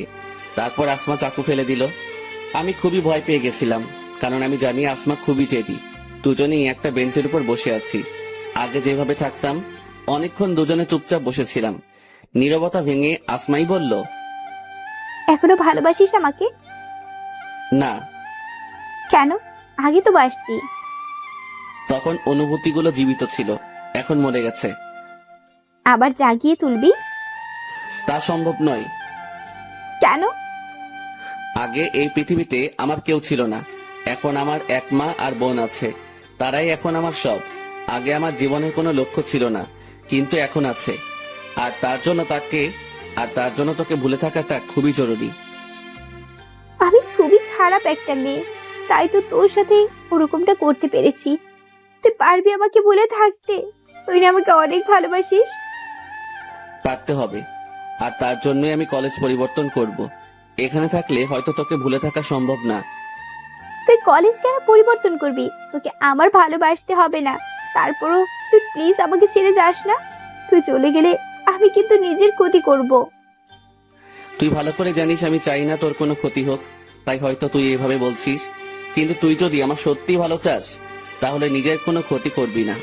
তারপর আসমা চাকু ফেলে দিল। আমি খুবই ভয় পেয়ে গেছিলাম, কারণ আমি জানি আসমা খুবই জেদি। দুজনেই একটা বেঞ্চের উপর বসে আছি। আগে যেভাবে থাকতাম, অনেকক্ষণ দুজনে চুপচাপ বসেছিলাম। নীরবতা ভেঙে আসমাই বলল, এখনো ভালোবাসিস আমাকে? না। কেন? আগে তো বাসতি। তখন অনুভূতিগুলো জীবিত ছিল, এখন মরে গেছে। আবার জাগিয়ে তুলবি? তা সম্ভব নয়। কেন? আগে এই পৃথিবীতে আমার কেউ ছিল না, এখন আমার এক মা আর বোন আছে। তারাই এখন আমার সব। আগে আমার জীবনের কোনো লক্ষ্য ছিল না, কিন্তু এখন আছে। আর তার জন্য তোকে ভুলে থাকাটা খুবই জরুরি। আমি খুবই খারাপ একটা মেয়ে, তাই তো তোর সাথে ওরকমটা করতে পেরেছি। তুই পারবি আমাকে ভুলে থাকতে? তুই না আমাকে অনেক ভালোবাসিস? পারতে হবে, আর তার জন্যই আমি কলেজ পরিবর্তন করব। এখানে থাকলে হয়তো তোকে ভুলে থাকা সম্ভব না। তুই কলেজ কেন পরিবর্তন করবি? তোকে আমার ভালোবাসতে হবে না। তারপরও তুই প্লিজ আমাকে ছেড়ে যাস না। তুই চলে গেলে আমি কিন্তু নিজের ক্ষতি করব। তুই ভালো করে জানিস আমি চাই না তোর কোনো ক্ষতি হোক, তাই হয়তো তুই এভাবে বলছিস। কিন্তু তুই যদি আমার সত্যি ভালো চাস, তাহলে নিজের কোনো ক্ষতি করবি না।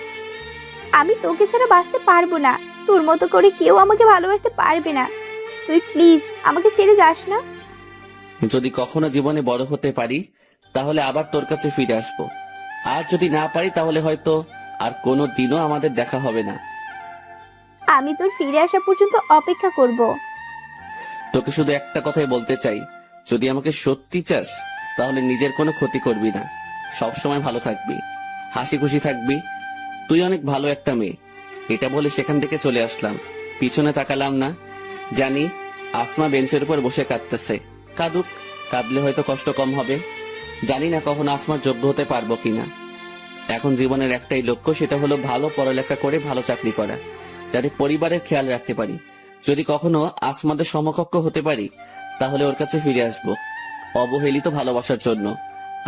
আমি তোকে ছাড়া বাঁচতে পারবো না। তোর মতো করে কেউ আমাকে ভালোবাসতে পারবে না। তুই প্লিজ আমাকে ছেড়ে যাস না। যদি কখনো জীবনে বড় হতে পারি, তাহলে আবার তোর কাছে ফিরে আসবো। আর যদি না পারি, তাহলে হয়তো আর কোনো দিনও আমাদের দেখা হবে না। আমি তোর ফিরে আসা পর্যন্ত অপেক্ষা করব। তোকে শুধু একটা কথাই বলতে চাই, যদি আমাকে সত্যি চাস, তাহলে নিজের কোনো ক্ষতি করবি না। সবসময় ভালো থাকবি, হাসি খুশি থাকবি। তুই অনেক ভালো একটা মেয়ে। এটা বলে সেখান থেকে চলে আসলাম। পিছনে তাকালাম না। জানি আসমা বেঞ্চের উপর বসে কাঁদতেছে। কাঁদুক, কাঁদলে হয়তো কষ্ট কম হবে। জানি না কখনো আসমার যোগ্য হতে পারবো কিনা। এখন জীবনের একটাই লক্ষ্য, সেটা হলো ভালো পড়ালেখা করে ভালো চাকরি করা, যাতে পরিবারের খেয়াল রাখতে পারি। যদি কখনো আসমাদের সমকক্ষ হতে পারি, তাহলে ওর কাছে ফিরে আসবো, অবহেলিত ভালোবাসার জন্য।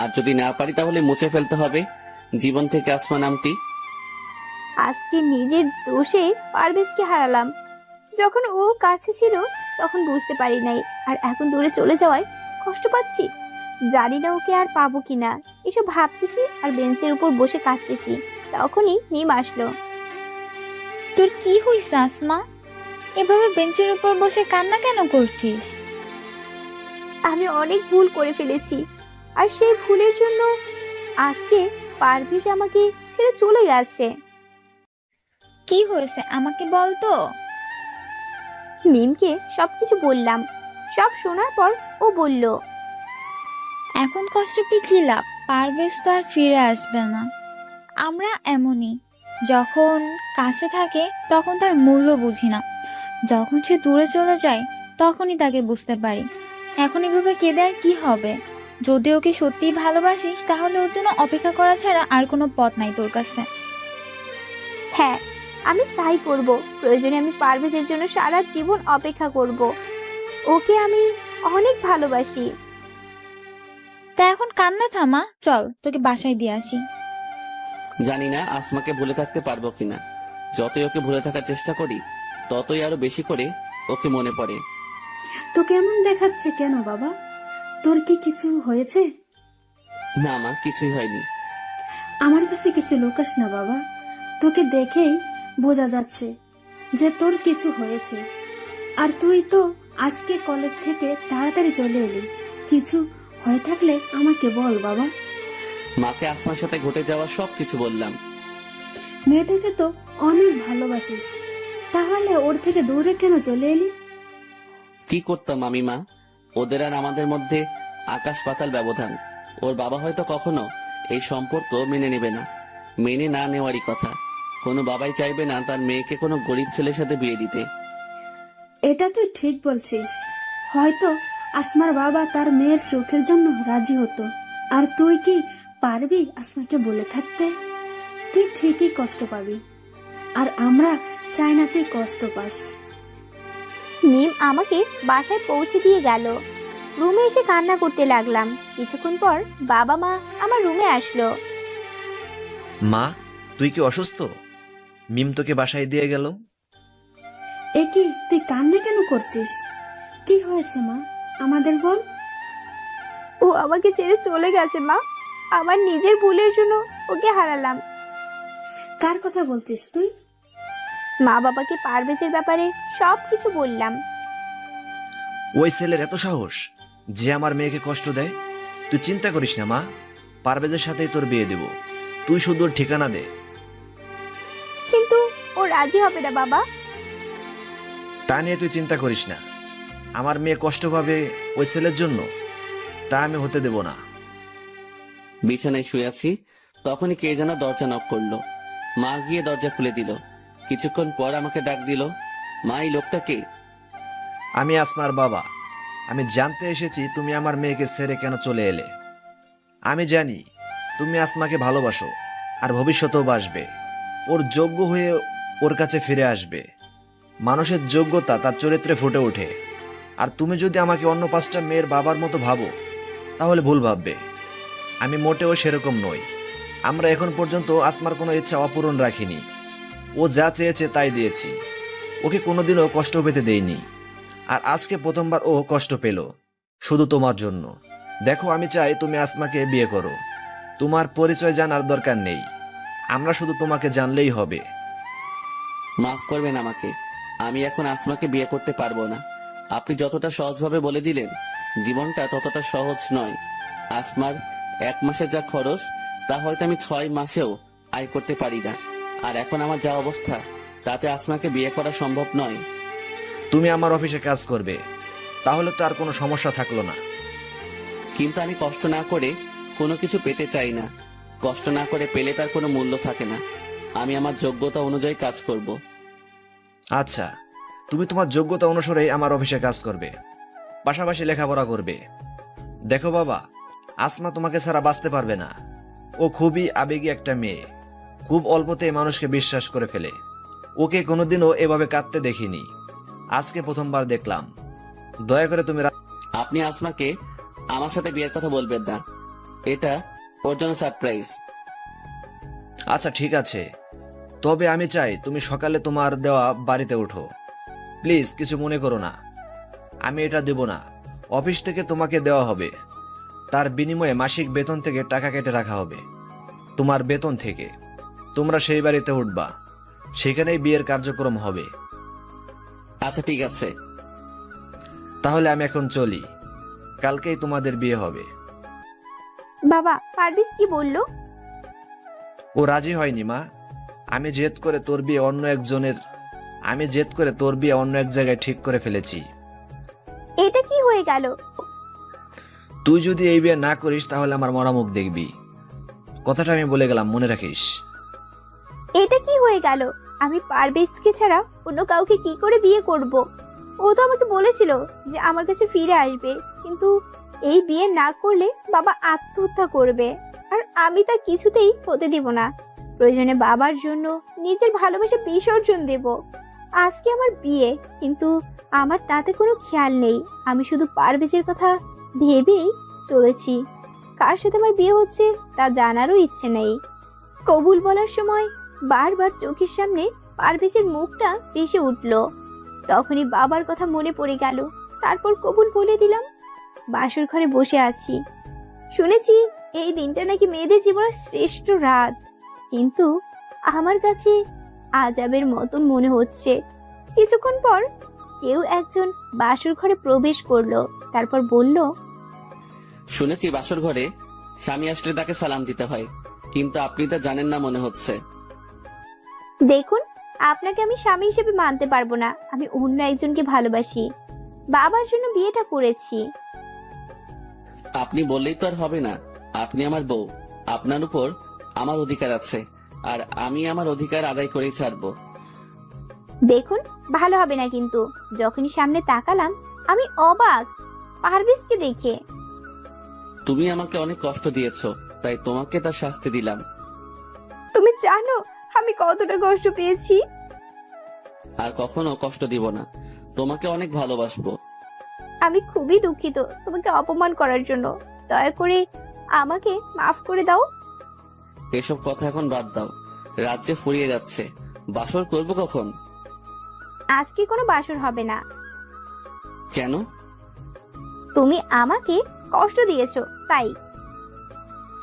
আর যদি না পারি, তাহলে মুছে ফেলতে হবে জীবন থেকে আসমা নামটি। আজকে নিজের দোষে পারভেজকে হারালাম। যখন ও কাছে ছিল তখন বুঝতে পারি নাই, আর এখন দূরে চলে যাওয়ায় কষ্ট পাচ্ছি। জানি না ওকে আর পাবো কিনা। এসব ভাবতেছি আর বেঞ্চের উপর বসে কাঁদতেছি। তখনই মিম আসলো। তোর কি হইছে আসমা? এভাবে বেঞ্চের উপর বসে কান্না কেন করছিস? আমি অনেক ভুল করে ফেলেছি, আর সেই ভুলের জন্য আজকে পারভেজ আমাকে ছেড়ে চলে গেছে। কি হয়েছে আমাকে বল তো। মিমকে সবকিছু বললাম। সব শোনার পর ও বলল, এখন কষ্ট পেয়ে কি লাভ? পারভেজ তো আর ফিরে আসবে না। আমরা এমনই, যখন কাছে থাকে তখন তার মূল্য বুঝি না, যখন সে দূরে চলে যায় তখনই তাকে বুঝতে পারি। এখন এভাবে কেঁদে আর কি হবে? যদি ওকে সত্যিই ভালোবাসিস, তাহলে ওর জন্য অপেক্ষা করা ছাড়া আর কোনো পথ নাই তোর কাছে। হ্যাঁ, আমি তাই করব। প্রয়োজনে আমি পারভেজের জন্য সারা জীবন অপেক্ষা করব। ওকে আমি অনেক ভালোবাসি। তা এখন কান্না থামা, চল তোকে বাসায় দিয়ে আসি। জানি না আসমাকে ভুলে থাকতে পারবো কিনা। যতই ওকে ভুলে থাকার চেষ্টা করি, ততই আরো বেশি করে ওকে মনে পড়ে। তোকে এমন দেখাচ্ছে কেন বাবা? তোর কি কিছু হয়েছে? না মা, কিছুই হয়নি। আমার কাছে কিছু লুকাস না বাবা। তোকে দেখেই বোঝা যাচ্ছে যে তোর কিছু হয়েছে। আর তুই তো আজকে কলেজ থেকে তাড়াতাড়ি চলে এলি। কিছু হয়ে থাকলে আমাকে বল বাবা। মাকে আসমার সাথে ঘটে যাওয়া সবকিছু বললাম। মেয়েটাকে তো অনেক ভালোবাসিস, তাহলে ওর থেকে দূরে কেন চলে এলি? কি করতাম আমি মা? ওদের আর আমাদের মধ্যে আকাশ পাতাল ব্যবধান। ওর বাবা হয়তো কখনো এই সম্পর্ক মেনে নেবে না। মেনে না নেওয়ারই কথা। কোনো বাবাই চাইবে না তার মেয়েকে কোনো গরিব ছেলের সাথে বিয়ে দিতে। এটা তুই ঠিক বলছিস। হয়তো আসমার বাবা তার মেয়ের সুখের জন্য রাজি হতো। আর তুই কি পারবি আসমাকে বলে থাকতে? তুই ঠিকই কষ্ট পাবি, আর আমরা চাই না তুই কষ্ট পাস। মিম আমাকে বাসায় পৌঁছে দিয়ে গেল। রুমে এসে কান্না করতে লাগলাম। কিছুক্ষণ পর বাবা মা আমার রুমে আসলো। মা, তুই কি অসুস্থ? মিম তোকে বাসায় দিয়ে গেল। এ কি, তুই কান্না কেন করছিস? কি হয়েছে মা? আমাদের বল। ও আমাকে ছেড়ে চলে গেছে মা। আমার নিজের ভুলের জন্য ওকে হারালাম। কার কথা বলছিস তুই? মা বাবাকে পারভেজের ব্যাপারে সবকিছু বললাম। ওই ছেলের এত সাহস যে আমার মেয়েকে কষ্ট দেয়। তুই চিন্তা করিস না মা, পারভেজের সাথেই তোর বিয়ে দেব। তুই শুধু ওর ঠিকানা দে। কিন্তু ও রাজি হবে না বাবা। তা নিয়ে তুই চিন্তা করিস না। আমার মেয়ে কষ্ট পাবে ওই ছেলের জন্য, তা আমি হতে দেব না। বিছানায় শুয়ে আছি, তখনই কে যেন দরজা নক করলো। মা গিয়ে দরজা খুলে দিল। কিছুক্ষণ পর আমাকে ডাক দিল। মা, এই লোকটা কে? আমি আসমার বাবা। আমি জানতে এসেছি তুমি আমার মেয়েকে ছেড়ে কেন চলে এলে। আমি জানি তুমি আসমাকে ভালোবাসো আর ভবিষ্যতেও বাসবে। ওর যোগ্য হয়ে ওর কাছে ফিরে আসবে। মানুষের যোগ্যতা তার চরিত্রে ফুটে ওঠে। আর তুমি যদি আমাকে অন্য 5টা মেয়ের বাবার মতো ভাবো তাহলে ভুল ভাববে। আমি মোটেও সেরকম নই। আমরা এখন পর্যন্ত আসমার কোনো ইচ্ছা অপূরণ রাখিনি। ও যা চেয়েছে তাই দিয়েছি। ওকে কোনোদিনও কষ্ট পেতে দেইনি। আর আজকে প্রথমবার ও কষ্ট পেল, শুধু তোমার জন্য। দেখো, আমি চাই তুমি আসমাকে বিয়ে করো। তোমার পরিচয় জানার দরকার নেই, আমরা শুধু তোমাকে জানলেই হবে। মাফ করবেন আমাকে, আমি এখন আসমাকে বিয়ে করতে পারবো না। আপনি যতটা সহজভাবে বলে দিলেন, জীবনটা ততটা সহজ নয়। আসমার 1 মাসের যা খরচ, তা হয়তো আমি 6 মাসেও আয় করতে পারি না। আর এখন আমার যা অবস্থা, তাতে আসমাকে বিয়ে করা সম্ভব নয়। তুমি আমার অফিসে কাজ করবে, তাহলে তো আর কোনো সমস্যা থাকলো না। কিন্তু আমি কষ্ট না করে কোনো কিছু পেতে চাই না। কষ্ট না করে পেলে তার কোনো মূল্য থাকে না। আমি আমার যোগ্যতা অনুযায়ী কাজ করব। আচ্ছা, তুমি তোমার যোগ্যতা অনুসারে আমার অফিসে কাজ করবে, পাশাপাশি লেখাপড়া করবে। দেখো বাবা, আসমা তোমাকে ছাড়া বাঁচতে পারবে না। ও খুবই আবেগী একটা মেয়ে, খুব অল্পতেই মানুষকে বিশ্বাস করে ফেলে। ওকে কোনোদিনও এভাবে কাঁদতে দেখিনি, আজকে প্রথমবার দেখলাম। দয়া করে তুমি আপনি আসমাকে আমার সাথে বিয়ের কথা বলবেন না, এটা ওর জন্য সারপ্রাইজ। আচ্ছা ঠিক আছে, তবে আমি চাই তুমি সকালে তোমার দেওয়া বাড়িতে ওঠো। প্লিজ কিছু মনে করো না। আমি এটা দেব না, অফিস থেকে তোমাকে দেওয়া হবে। তার বিনিময়ে মাসিক বেতন থেকে টাকা কেটে রাখা হবে, তোমার বেতন থেকে। তোমরা সেই বাড়িতে উঠবা, সেখানেই বিয়ের কার্যক্রম হবে। আচ্ছা ঠিক আছে, তাহলে আমি এখন চলি, কালকেই তোমাদের বিয়ে হবে। বাবা, পারভেজ কি বললো? ও রাজি হয়নি মা। আমি জেদ করে তোর বিয়ে অন্য এক জায়গায় ঠিক করে ফেলেছি। এটা কি হয়ে গেল? তুই যদি এই বিয়ে না করিস তাহলে আমার মরা মুখ দেখবি। কথাটা আমি বলে গেলাম, মনে রাখিস। এটা কি হয়ে গেল? আমি পারভেজকে ছাড়া অন্য কাউকে কি করে বিয়ে করব? ও তো আমাকে বলেছিল যে আমার কাছে ফিরে আসবে, কিন্তু এই বিয়ে না করলে বাবা আত্মহত্যা করবে, আর আমি তা কিছুতেই হতে দিব না। প্রয়োজনে বাবার জন্য নিজের ভালোবাসা বিসর্জন দেব। আজকে আমার বিয়ে, কিন্তু আমার তাতে কোনো খেয়াল নেই। আমি শুধু পারভেজের কথা ভেবেই চলেছি। কার সাথে আমার বিয়ে হচ্ছে তা জানারও ইচ্ছে নেই। কবুল বলার সময় বারবার চোখের সামনে পারভেজের মুখটা ভেসে উঠল। তখনই বাবার কথা মনে পড়ে গেল। তারপর কবুল বলে দিলাম। বাসর ঘরে বসে আছি, শুনেছি এই দিনটা নাকি মেয়েদের জীবনের শ্রেষ্ঠ রাত, কিন্তু আমার কাছে আজাবের মতন মনে হচ্ছে। কিছুক্ষণ পর কেউ একজন বাসর ঘরে প্রবেশ করলো, তারপর বলল, শুনেছি বাসর ঘরে স্বামী আসলে তাকে সালাম দিতে হয়, কিন্তু আপনি তা জানেন না মনে হচ্ছে। দেখুন, আপনাকে আমি স্বামী হিসেবে মানতে পারবো না। আমি অন্য একজনকে ভালোবাসি, বাবার জন্য বিয়েটা করেছি। আপনি বললেই তো আর হবে না। আপনি আমার বউ, আপনার উপর আমার অধিকার আছে, আর আমি আমার অধিকার আদায় করেই ছাড়বো। দেখুন, ভালো হবে না কিন্তু। যখনই সামনে তাকালাম আমি অবাক পারভেজকে দেখে। তুমি আমাকে অনেক কষ্ট দিয়েছো, তাই তোমাকে তার শাস্তি দিলাম। তুমি জানো আমি কতটা কষ্ট পেয়েছি? আর কখনো কষ্ট দিব না, তোমাকে অনেক ভালোবাসবো। আমি খুবই দুঃখিত তোমাকে অপমান করার জন্য। দয়া করে আমাকে মাফ করে দাও। এসব কথা এখন বাদ দাও, রাজ্যে ফুরিয়ে যাচ্ছে। বাসর করবো কখন? আজকে কোনো বাসর হবে না। কেন? তুমি আমাকে কষ্ট দিয়েছো তাই।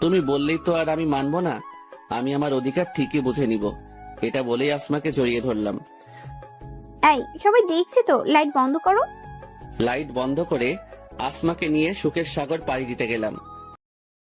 তুমি বললেই তো আর আমি মানবো না। আমি আমার অধিকার ঠিকই বুঝে নিব। এটা বলেই আসমাকে জড়িয়ে ধরলাম। এই সবাই দেখছে তো, লাইট বন্ধ করো। লাইট বন্ধ করে আসমাকে নিয়ে সুখের সাগর পাড়ি দিতে গেলাম।